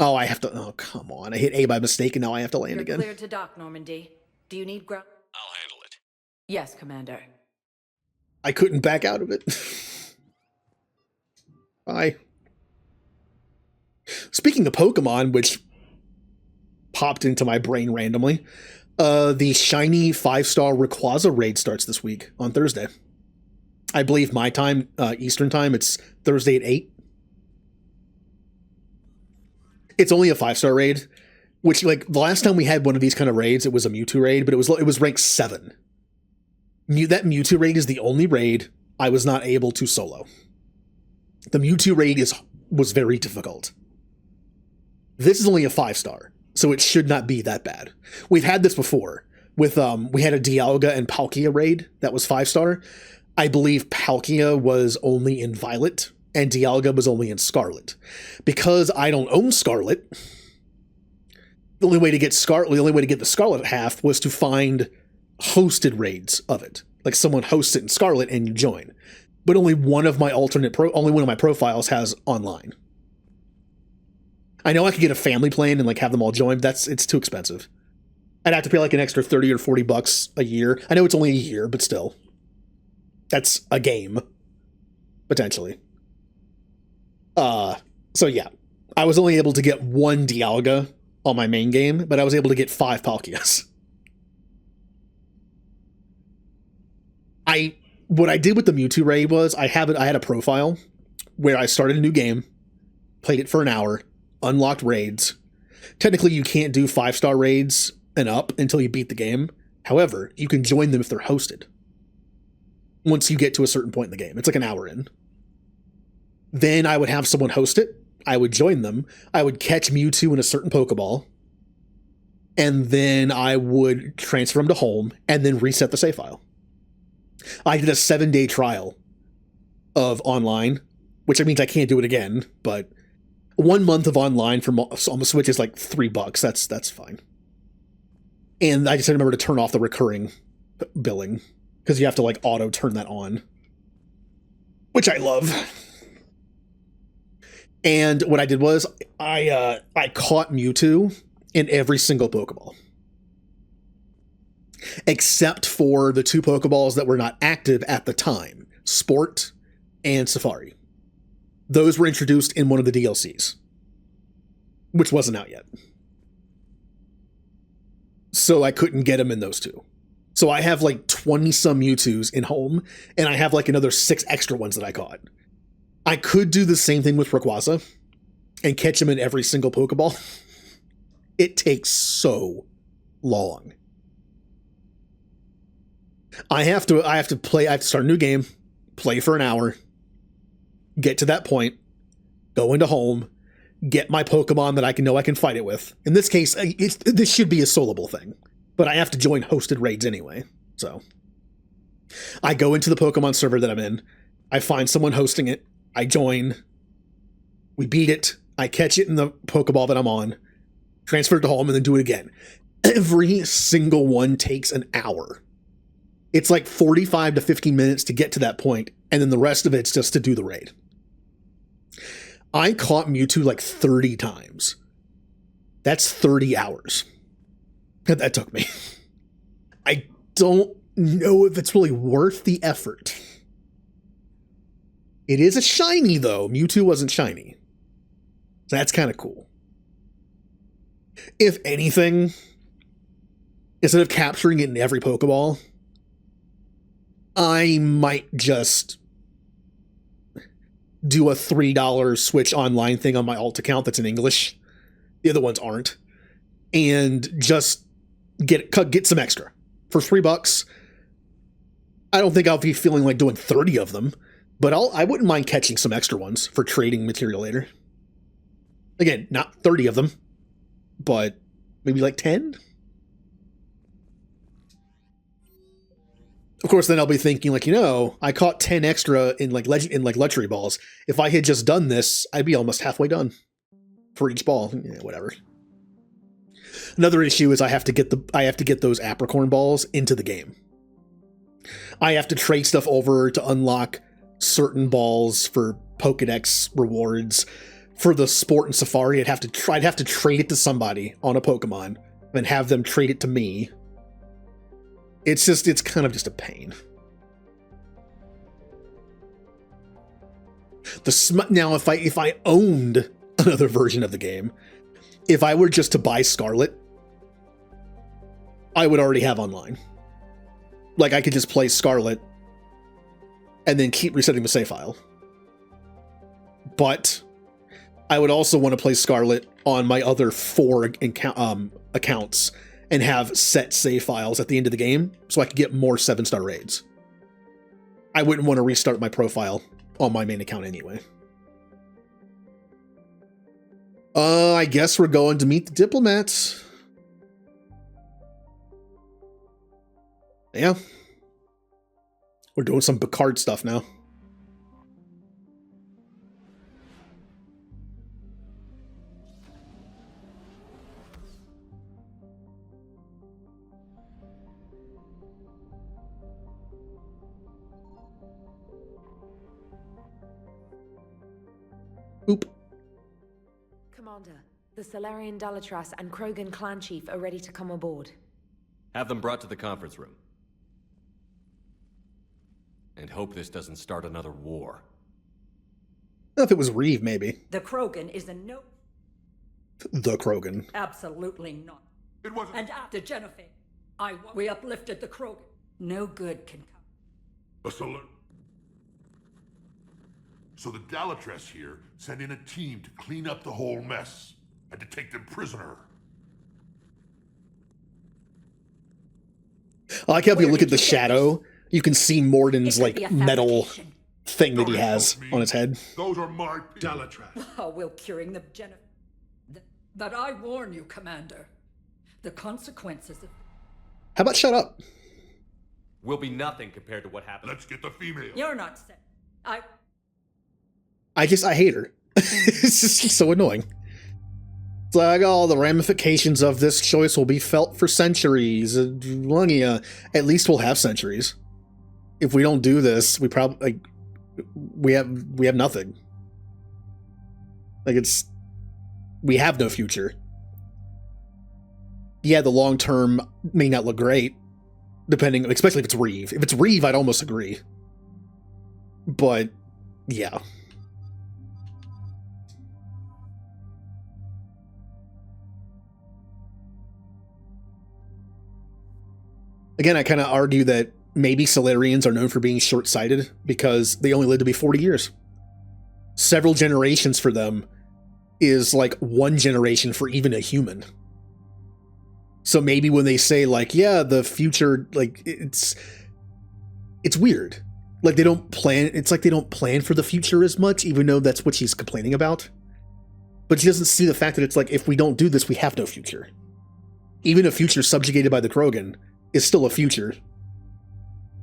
Oh, I have to... Oh, come on. I hit A by mistake and now I have to land again. Cleared to dock, Normandy. Do you need ground? I'll handle it. Yes, Commander. I couldn't back out of it. Bye. Speaking of Pokemon, which popped into my brain randomly, the shiny 5-star Rayquaza raid starts this week on Thursday. I believe my time, Eastern time, it's Thursday at 8. It's only a 5-star raid, which, like, the last time we had one of these kind of raids, it was a Mewtwo raid, but it was rank 7. That Mewtwo raid is the only raid I was not able to solo. The Mewtwo raid was very difficult. This is only a 5-star, so it should not be that bad. We've had this before. With we had a Dialga and Palkia raid that was 5-star. I believe Palkia was only in Violet, and Dialga was only in Scarlet. Because I don't own Scarlet, the only way to get the Scarlet half was to find hosted raids of it. Like someone hosts it in Scarlet and you join. but only one of my profiles has online. I know I could get a family plan and like have them all joined. It's too expensive. I'd have to pay like an extra 30 or 40 bucks a year. I know it's only a year, but still. That's a game. Potentially. So yeah. I was only able to get one Dialga on my main game, but I was able to get 5 Palkias. What I did with the Mewtwo raid was I had a profile where I started a new game, played it for an hour, unlocked raids. Technically, you can't do 5-star raids and up until you beat the game. However, you can join them if they're hosted. Once you get to a certain point in the game. It's like an hour in. Then I would have someone host it. I would join them. I would catch Mewtwo in a certain Pokeball. And then I would transfer them to home and then reset the save file. I did a 7-day trial of online, which means I can't do it again, but 1 month of online on the Switch is like $3. That's fine. And I just had to remember to turn off the recurring billing because you have to like auto turn that on, which I love. And what I did was I caught Mewtwo in every single Pokeball. Except for the 2 Pokeballs that were not active at the time, Sport and Safari. Those were introduced in one of the DLCs, which wasn't out yet. So I couldn't get them in those 2. So I have like 20-some Mewtwo's in home, and I have like another 6 extra ones that I caught. I could do the same thing with Rayquaza and catch him in every single Pokeball. It takes so long. I have to start a new game, play for an hour, get to that point, go into home, get my Pokemon that I know I can fight it with. In this case, this should be a soloable thing, but I have to join hosted raids anyway. So I go into the Pokemon server that I'm in, I find someone hosting it, I join, we beat it, I catch it in the Pokeball that I'm on, transfer it to home, and then do it again. Every single one takes an hour. It's like 45 to 15 minutes to get to that point, and then the rest of it's just to do the raid. I caught Mewtwo like 30 times. That's 30 hours. That took me. I don't know if it's really worth the effort. It is a shiny, though. Mewtwo wasn't shiny. So that's kind of cool. If anything, instead of capturing it in every Pokeball, I might just do a $3 Switch Online thing on my alt account that's in English. The other ones aren't. And just get some extra. For $3, I don't think I'll be feeling like doing 30 of them, but I wouldn't mind catching some extra ones for trading material later. Again, not 30 of them, but maybe like 10? Of course, then I'll be thinking, like, I caught 10 extra in luxury balls. If I had just done this, I'd be almost halfway done for each ball. Yeah, whatever. Another issue is I have to get those apricorn balls into the game. I have to trade stuff over to unlock certain balls for Pokedex rewards. For the Sport and Safari, I'd have to trade it to somebody on a Pokemon and have them trade it to me. It's kind of just a pain. Now, if I owned another version of the game, if I were just to buy Scarlet, I would already have online. Like, I could just play Scarlet and then keep resetting the save file. But I would also want to play Scarlet on my other 4 accounts and have set save files at the end of the game so I could get more 7-star raids. I wouldn't want to restart my profile on my main account anyway. I guess we're going to meet the diplomats. Yeah. We're doing some Picard stuff now. Oop. Commander, the Solarian Dalatras and Krogan clan chief are ready to come aboard. Have them brought to the conference room. And hope this doesn't start another war. If it was Reeve, maybe. The Krogan is a no. The Krogan. Absolutely not. It wasn't. And after Jennifer, we uplifted the Krogan. No good can come. So the Dalatress here sent in a team to clean up the whole mess and to take them prisoner. I like how if you look at the shadow, you can see Morden's like metal thing that he has on his head. Those are my Dalatress. Oh, we're curing the Jennifer. But I warn you, Commander. The consequences of... How about shut up? Will be nothing compared to what happened. Let's get the female. You're not set. I hate her. It's just so annoying. It's like, oh, the ramifications of this choice will be felt for centuries. Lungia, at least we'll have centuries. If we don't do this, we probably like we have nothing. Like we have no future. Yeah, the long term may not look great, depending, especially if it's Reeve. If it's Reeve, I'd almost agree. But yeah. Again, I kind of argue that maybe Solarians are known for being short-sighted because they only live to be 40 years. Several generations for them is like one generation for even a human. So maybe when they say like, yeah, the future, like it's weird. Like they don't plan, it's like they don't plan for the future as much, even though that's what she's complaining about. But she doesn't see the fact that it's like, if we don't do this, we have no future. Even a future subjugated by the Krogan is still a future.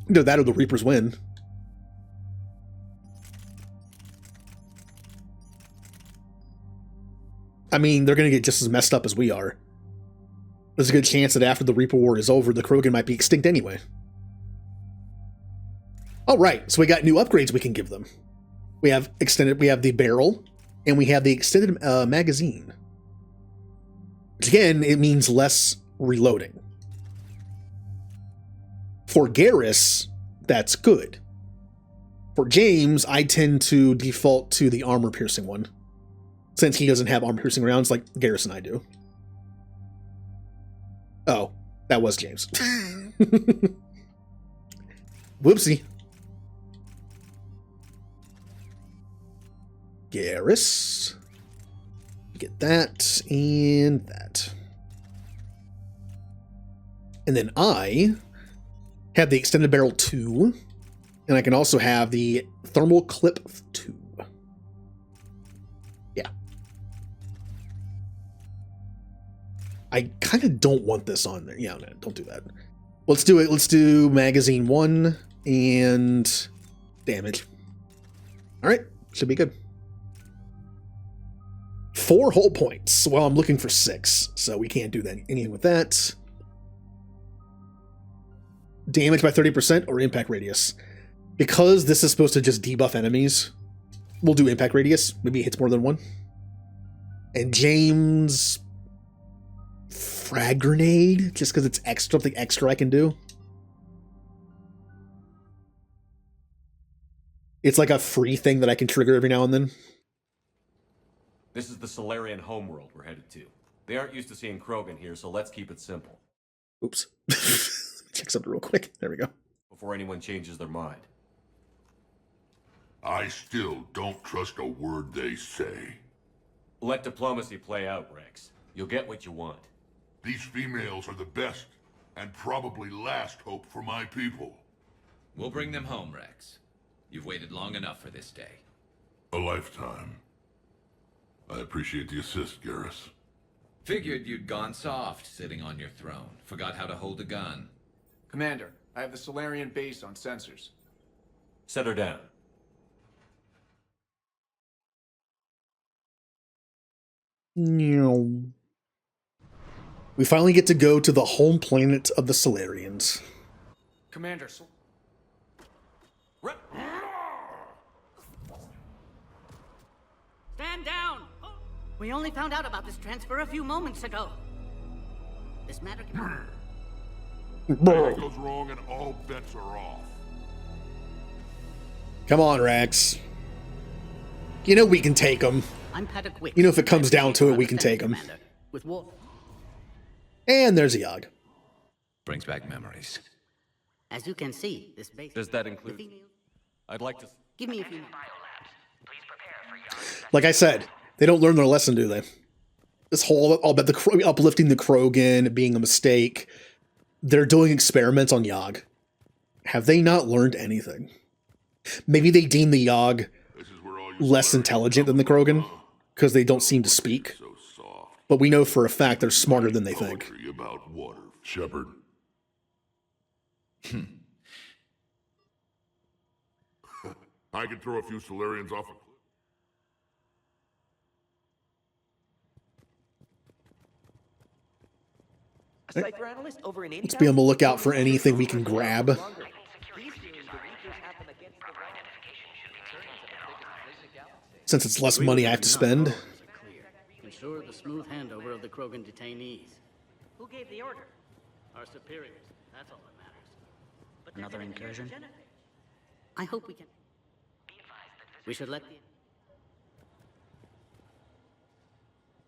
Either that or the Reapers win. I mean, they're going to get just as messed up as we are. There's a good chance that after the Reaper War is over, the Krogan might be extinct anyway. All right, so we got new upgrades we can give them. We have the barrel, and we have the extended magazine. Which again, it means less reloading. For Garrus, that's good. For James, I tend to default to the armor-piercing one, since he doesn't have armor-piercing rounds like Garrus and I do. Oh, that was James. Whoopsie. Garrus. Get that and that. And then I have the extended barrel 2, and I can also have the thermal clip 2. Yeah. I kind of don't want this on there. Yeah, no, don't do that. Let's do it. Let's do magazine 1 and damage. All right, should be good. 4 hull points. Well, I'm looking for 6, so we can't do that, anything with that. Damage by 30% or impact radius. Because this is supposed to just debuff enemies, we'll do impact radius. Maybe it hits more than 1. And James... frag grenade, just because it's something extra I can do. It's like a free thing that I can trigger every now and then. This is the Solarian homeworld we're headed to. They aren't used to seeing Krogan here, so let's keep it simple. Oops. Check something real quick. There we go. Before anyone changes their mind. I still don't trust a word they say. Let diplomacy play out, Rex. You'll get what you want. These females are the best, and probably last hope for my people. We'll bring them home, Rex. You've waited long enough for this day. A lifetime. I appreciate the assist, Garrus. Figured you'd gone soft, sitting on your throne. Forgot how to hold a gun. Commander, I have the Solarian base on sensors. Set her down. We finally get to go to the home planet of the Solarians. Commander, Stand down! We only found out about this transfer a few moments ago. This matter can... That goes wrong and all bets are off. Come on, Rex. You know we can take them. I'm Paddock Wick. You know if it comes down to it, we can take them. With Wolf. And there's Yogg. Brings back memories. As you can see, this base... Does that include... I'd like to... Give me a few... Like I said, they don't learn their lesson, do they? This whole, I'll bet uplifting the Krogan being a mistake. They're doing experiments on Yogg. Have they not learned anything? Maybe they deem the Yogg less intelligent than the Krogan because they don't seem to speak. But we know for a fact they're smarter than they think. About water, Shepard. I could throw a few Solarians off a cliff. A cipher analyst over in Let's be on the lookout for anything we can grab. Since it's less money I have to spend. Ensure the smooth handover of the Krogan detainees. Who gave the order? Our superiors. That's all that matters. But another incursion? I hope we can... We should let the...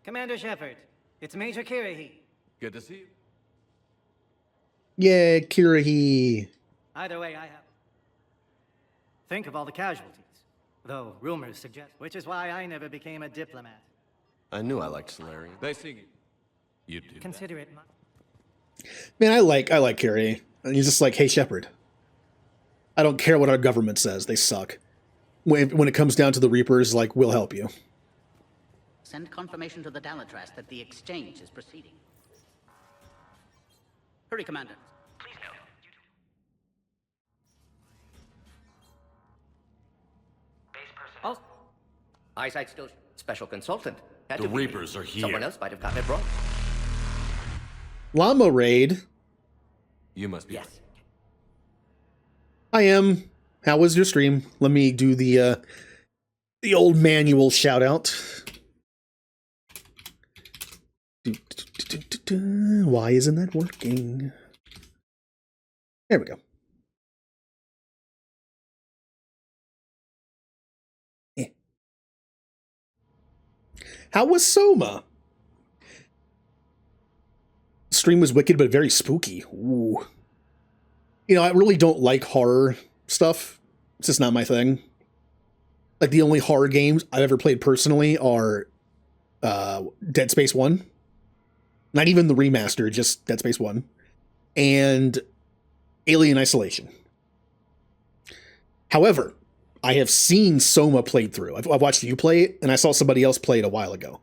Commander Shepard, it's Major Kirahi. Good to see you. Yeah, Kirahi. Either way, I have... Think of all the casualties. Though rumors suggest, which is why I never became a diplomat. I knew I liked Solarian. They see you do. Consider it my... Man, I like Kirahi. And he's just like, hey, Shepard. I don't care what our government says. They suck. When it comes down to the Reapers, like, we'll help you. Send confirmation to the Dalatras that the exchange is proceeding. Hurry, Commander. Please no. Oh. Eyesight still... Special consultant. Had The to be Reapers me. are here. Someone else might have gotten it wrong. Llama Raid. You must be. Yes. I am. How was your stream? Let me do the old manual shout out. Why isn't that working? There we go. How was Soma? Stream was wicked, but very spooky. Ooh. You know, I really don't like horror stuff. It's just not my thing. Like, the only horror games I've ever played personally are Dead Space 1. Not even the remaster, just Dead Space 1. And Alien Isolation. However, I have seen Soma played through. I've watched you play it, and I saw somebody else play it a while ago.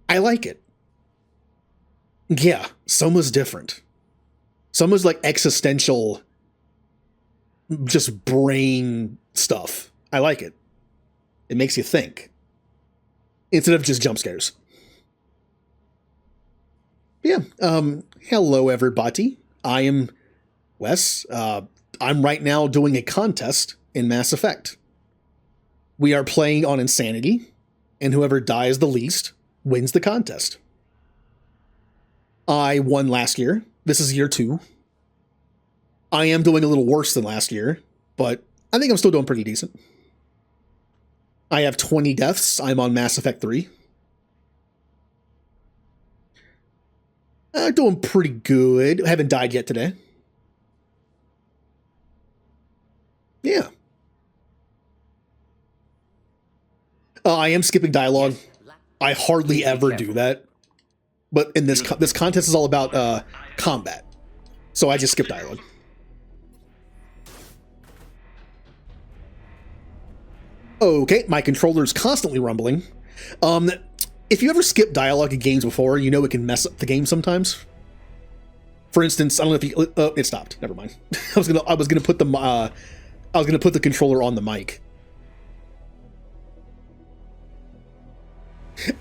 I like it. Yeah, Soma's different. Soma's like existential, just brain stuff. I like it. It makes you think. Instead of just jump scares. Yeah, hello everybody. I am Wes. I'm right now doing a contest in Mass Effect. We are playing on Insanity, and whoever dies the least wins the contest. I won last year. This is year 2. I am doing a little worse than last year, but I think I'm still doing pretty decent. I have 20 deaths. I'm on Mass Effect 3. Doing pretty good. I haven't died yet today. Yeah. I am skipping dialogue. I hardly ever do that. But in this contest is all about combat. So I just skip dialogue. Okay, my controller's constantly rumbling. If you ever skip dialogue in games before, you know it can mess up the game sometimes. For instance, I don't know if you... it stopped. Never mind. I was gonna put the controller on the mic.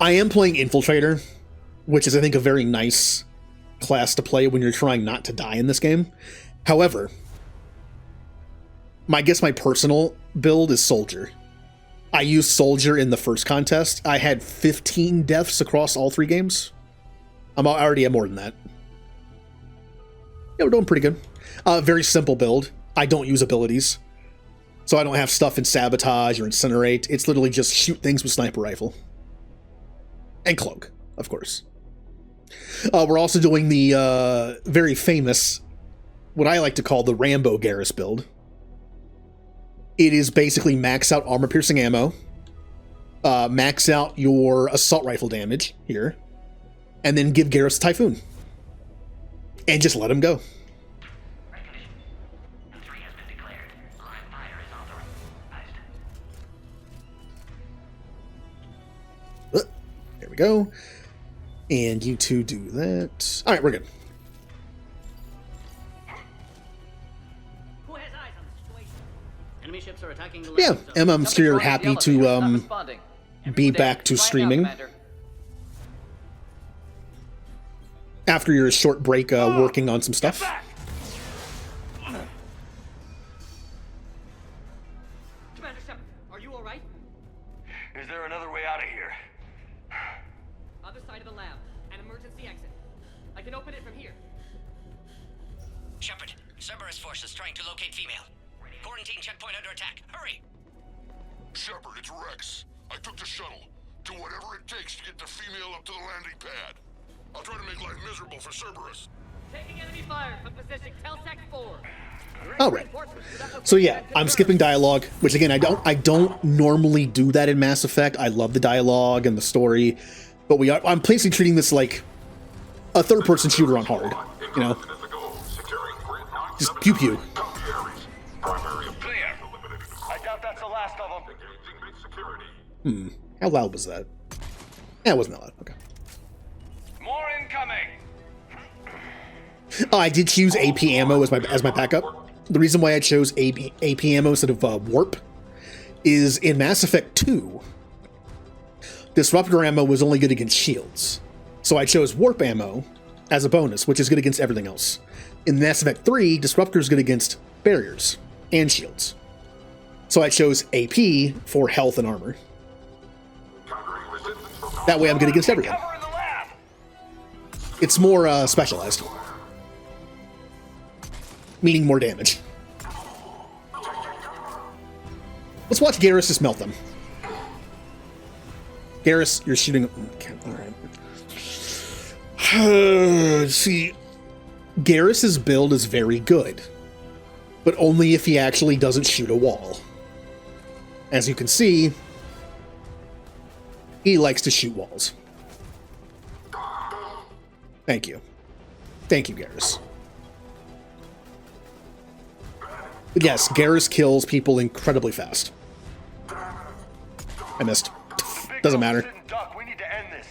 I am playing Infiltrator, which is, I think, a very nice class to play when you're trying not to die in this game. However, I guess my personal build is Soldier. I used Soldier in the first contest. I had 15 deaths across all 3 games. I already at more than that. Yeah, we're doing pretty good. Very simple build. I don't use abilities. So I don't have stuff in Sabotage or Incinerate. It's literally just shoot things with Sniper Rifle. And Cloak, of course. We're also doing the very famous, what I like to call the Rambo Garrus build. It is basically max out armor-piercing ammo, max out your assault rifle damage here, and then give Garrus Typhoon. And just let him go. There we go. And you two do that. All right, we're good. Who has eyes on the situation? Enemy ships are attacking the Yeah, landing zone. I'm sure you're happy to be back to streaming. After your short break working on some stuff. Commander Shepard, are you all right? Is there another way out of here? Other side of the lab, an emergency exit. I can open it from here. Shepard, Cerberus force is trying to locate female. Quarantine checkpoint under attack. Hurry! Shepard, it's Rex. I took the shuttle. Do whatever it takes to get the female up to the landing pad. I'll try to make life miserable for Cerberus. Taking enemy fire from position Telsec 4. All right. So yeah, I'm skipping dialogue, which again, I don't normally do that in Mass Effect. I love the dialogue and the story, but I'm basically treating this like a third-person shooter on hard. You know, just pew pew. Clear. I doubt that's the last of them. How loud was that? Yeah, it wasn't that loud. Okay. More incoming. I did choose AP ammo as my backup. The reason why I chose AP ammo instead of warp is in Mass Effect 2, Disruptor ammo was only good against shields. So I chose warp ammo as a bonus, which is good against everything else. In Mass Effect 3, Disruptor is good against barriers and shields. So I chose AP for health and armor. That way I'm good against everything. It's more specialized. Meaning more damage. Let's watch Garrus just melt them. Garrus, you're shooting... Okay, alright. See, Garrus's build is very good, but only if he actually doesn't shoot a wall. As you can see, he likes to shoot walls. Thank you. Thank you, Garrus. But yes, Garrus kills people incredibly fast. I missed. Doesn't matter. Duck, we need to end this.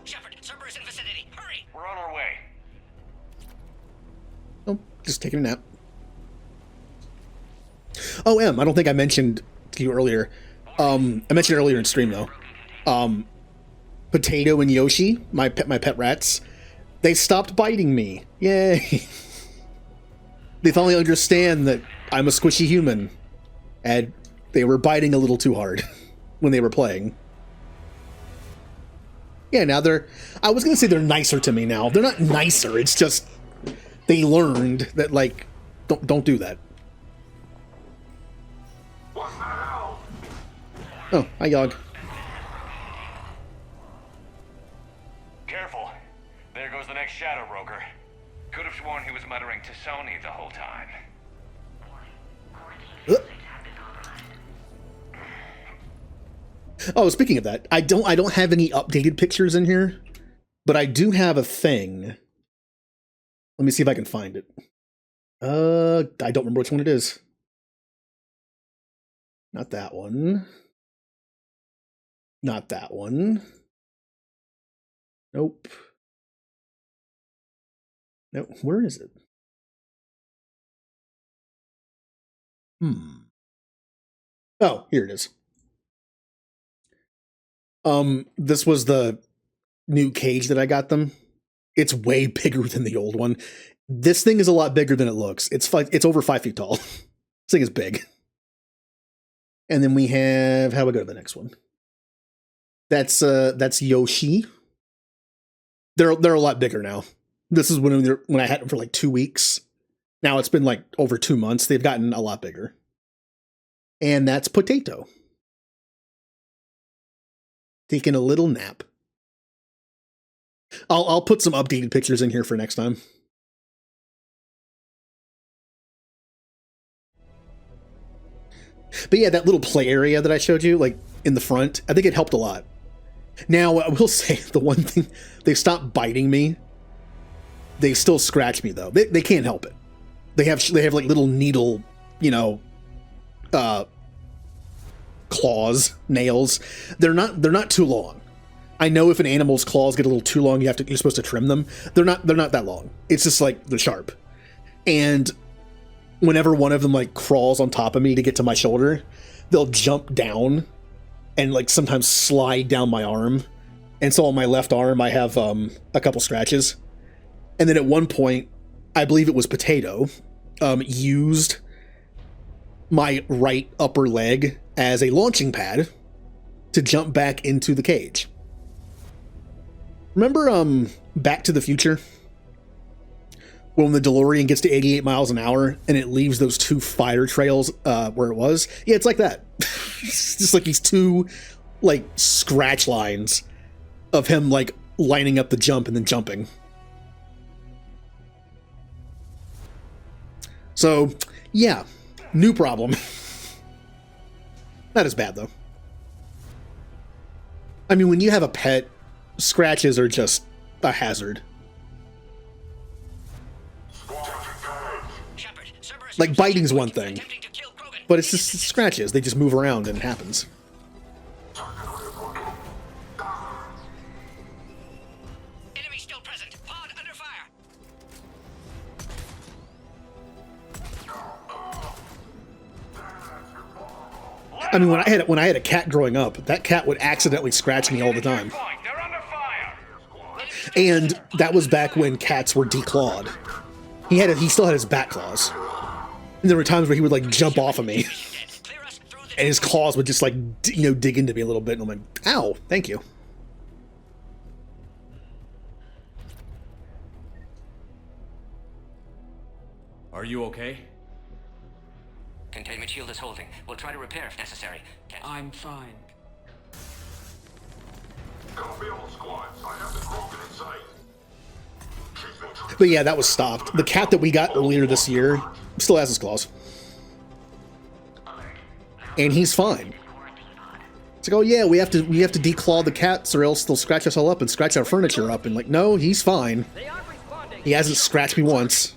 Shepard, Cerberus in vicinity. Hurry. We're on our way. Oh, just taking a nap. Oh, I don't think I mentioned to you earlier. I mentioned earlier in stream though. Potato and Yoshi, my pet rats, they stopped biting me. Yay. They finally understand that I'm a squishy human, and they were biting a little too hard when they were playing. Yeah, now I was gonna say they're nicer to me now. They're not nicer, it's just they learned that, like, don't do that. Oh, hi, Yogg. Careful. There goes the next Shadow Broker. Could have sworn he was muttering to Sony the whole time. Oh, speaking of that, I don't have any updated pictures in here, but I do have a thing. Let me see if I can find it. I don't remember which one it is. Not that one. Not that one. Nope. No, where is it? Oh, here it is. This was the new cage that I got them. It's way bigger than the old one. This thing is a lot bigger than it looks. It's over 5 feet tall. This thing is big. And then we have, how do I go to the next one? That's Yoshi. They're a lot bigger now. This is when I had them for like 2 weeks. Now it's been like over 2 months. They've gotten a lot bigger. And that's Potato. Taking a little nap. I'll put some updated pictures in here for next time. But yeah, that little play area that I showed you, like in the front, I think it helped a lot. Now, I will say the one thing, they stopped biting me. They still scratch me though. They can't help it. They have like little needle, claws, nails. They're not too long. I know if an animal's claws get a little too long, you're supposed to trim them. They're not that long. It's just like they're sharp. And whenever one of them like crawls on top of me to get to my shoulder, they'll jump down and like sometimes slide down my arm. And so on my left arm, I have a couple scratches. And then at one point, I believe it was Potato, used my right upper leg as a launching pad to jump back into the cage. Remember Back to the Future? When the DeLorean gets to 88 miles an hour and it leaves those 2 fire trails where it was? Yeah, it's like that. It's just like these 2 like scratch lines of him like lining up the jump and then jumping. So, yeah, new problem. Not as bad, though. I mean, when you have a pet, scratches are just a hazard. Like, biting's one thing, but it's just scratches. They just move around and it happens. Enemy still present. Pod under fire. I mean, when I had a cat growing up, that cat would accidentally scratch me all the time. And that was back when cats were declawed. He still had his back claws. And there were times where he would like jump off of me. And his claws would just like, dig into me a little bit. And I'm like, ow, thank you. Are you okay? Containment shield is holding. We'll try to repair if necessary. I'm fine. Copy all squads. I have the Krogan in sight. But yeah, that was stopped. The cat that we got earlier this year still has his claws. And he's fine. It's like, oh yeah, we have to declaw the cats or else they'll scratch us all up and scratch our furniture up. And like, no, he's fine. He hasn't scratched me once.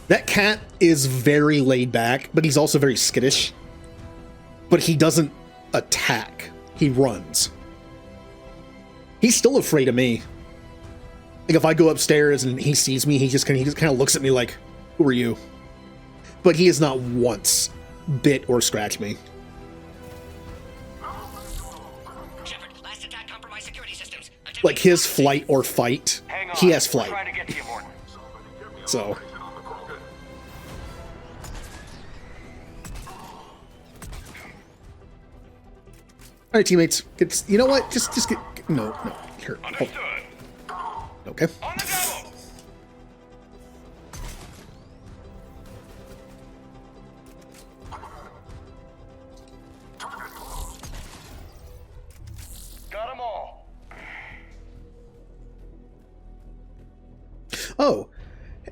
That cat is very laid back, but he's also very skittish. But he doesn't attack. He runs. He's still afraid of me. Like if I go upstairs and he sees me, he just kind of looks at me like, "Who are you?" But he has not once bit or scratched me. Shepard, last attack compromised security systems. Like his flight or fight, he has flight. So. All right, teammates. You know what? Just get no. Here. Hold. Okay. Got them all. Oh.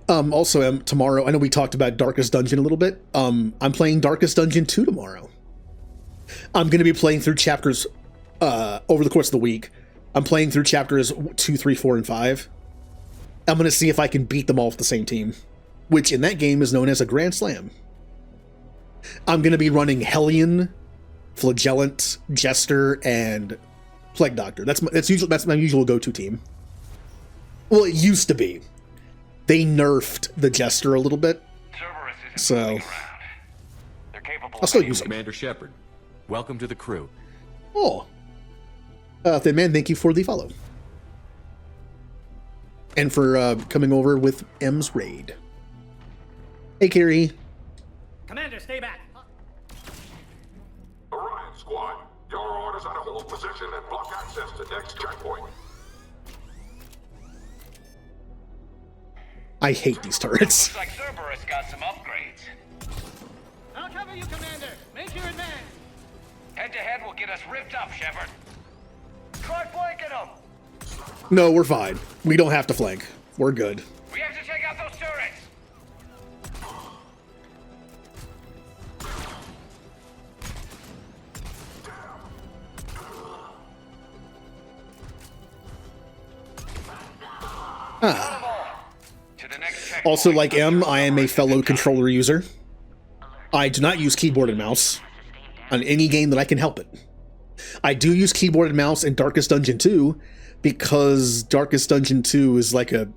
Also, tomorrow, I know we talked about Darkest Dungeon a little bit. I'm playing Darkest Dungeon 2 tomorrow. I'm going to be playing through chapters over the course of the week. I'm playing through chapters 2, 3, 4, and 5. I'm going to see if I can beat them all with the same team, which in that game is known as a Grand Slam. I'm going to be running Hellion, Flagellant, Jester, and Plague Doctor. That's my usual go-to team. Well, it used to be. They nerfed the Jester a little bit, so I'll still use them. Commander Shepard, welcome to the crew. Oh, Thin Man, thank you for the follow. And for coming over with M's raid. Hey, Carrie. Commander, stay back. Orion Squad, your orders are to hold position and block access to next checkpoint. I hate these turrets. Looks like Cerberus got some upgrades. I'll cover you, Commander. Make your advance. Head-to-head will get us ripped up, Shepard. Try flanking them! No, we're fine. We don't have to flank. We're good. We have to take out those turrets! Also, like M, I am a fellow controller user. I do not use keyboard and mouse on any game that I can help it. I do use keyboard and mouse in Darkest Dungeon 2 because Darkest Dungeon 2 is like a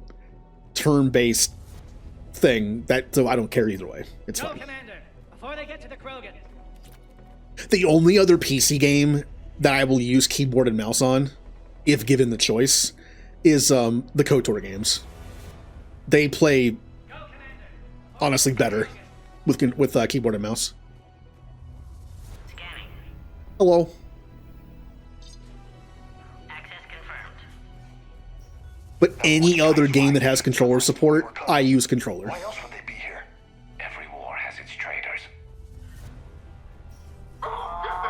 turn-based thing, so I don't care either way. It's fine. Commander, before they get to the Krogan. The only other PC game that I will use keyboard and mouse on, if given the choice, is the KOTOR games. They play honestly better with keyboard and mouse. Hello. But any other game that has controller support, I use controller. Why else would they be here? Every war has its traitors.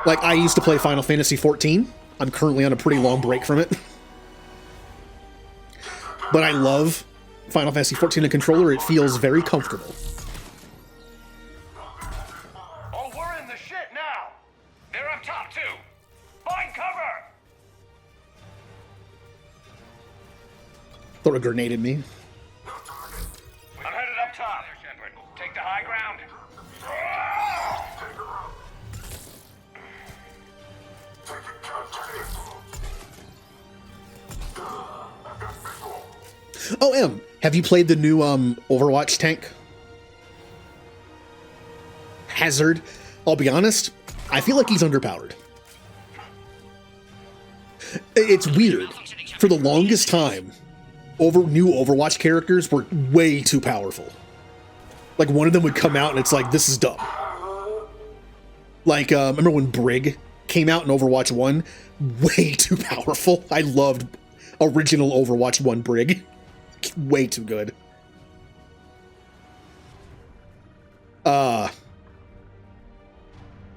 Like, I used to play Final Fantasy XIV. I'm currently on a pretty long break from it. But I love Final Fantasy XIV and controller. It feels very comfortable. Oh, we're in the shit now! They're up top, too! Find cover! Throw a grenade at me. I'm headed up top. Shepard, take the high ground. Oh, M, have you played the new Overwatch tank? Hazard. I'll be honest, I feel like he's underpowered. It's weird. For the longest time, new Overwatch characters were way too powerful. Like, one of them would come out and it's like, this is dumb. Like, remember when Brig came out in Overwatch 1? Way too powerful. I loved original Overwatch 1 Brig. Way too good. And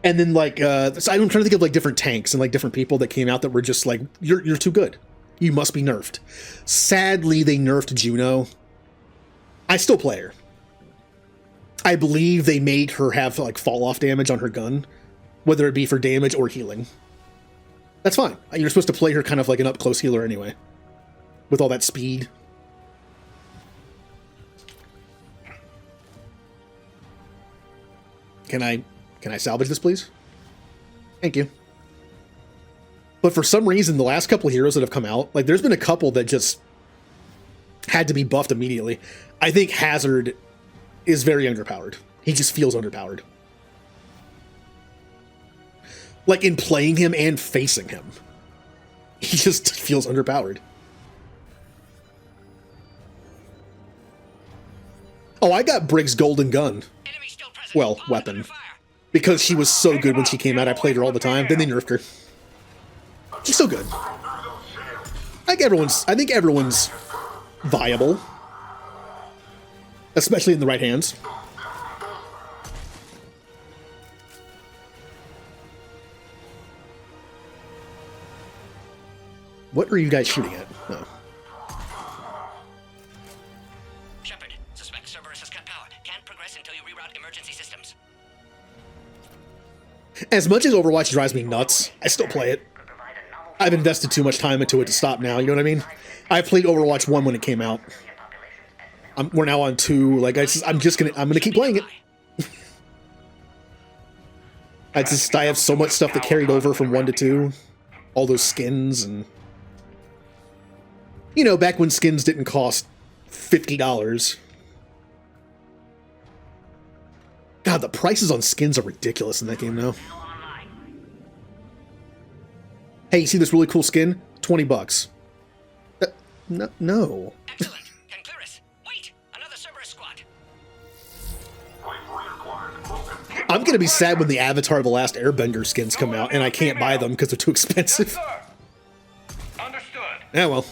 then, like, so I'm trying to think of, like, different tanks and, like, different people that came out that were just like, you're too good. You must be nerfed. Sadly, they nerfed Juno. I still play her. I believe they made her have, like, fall-off damage on her gun, whether it be for damage or healing. That's fine. You're supposed to play her kind of like an up-close healer anyway, with all that speed. Can I salvage this, please? Thank you. But for some reason, the last couple of heroes that have come out, like, there's been a couple that just had to be buffed immediately. I think Hazard is very underpowered. He just feels underpowered. Like, in playing him and facing him, he just feels underpowered. Oh, I got Brig's golden gun. Well, weapon. Because she was so good when she came out, I played her all the time. Then they nerfed her. She's so good. I think everyone's viable. Especially in the right hands. What are you guys shooting at? Oh. Shepard, suspect Cerberus has cut power. Can't progress until you reroute emergency systems. As much as Overwatch drives me nuts, I still play it. I've invested too much time into it to stop now, you know what I mean? I played Overwatch 1 when it came out. We're now on 2, like, I'm gonna keep playing it. I have so much stuff that carried over from 1 to 2. All those skins and... You know, back when skins didn't cost $50. God, the prices on skins are ridiculous in that game now. Hey, you see this really cool skin? $20. No. Excellent. Can clear us. Wait, another Cerberus squad. I'm gonna be sad when the Avatar: The Last Airbender skins come out and I can't buy them because they're too expensive. Understood. Yeah, well.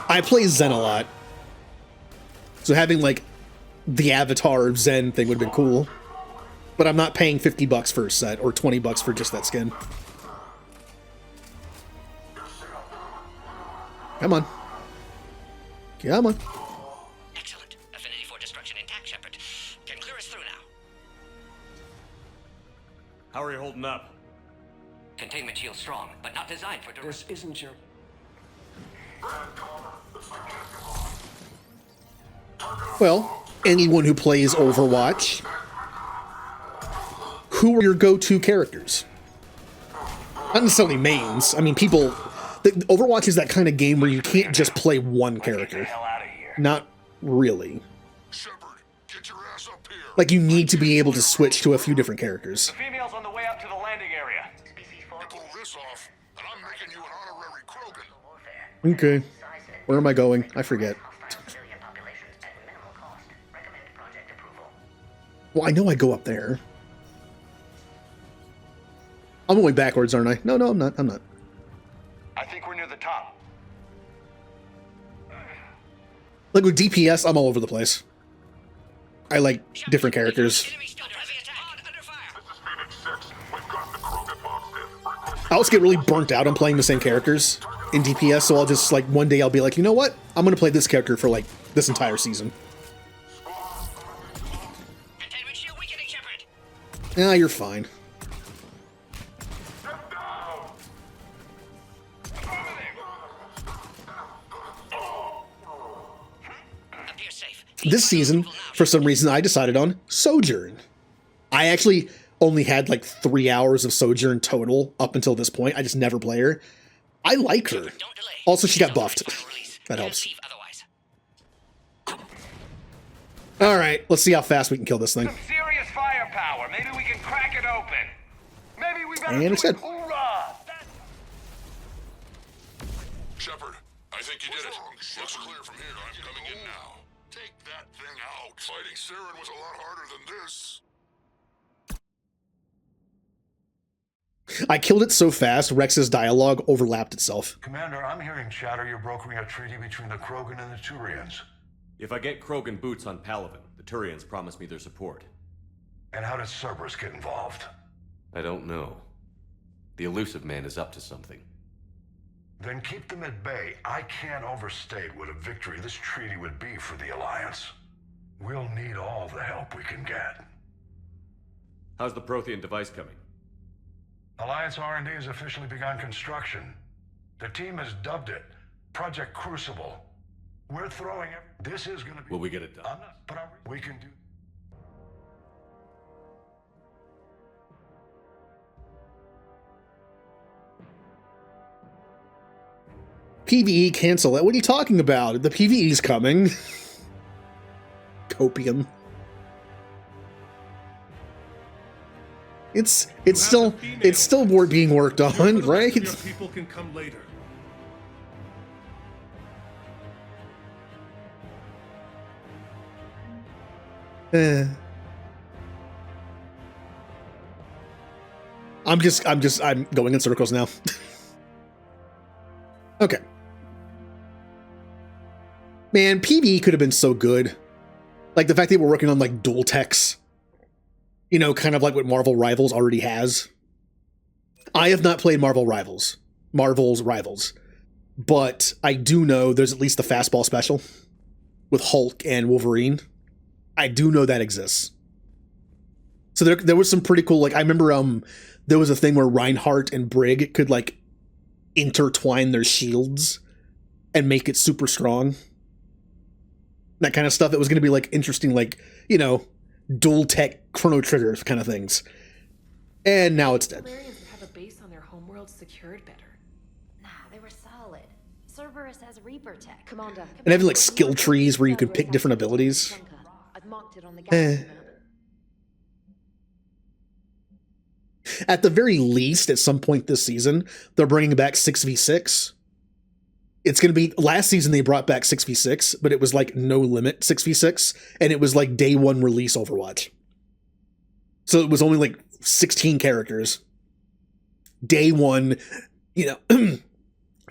I play Zen a lot, so having like the Avatar Zen thing would have been cool. But I'm not paying $50 for a set or $20 for just that skin. Come on. Come on. Excellent. Affinity for destruction intact, Shepard. Can clear us through now. How are you holding up? Containment shield strong, but not designed for This isn't your... Well, anyone who plays Overwatch, who are your go-to characters? Not necessarily mains. I mean, people... Overwatch is that kind of game where you can't just play one character. Not really. Like, you need to be able to switch to a few different characters. The female's on the way up to the landing area. Okay. Where am I going? I forget. Well, I know I go up there. I'm going backwards, aren't I? No, I'm not. I'm not. I think we're near the top. Like with DPS, I'm all over the place. I like different characters. I also get really burnt out on playing the same characters in DPS, so I'll just, like, one day I'll be like, you know what? I'm gonna play this character for, like, this entire season. Nah, you're fine. This season, for some reason, I decided on Sojourn. I actually only had like 3 hours of Sojourn total up until this point. I just never play her. I like her. Also, she got buffed. That helps. All right, let's see how fast we can kill this thing. Some serious firepower. Maybe we can crack it open. Maybe we better And it's dead. Shepard, I think you did it. Looks clear from here. I'm coming in now. Take that thing out. Fighting Saren was a lot harder than this. I killed it so fast, Rex's dialogue overlapped itself. Commander, I'm hearing chatter you're brokering a treaty between the Krogan and the Turians. If I get Krogan boots on Palaven, the Turians promise me their support. And how does Cerberus get involved? I don't know. The elusive man is up to something. Then keep them at bay. I can't overstate what a victory this treaty would be for the Alliance. We'll need all the help we can get. How's the Prothean device coming? Alliance R&D has officially begun construction. The team has dubbed it Project Crucible. We're throwing it. This is going to be... Will we get it done? But we can do... PvE cancel it. What are you talking about? The PvE's coming. Copium. It's still being worked on, right? People can come later. I'm going in circles now. Okay. Man, PvE could have been so good. Like the fact that we're working on like dual techs. You know, kind of like what Marvel Rivals already has. I have not played Marvel's Rivals. But I do know there's at least the fastball special with Hulk and Wolverine. I do know that exists. So there was some pretty cool, like, I remember there was a thing where Reinhardt and Brig could, like, intertwine their shields and make it super strong. That kind of stuff that was going to be, like, interesting, like, you know, dual tech Chrono Trigger kind of things. And now it's dead. Solarians would have a base on their homeworld secured better. Nah, they were solid. Cerberus has Reaper tech. Commander. And having, like, skill trees where you could pick different abilities. I've marked it on the galaxy map. At the very least, at some point this season, they're bringing back 6v6. It's going to be, last season they brought back 6v6, but it was like no limit 6v6, and it was like day one release Overwatch. So it was only like 16 characters. Day one, you know,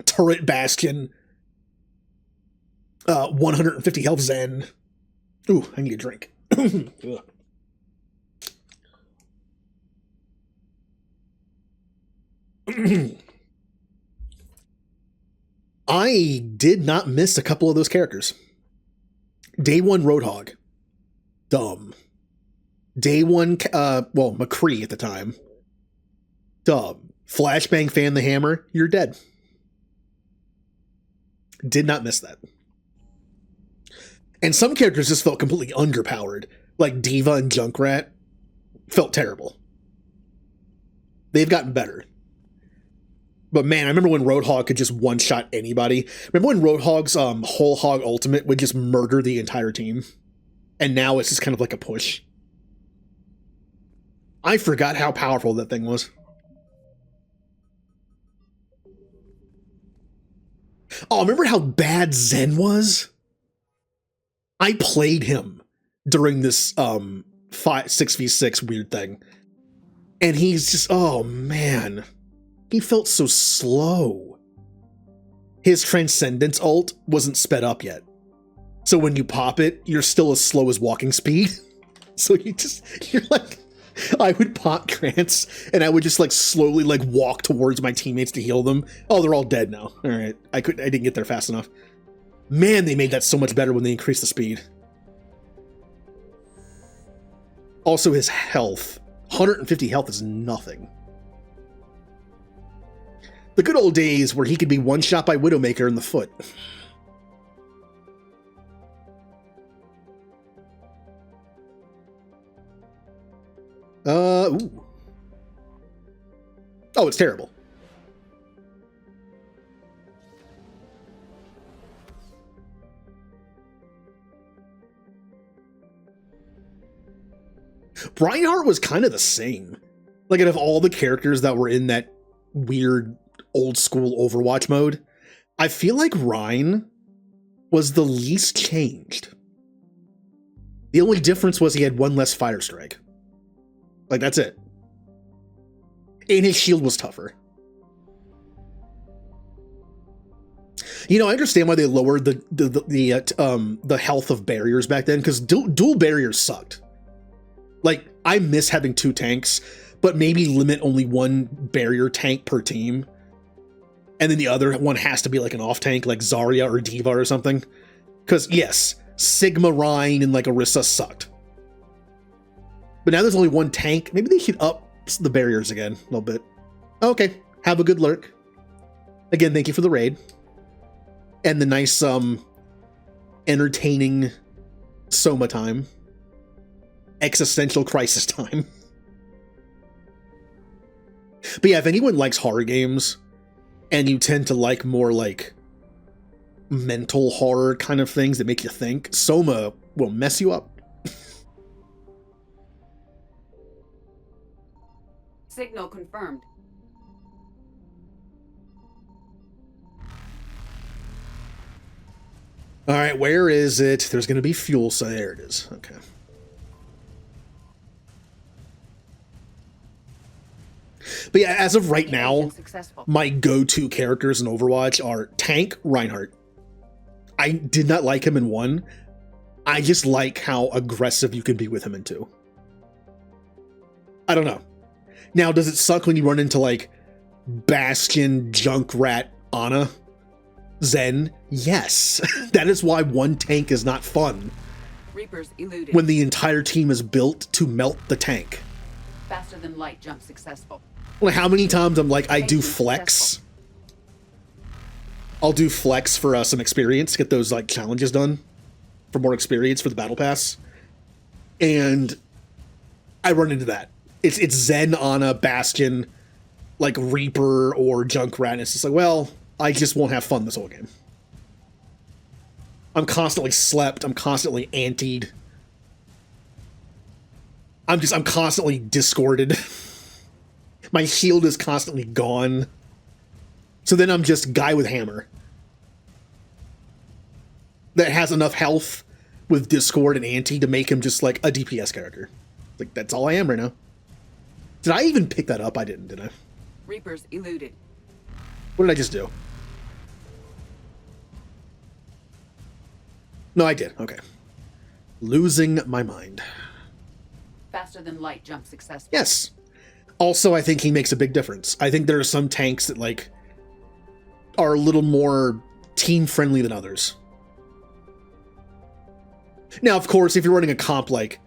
turret Bastion, 150 health Zen. Ooh, I need a drink. I did not miss a couple of those characters. Day one Roadhog. Dumb. Day one, McCree at the time. Dumb. Flashbang Fan the Hammer. You're dead. Did not miss that. And some characters just felt completely underpowered. Like Diva and Junkrat. Felt terrible. They've gotten better. But man, I remember when Roadhog could just one-shot anybody. Remember when Roadhog's Whole Hog Ultimate would just murder the entire team? And now it's just kind of like a push. I forgot how powerful that thing was. Oh, remember how bad Zen was? I played him during this 6v6 weird thing. And he's just, oh man. He felt so slow. His Transcendence ult wasn't sped up yet. So when you pop it, you're still as slow as walking speed. So you're like, I would pop Trance and I would just like slowly like walk towards my teammates to heal them. Oh, they're all dead now. All right. I didn't get there fast enough. Man, they made that so much better when they increased the speed. Also his health. 150 health is nothing. The good old days where he could be one shot by Widowmaker in the foot. Ooh. Oh, it's terrible. Reinhardt was kind of the same. Like, out of all the characters that were in that weird old school Overwatch mode, I feel like Rein was the least changed. The only difference was he had one less fire strike. Like, that's it. And his shield was tougher. You know, I understand why they lowered the health of barriers back then, because dual barriers sucked. Like, I miss having two tanks, but maybe limit only one barrier tank per team. And then the other one has to be like an off tank, like Zarya or Diva or something. Because, yes, Sigma, Rein, and like Orisa sucked. But now there's only one tank. Maybe they should up the barriers again a little bit. Okay, have a good lurk. Again, thank you for the raid. And the nice, entertaining Soma time. Existential crisis time. But yeah, if anyone likes horror games, and you tend to like more like mental horror kind of things that make you think, Soma will mess you up. Signal confirmed. All right, where is it? There's going to be fuel, so there it is. Okay. But yeah, as of right now, my go-to characters in Overwatch are Tank, Reinhardt. I did not like him in 1. I just like how aggressive you can be with him in 2. I don't know. Now, does it suck when you run into, like, Bastion, Junkrat, Ana, Zen? Yes. That is why one tank is not fun. Reapers eluded. When the entire team is built to melt the tank. Faster than light jump successful. Like, how many times I'm like, I do flex. I'll do flex for some experience, get those, like, challenges done. For more experience for the battle pass. And I run into that. It's Zen, Ana, Bastion, like Reaper or Junkrat, and it's just like, well, I just won't have fun this whole game. I'm constantly slept, I'm constantly antied. I'm constantly discorded. My shield is constantly gone. So then I'm just guy with hammer. that has enough health with Discord and Anti to make him just like a DPS character. Like, that's all I am right now. Did I even pick that up? I didn't, did I? Reapers eluded. What did I just do? No, I did. Okay. Losing my mind. Faster than light jump successful. Yes. Also, I think he makes a big difference. I think there are some tanks that, like, are a little more team-friendly than others. Now, of course, if you're running a comp like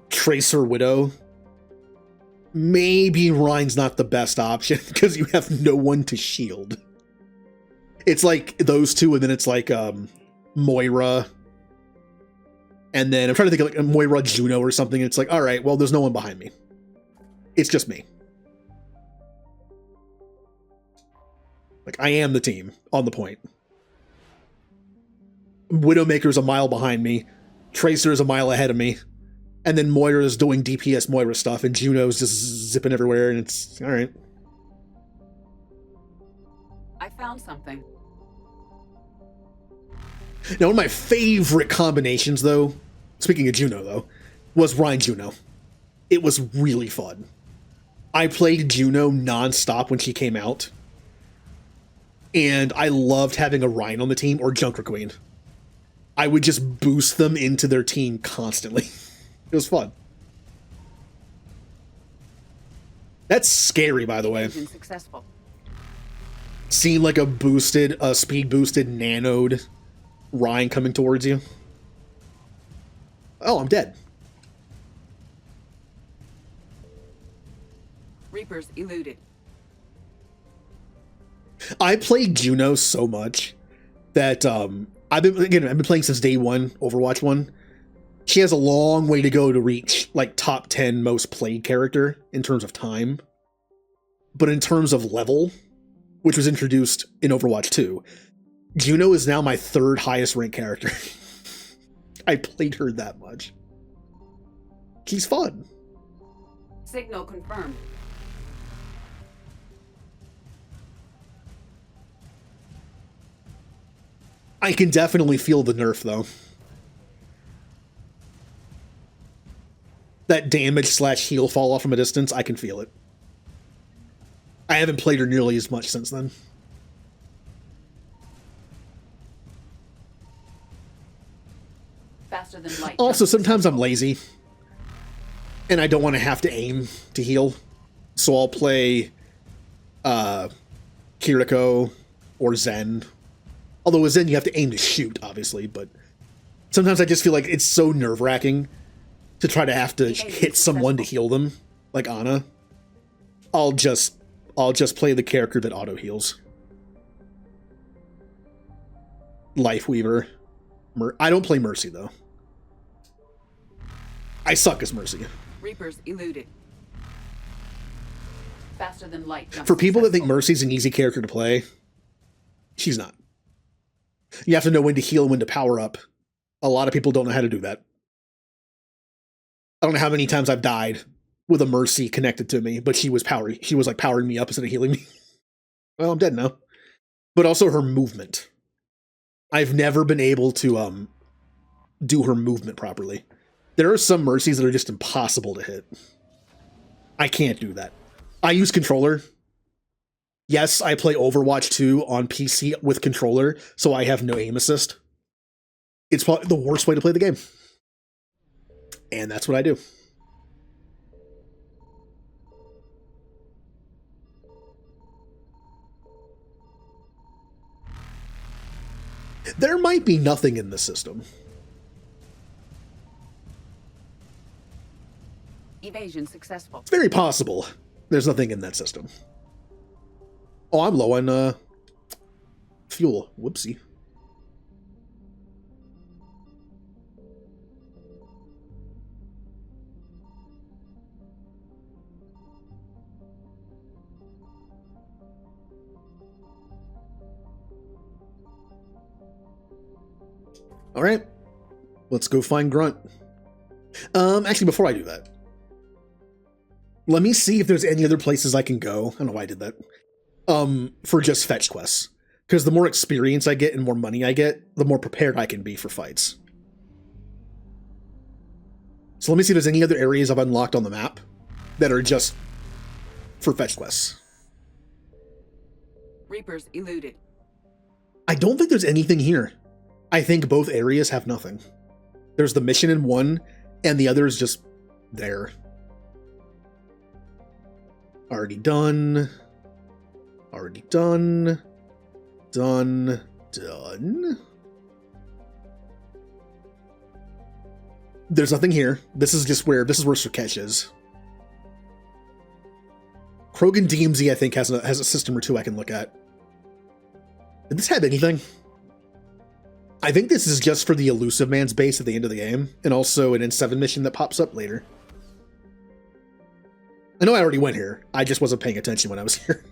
Tracer Widow, maybe Rhine's not the best option because you have no one to shield. It's like those two, and then it's like Moira. And then I'm trying to think of like a Moira Juno or something. It's like, all right, well, there's no one behind me. It's just me. Like, I am the team on the point. Widowmaker's a mile behind me. Tracer's a mile ahead of me. And then Moira's doing DPS Moira stuff, and Juno's just zipping everywhere, and it's all right. I found something. Now, one of my favorite combinations, though, speaking of Juno, though, was Rhine Juno. It was really fun. I played Juno nonstop when she came out, and I loved having a Rhine on the team, or Junker Queen. I would just boost them into their team constantly. It was fun. That's scary, by the way. Successful. Seeing like a speed boosted nanoed Rhine coming towards you. Oh, I'm dead. Reapers eluded. I played Juno so much that I've been playing since day one, Overwatch 1. She has a long way to go to reach like top 10 most played character in terms of time. But in terms of level, which was introduced in Overwatch 2, Juno is now my third highest ranked character. I played her that much. She's fun. Signal confirmed. I can definitely feel the nerf, though. That damage / heal fall off from a distance, I can feel it. I haven't played her nearly as much since then. Faster than light. Also, sometimes I'm lazy, and I don't want to have to aim to heal, so I'll play Kiriko or Zen. Although with Zen, you have to aim to shoot, obviously, but sometimes I just feel like it's so nerve-wracking to try to have to hit someone to heal them, like Ana. I'll just play the character that auto-heals. Lifeweaver. I don't play Mercy, though. I suck as Mercy. Reapers eluded. Faster than light. For people that think Mercy's an easy character to play, she's not. You have to know when to heal and when to power up. A lot of people don't know how to do that. I don't know how many times I've died with a Mercy connected to me, but she was like powering me up instead of healing me. Well, I'm dead now. But also her movement. I've never been able to do her movement properly. There are some Mercies that are just impossible to hit. I can't do that. I use controller. Yes, I play Overwatch 2 on PC with controller, so I have no aim assist. It's probably the worst way to play the game. And that's what I do. There might be nothing in the system. Evasion successful. It's very possible there's nothing in that system. Oh, I'm low on fuel. Whoopsie. All right, let's go find Grunt. Actually, before I do that, let me see if there's any other places I can go. I don't know why I did that. For just fetch quests, Because the more experience I get and more money I get, the more prepared I can be for fights. So let me see if there's any other areas I've unlocked on the map that are just for fetch quests. Reapers eluded. I don't think there's anything here. I think both areas have nothing. There's the mission in one, and the other is just there. Already done. Already done. Done. There's nothing here. This is where Sirkesh is. Krogan DMZ, I think, has a system or two I can look at. Did this have anything? I think this is just for the Elusive Man's base at the end of the game, and also an N7 mission that pops up later. I know I already went here. I just wasn't paying attention when I was here.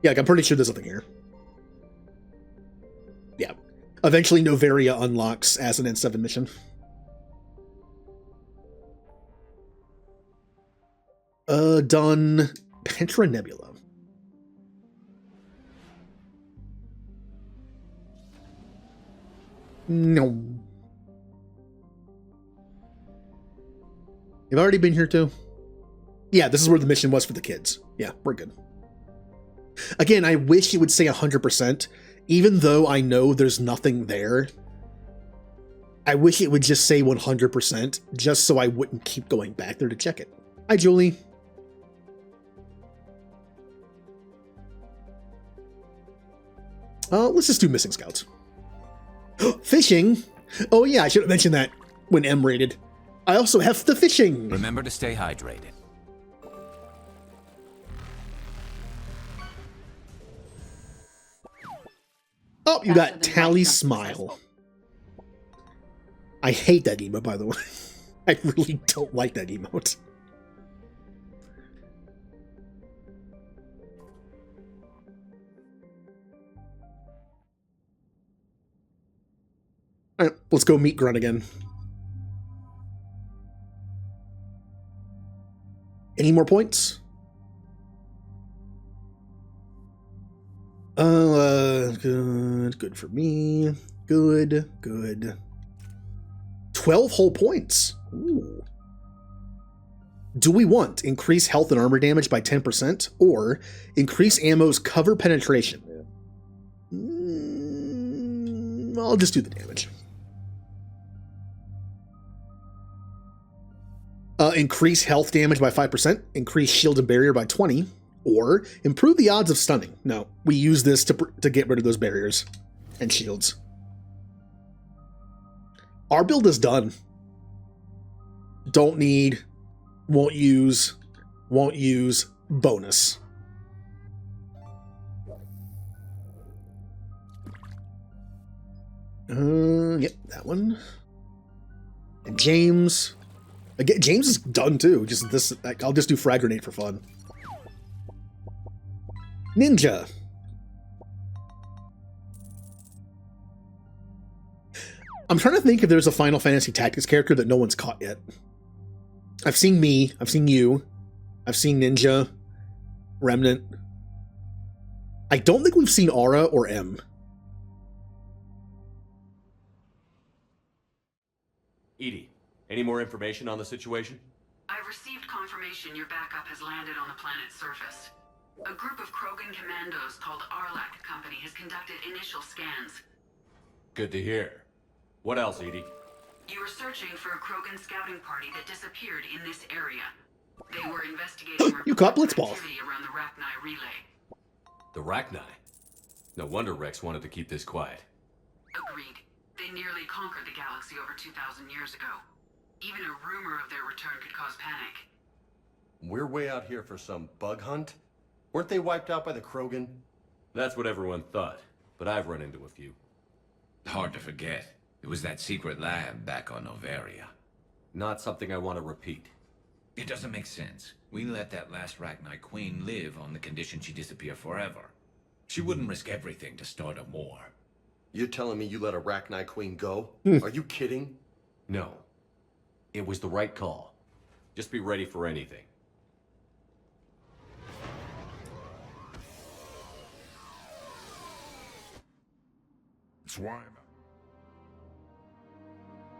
Yeah, like, I'm pretty sure there's nothing here. Yeah. Eventually Noveria unlocks as an N7 mission. Done. Petra Nebula. No. You've already been here too? Yeah, this is where the mission was for the kids. Yeah, we're good. Again, I wish it would say 100%, even though I know there's nothing there. I wish it would just say 100%, just so I wouldn't keep going back there to check it. Hi, Julie. Let's just do missing scouts. Fishing? Oh yeah, I should have mentioned that when M rated. I also have the fishing. Remember to stay hydrated. Oh, you got Tally Smile. I hate that emote, by the way. I really don't like that emote. All right, let's go meet Grunt again. Any more points? Good for me. Good. 12 whole points. Ooh. Do we want increase health and armor damage by 10% or increase ammo's cover penetration? I'll just do the damage. Increase health damage by 5%, increase shield and barrier by 20, or improve the odds of stunning. No, we use this to get rid of those barriers and shields. Our build is done. Don't need, won't use, bonus. Yep, that one. And James. Again, James is done too. Just this, I'll just do frag grenade for fun. Ninja. I'm trying to think if there's a Final Fantasy Tactics character that no one's caught yet. I've seen me. I've seen you. I've seen Ninja. Remnant. I don't think we've seen Aura or M. EDI, any more information on the situation? I've received confirmation your backup has landed on the planet's surface. A group of Krogan commandos called Arlac Company has conducted initial scans. Good to hear. What else, EDI? You were searching for a Krogan scouting party that disappeared in this area. They were investigating you caught Blitzball activity around the Rachni relay. The Rachni? No wonder Rex wanted to keep this quiet. Agreed. They nearly conquered the galaxy over 2,000 years ago. Even a rumor of their return could cause panic. We're way out here for some bug hunt? Weren't they wiped out by the Krogan? That's what everyone thought, but I've run into a few. Hard to forget. It was that secret lab back on Noveria. Not something I want to repeat. It doesn't make sense. We let that last Rachni Queen live on the condition she disappear forever. She wouldn't risk everything to start a war. You're telling me you let a Rachni Queen go? Are you kidding? No. It was the right call. Just be ready for anything. That's why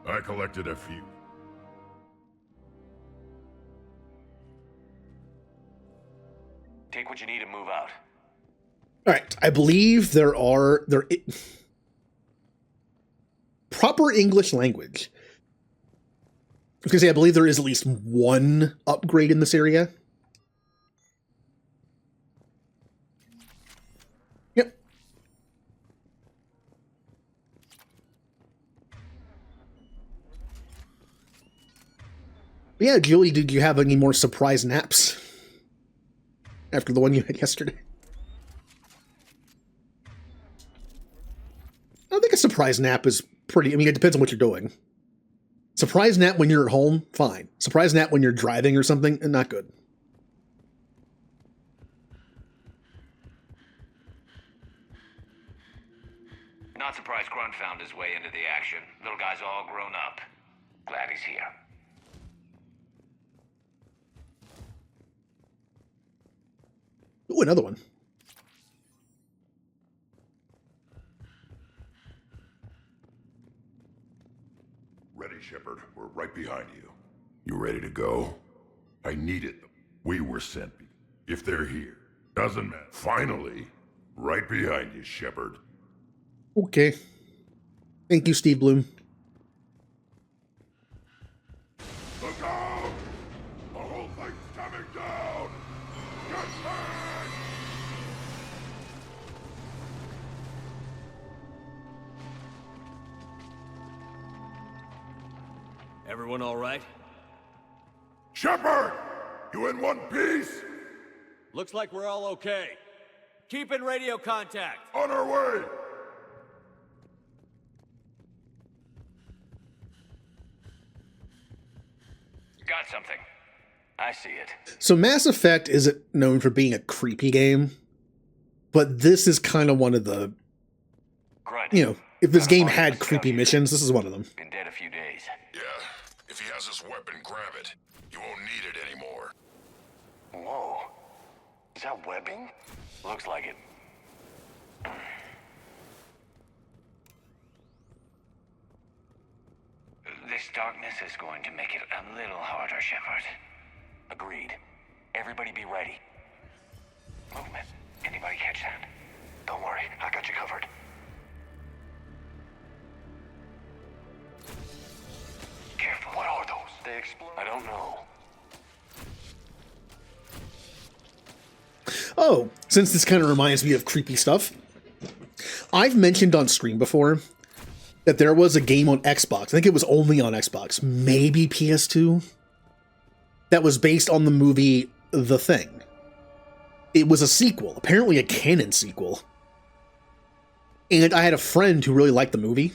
I collected a few. Take what you need and move out. All right, I believe proper English language. I was gonna say I believe there is at least one upgrade in this area. Yep. But yeah, Julie, did you have any more surprise naps after the one you had yesterday? I don't think a surprise nap is pretty... I mean, it depends on what you're doing. Surprise nap when you're at home, fine. Surprise nap when you're driving or something, not good. Not surprised Grunt found his way into the action. Little guy's all grown up. Glad he's here. Ooh, another one. Ready, Shepard. We're right behind you. You ready to go? I needed them. We were sent. If they're here, doesn't matter. Finally, right behind you, Shepard. Okay. Thank you, Steve Bloom. Look out! The whole thing's coming down! Get back! Everyone all right? Shepard! You in one piece? Looks like we're all okay. Keep in radio contact. On our way! Got something. I see it. So Mass Effect isn't known for being a creepy game, but this is kind of one of the... You know, if this game had creepy missions, this is one of them. Been dead a few days. Yeah, if he has his weapon, grab it. You won't need it anymore. Whoa. Is that webbing? Looks like it. This darkness is going to make it a little harder, Shepard. Agreed. Everybody be ready. Movement. Anybody catch that? Don't worry, I got you covered. Careful. What are those? They explode. I don't know. Oh, since this kind of reminds me of creepy stuff, I've mentioned on stream before that there was a game on Xbox, I think it was only on Xbox, maybe PS2, that was based on the movie The Thing. It was a sequel, apparently a canon sequel. And I had a friend who really liked the movie,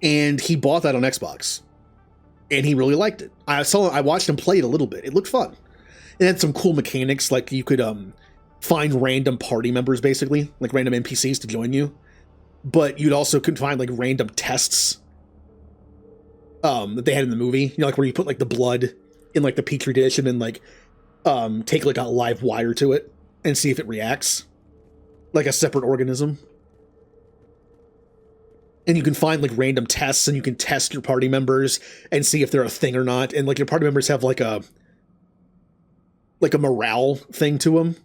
and he bought that on Xbox, and he really liked it. I watched him play it a little bit. It looked fun. It had some cool mechanics, like you could find random party members, basically, like random NPCs to join you. But you'd also could find like random tests that they had in the movie. You know, like where you put like the blood in like the petri dish and then like take like a live wire to it and see if it reacts like a separate organism. And you can find like random tests and you can test your party members and see if they're a thing or not. And like your party members have like a morale thing to them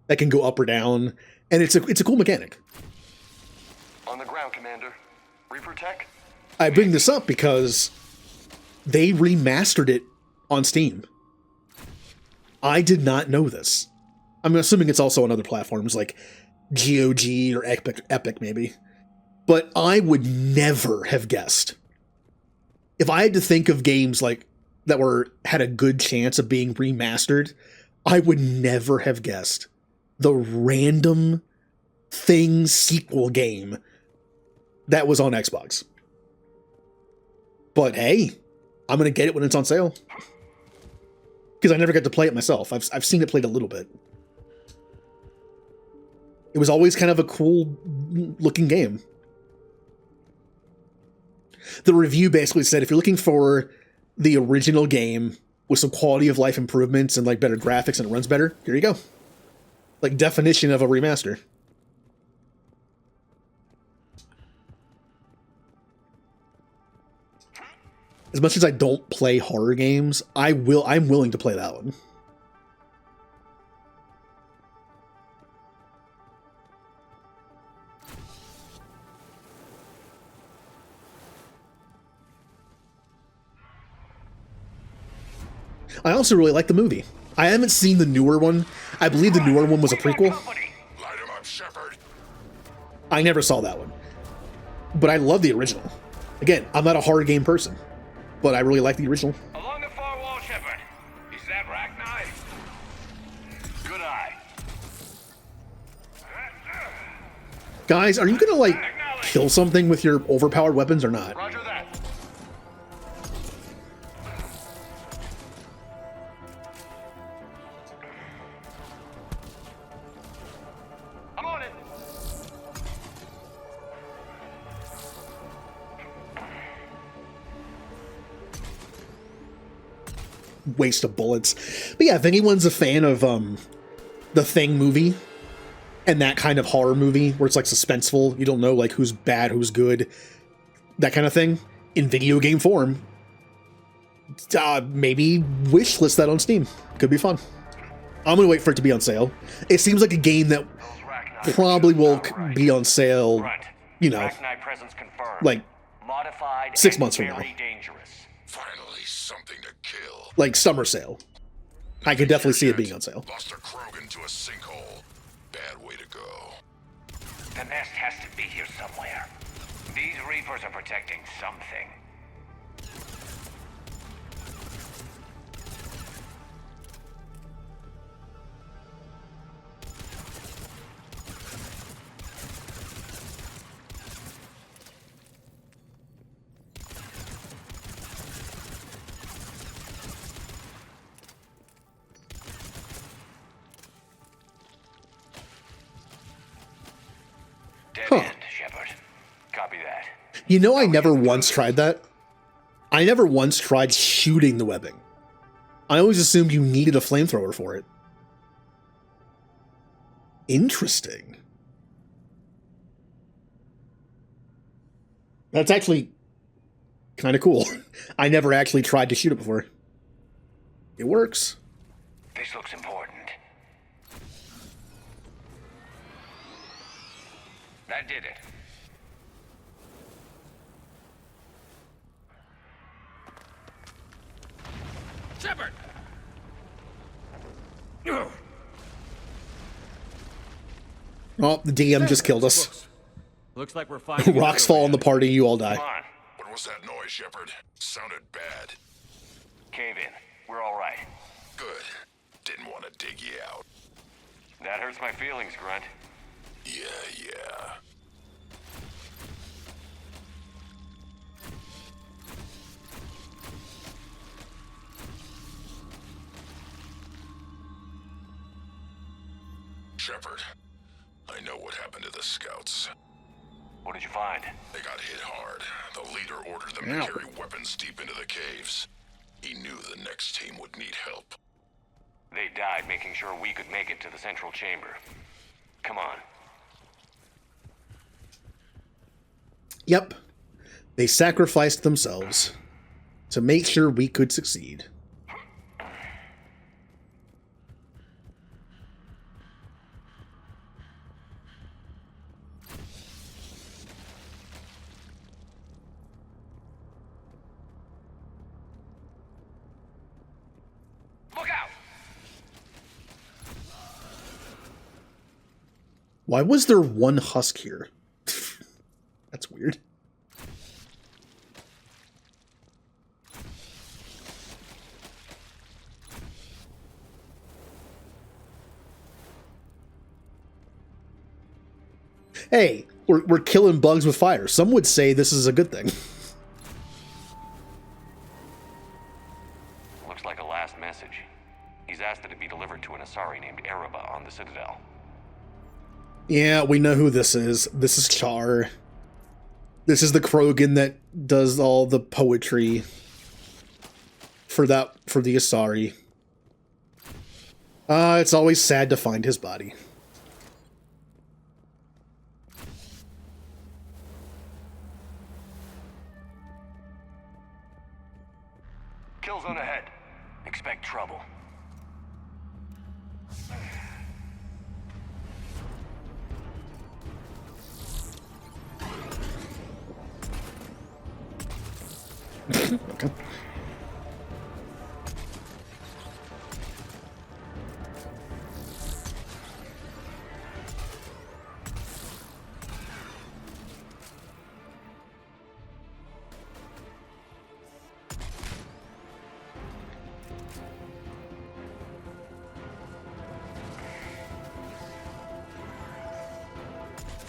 that can go up or down. And it's a cool mechanic. On the ground, Commander. Reaper Tech? I bring this up because they remastered it on Steam. I did not know this. I'm assuming it's also on other platforms like GOG or Epic maybe. But I would never have guessed. If I had to think of games like that had a good chance of being remastered, I would never have guessed the random Thing sequel game that was on Xbox. But hey, I'm going to get it when it's on sale. Because I never got to play it myself. I've seen it played a little bit. It was always kind of a cool looking game. The review basically said if you're looking for the original game with some quality of life improvements and like better graphics and it runs better, here you go. Like definition of a remaster. As much as I don't play horror games, I'm willing to play that one. I also really like the movie. I haven't seen the newer one. I believe the newer one was a prequel. Light him up, Shepard. I never saw that one. But I love the original. Again, I'm not a horror game person, but I really like the original. Along the far wall, Shepard. Is that Rachni? Good eye. Guys, are you gonna, like, kill something with your overpowered weapons or not? Roger that. I'm on it. Waste of bullets. But yeah, if anyone's a fan of the Thing movie and that kind of horror movie where it's like suspenseful, you don't know like who's bad, who's good, that kind of thing in video game form, maybe wishlist that on Steam. Could be fun. I'm gonna wait for it to be on sale. It seems like a game that probably will be on sale, you know, like 6 months from now. Finally, something to kill. Like summer sale. I could definitely see it being on sale. Lost a Krogan to a sinkhole. Bad way to go. The nest has to be here somewhere. These Reapers are protecting something. Huh. Shepard. Copy that. You know, I never once tried that. I never once tried shooting the webbing. I always assumed you needed a flamethrower for it. Interesting. That's actually kind of cool. I never actually tried to shoot it before. It works. This looks important. That did it. Shepard! Oh, the DM just killed us. Looks like we're finding Rocks fall on the party, you all die. What was that noise, Shepard? Sounded bad. Cave in. We're all right. Good. Didn't want to dig you out. That hurts my feelings, Grunt. Yeah. Shepard, I know what happened to the scouts. What did you find? They got hit hard. The leader ordered them to carry weapons deep into the caves. He knew the next team would need help. They died making sure we could make it to the central chamber. Come on. Yep. They sacrificed themselves to make sure we could succeed. Look out! Why was there one husk here? That's weird. Hey, we're killing bugs with fire. Some would say this is a good thing. Looks like a last message. He's asked that it be delivered to an Asari named Erebba on the Citadel. Yeah, we know who this is. This is Char. This is the Krogan that does all the poetry for the Asari. It's always sad to find his body. trouble. Okay.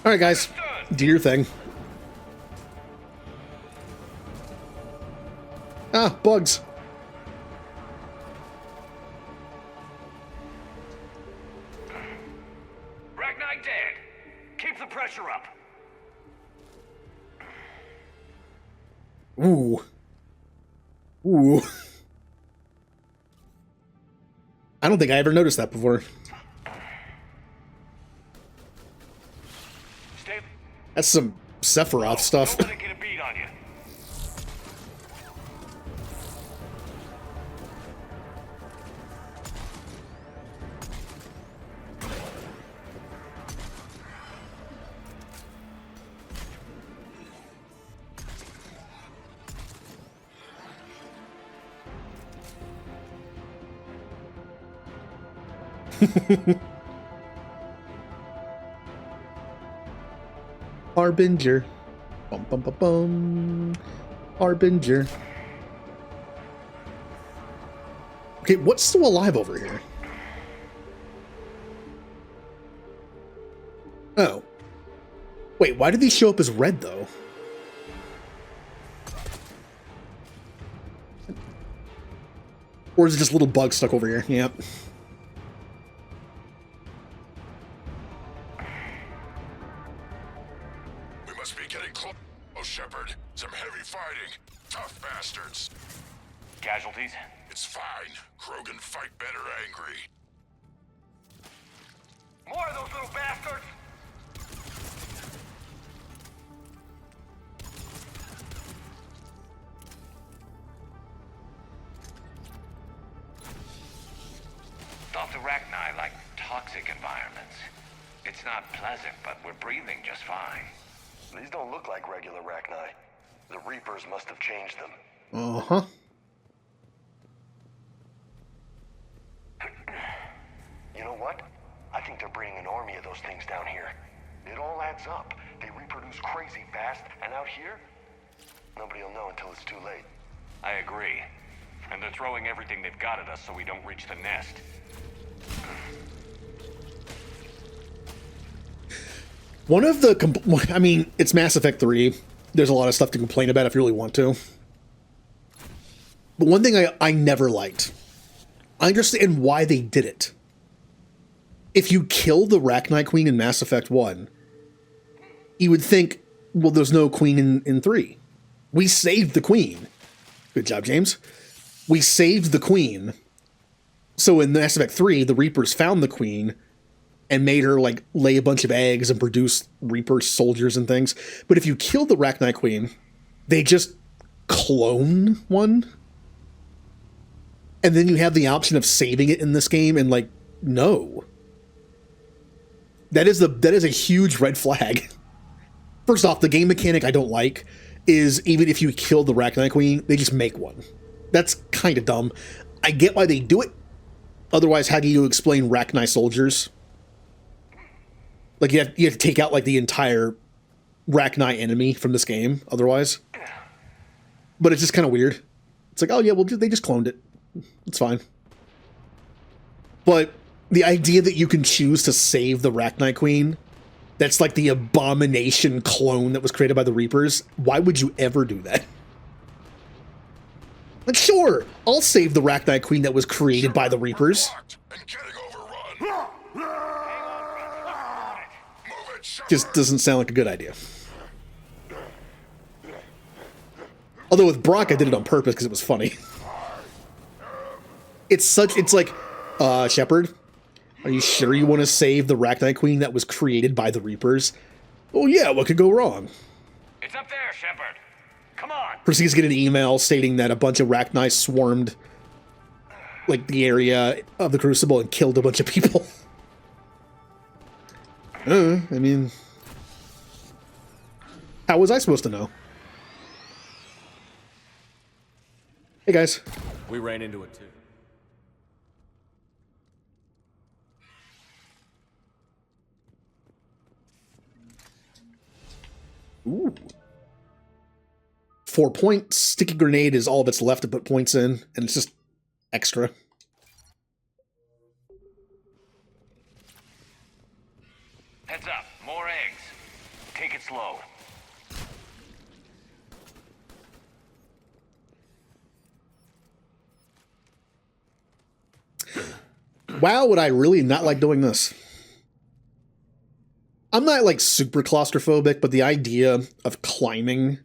All right, guys, do your thing. Ah, bugs. Ragnar dead. Keep the pressure up. Ooh. Ooh. I don't think I ever noticed that before. That's some Sephiroth stuff. Don't let it get a beat on you. Harbinger. Bum bum bum bum. Harbinger. Okay, what's still alive over here? Oh. Wait, why did these show up as red, though? Or is it just little bugs stuck over here? Yep. We must be getting close, Shepard. Some heavy fighting. Tough bastards. Casualties? It's fine. Krogan fight better angry. More of those little bastards! Thought the Rachni like toxic environments. It's not pleasant, but we're breathing just fine. These don't look like regular Rachni. The Reapers must have changed them. Uh-huh. You know what? I think they're bringing an army of those things down here. It all adds up. They reproduce crazy fast, and out here, nobody will know until it's too late. I agree. And they're throwing everything they've got at us so we don't reach the nest. One of the, I mean, it's Mass Effect 3. There's a lot of stuff to complain about if you really want to. But one thing I never liked, I understand why they did it. If you kill the Rachni Queen in Mass Effect 1, you would think, well, there's no Queen in 3. We saved the Queen. Good job, James. We saved the Queen. So in Mass Effect 3, the Reapers found the Queen and made her, like, lay a bunch of eggs and produce Reaper soldiers and things. But if you kill the Rachni Queen, they just clone one. And then you have the option of saving it in this game, and, like, no. That is a huge red flag. First off, the game mechanic I don't like is even if you kill the Rachni Queen, they just make one. That's kind of dumb. I get why they do it. Otherwise, how do you explain Rachni soldiers? Like, you have to take out, like, the entire Rachni enemy from this game, otherwise. But it's just kind of weird. It's like, oh yeah, well, they just cloned it. It's fine. But the idea that you can choose to save the Rachni Queen, that's like the abomination clone that was created by the Reapers, why would you ever do that? Like, sure, I'll save the Rachni Queen that was created by the Reapers. Just doesn't sound like a good idea. Although with Brock, I did it on purpose because it was funny. It's like, Shepard, are you sure you want to save the Rachni Queen that was created by the Reapers? Oh yeah, what could go wrong? It's up there, Shepard. Come on. Proceeds to get an email stating that a bunch of Rachni swarmed like the area of the Crucible and killed a bunch of people. I mean, how was I supposed to know? Hey guys. We ran into it too. Ooh. 4 points. Sticky grenade is all that's left to put points in, and it's just extra. Heads up, more eggs. Take it slow. Wow, would I really not like doing this? I'm not like super claustrophobic, but the idea of climbing,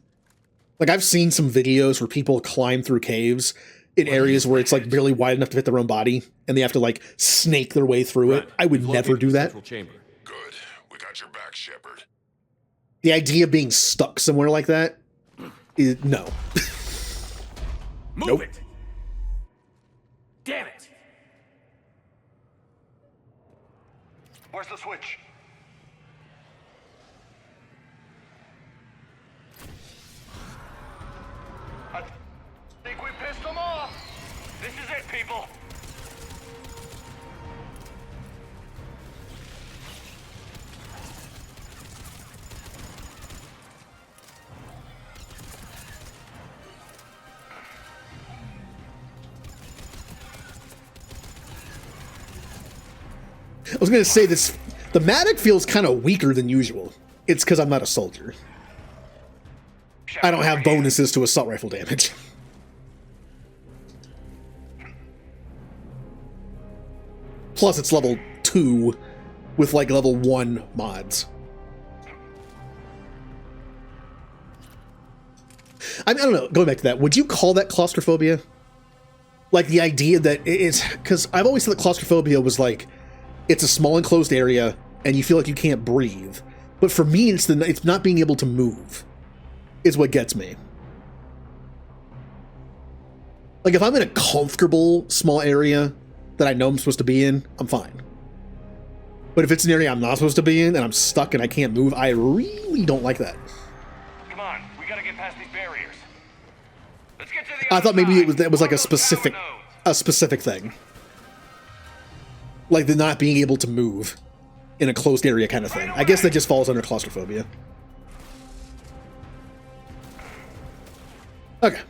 like I've seen some videos where people climb through caves in areas where it's like barely wide enough to fit their own body, and they have to like snake their way through it. I would never do that. Chamber. Good. We got your back, Shepard. The idea of being stuck somewhere like that is no. Move Nope. it! Damn it! Where's the switch? I think we pissed them off. This is it, people. I was gonna say this. The Matic feels kind of weaker than usual. It's because I'm not a soldier. I don't have bonuses to assault rifle damage. Plus, it's level 2 with like level 1 mods. I don't know. Going back to that, would you call that claustrophobia? Like the idea that it's because I've always thought that claustrophobia was like it's a small enclosed area and you feel like you can't breathe. But for me, it's not being able to move is what gets me. Like if I'm in a comfortable small area that I know I'm supposed to be in, I'm fine. But if it's an area I'm not supposed to be in and I'm stuck and I can't move, I really don't like that. Come on, we gotta get past these barriers. Let's get to the I thought maybe that was like a specific thing. Like the not being able to move in a closed area kind of thing. I guess that just falls under claustrophobia. Okay.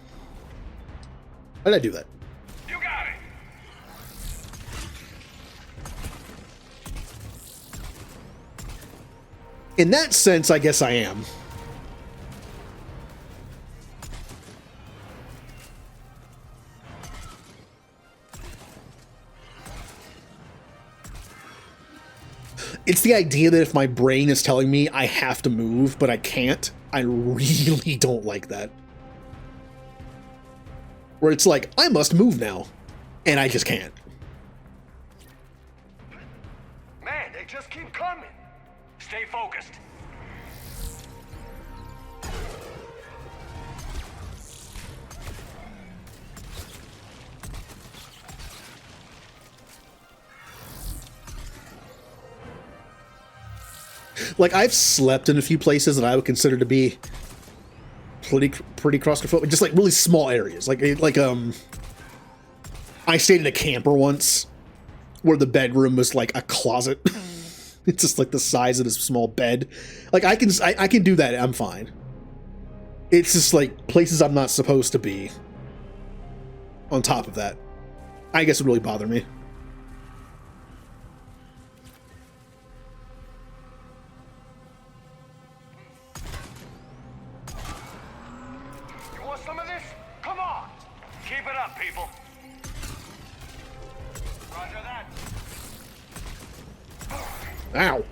How did I do that? You got it. In that sense, I guess I am. It's the idea that if my brain is telling me I have to move, but I can't, I really don't like that. Where it's like, I must move now, and I just can't. Man, they just keep coming. Stay focused. Like, I've slept in a few places that I would consider to be pretty claustrophobic, just like really small areas. I stayed in a camper once where the bedroom was like a closet. It's just like the size of this small bed. Like I can do that. I'm fine. It's just like places I'm not supposed to be. On top of that, I guess it would really bother me. You want some of this? Come on. Keep it up, people. Roger that. Ow.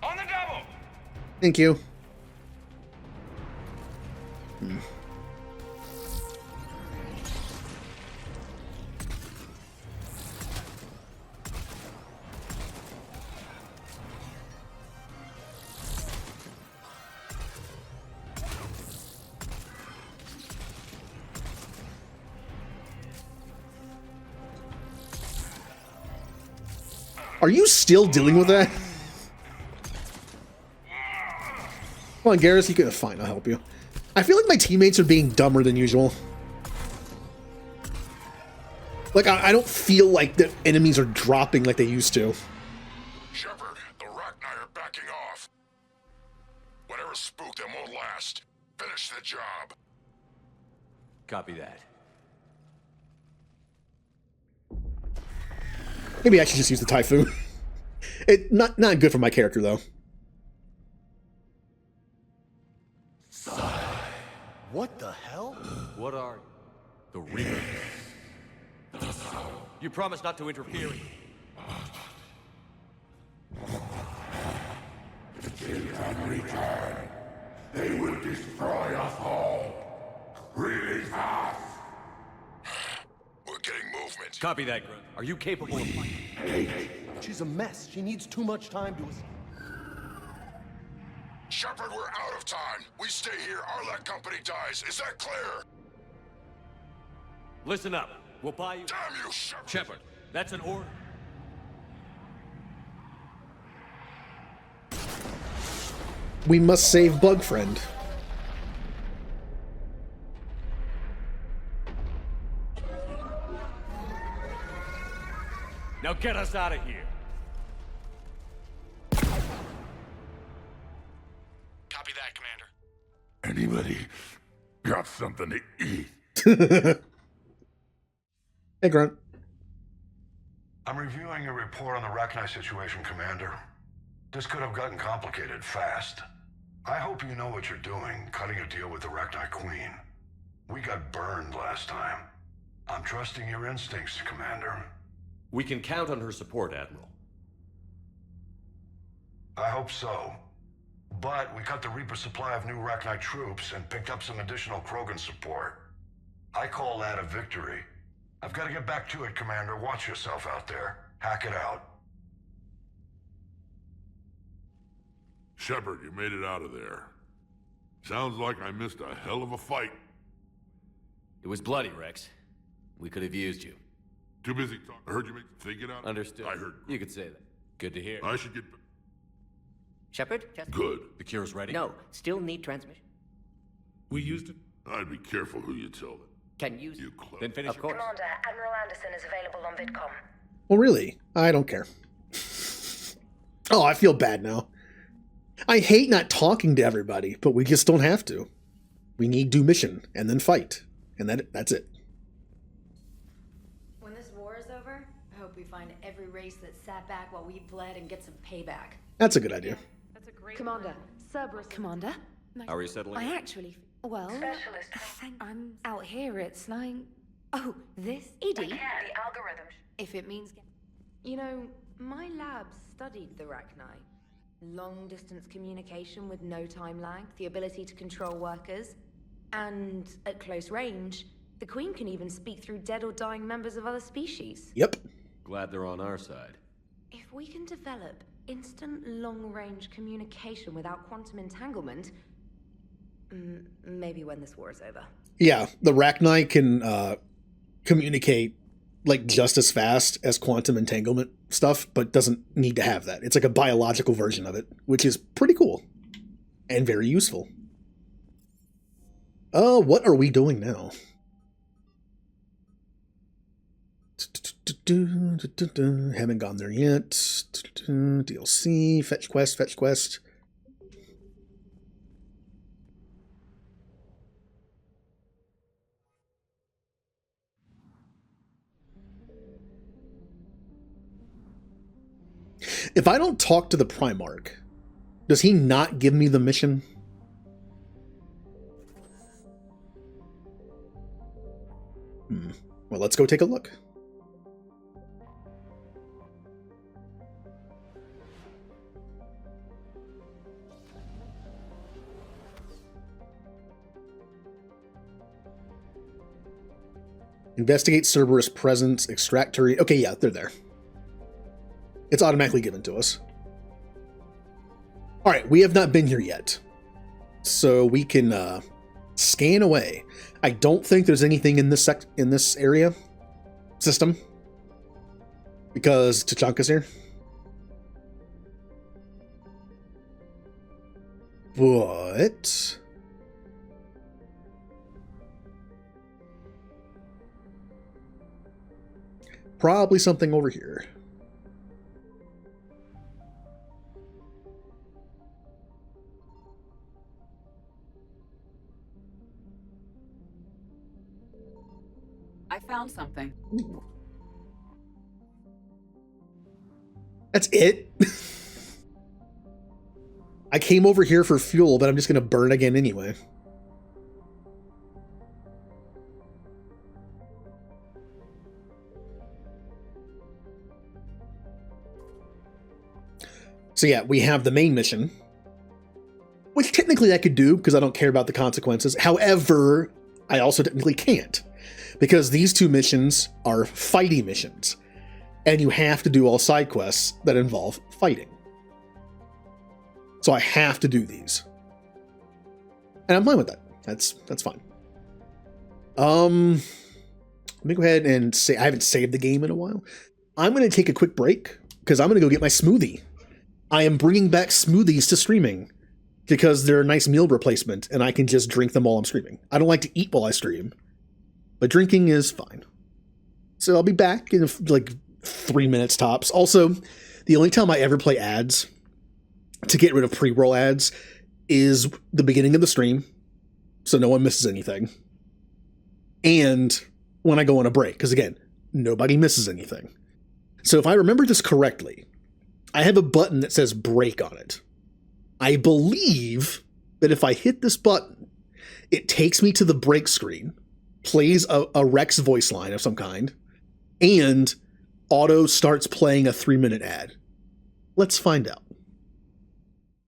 On the double. Thank you. Are you still dealing with that? Come on, Garrus, you can... Fine, I'll help you. I feel like my teammates are being dumber than usual. Like, I don't feel like the enemies are dropping like they used to. Shepard, the Rachni are backing off. Whatever spooked them won't last. Finish the job. Copy that. Maybe I should just use the Typhoon. Not good for my character, though. What the hell? What are you? The Reaper. You promised not to interfere. If they can return, they will destroy us all. Release us! We're getting movement. Copy that, Grunt. Are you capable of fighting? She's a mess. She needs too much time to... Shepard, we're out of time. We stay here, Arlec Company dies. Is that clear? Listen up. We'll buy you... Damn you, Shepard! Shepard, that's an order. We must save Bug Friend. Now get us out of here. Copy that, Commander. Anybody got something to eat? Hey, Grunt. I'm reviewing your report on the Rachni situation, Commander. This could have gotten complicated fast. I hope you know what you're doing, cutting a deal with the Rachni Queen. We got burned last time. I'm trusting your instincts, Commander. We can count on her support, Admiral. I hope so. But we cut the Reaper supply of new Rachni troops and picked up some additional Krogan support. I call that a victory. I've got to get back to it, Commander. Watch yourself out there. Hack it out. Shepard, you made it out of there. Sounds like I missed a hell of a fight. It was bloody, Rex. We could have used you. Too busy talking. I heard you make thinking out. Understood. I heard. You could say that. Good to hear. I should get... Shepard? Good. The cure's ready? No, still need transmission. We used it? I'd be careful who you tell it. Can use You close. Then finish Of course. Commander, Admiral Anderson is available on VidCom. Well, really? I don't care. Oh, I feel bad now. I hate not talking to everybody, but we just don't have to. We need do mission, and then fight. And that's it. When this war is over, I hope we find every race that sat back while we bled and get some payback. That's a good idea. That's a great Commander, Cerberus. Commander? How are you settling? I actually... Well, I'm out here. It's like... Oh, this? Edie? The algorithm. If it means... You know, my lab studied the Rachni. Long-distance communication with no time lag, the ability to control workers, and at close range, the Queen can even speak through dead or dying members of other species. Yep. Glad they're on our side. If we can develop instant long-range communication without quantum entanglement, maybe when this war is over. Yeah, the Rachni can communicate like just as fast as quantum entanglement stuff, but doesn't need to have that. It's like a biological version of it, which is pretty cool and very useful. What are we doing now? Haven't gone there yet. DLC, fetch quest, fetch quest. If I don't talk to the Primarch, does he not give me the mission? Well, let's go take a look. Investigate Cerberus presence, extract Turi. Okay, yeah, they're there. It's automatically given to us. All right, we have not been here yet. So we can scan away. I don't think there's anything in this area system because Tachanka's here. But probably something over here. I found something. That's it? I came over here for fuel, but I'm just going to burn again anyway. So yeah, we have the main mission, which technically I could do because I don't care about the consequences. However, I also technically can't because these two missions are fighting missions, and you have to do all side quests that involve fighting. So I have to do these, and I'm fine with that. That's fine. Let me go ahead and say I haven't saved the game in a while. I'm going to take a quick break because I'm going to go get my smoothie. I am bringing back smoothies to streaming because they're a nice meal replacement and I can just drink them while I'm streaming. I don't like to eat while I stream, but drinking is fine. So I'll be back in like 3 minutes tops. Also, the only time I ever play ads to get rid of pre-roll ads is the beginning of the stream, so no one misses anything. And when I go on a break, because again, nobody misses anything. So if I remember this correctly, I have a button that says break on it. I believe that if I hit this button, it takes me to the break screen, plays a Rex voice line of some kind, and auto starts playing a 3-minute ad. Let's find out.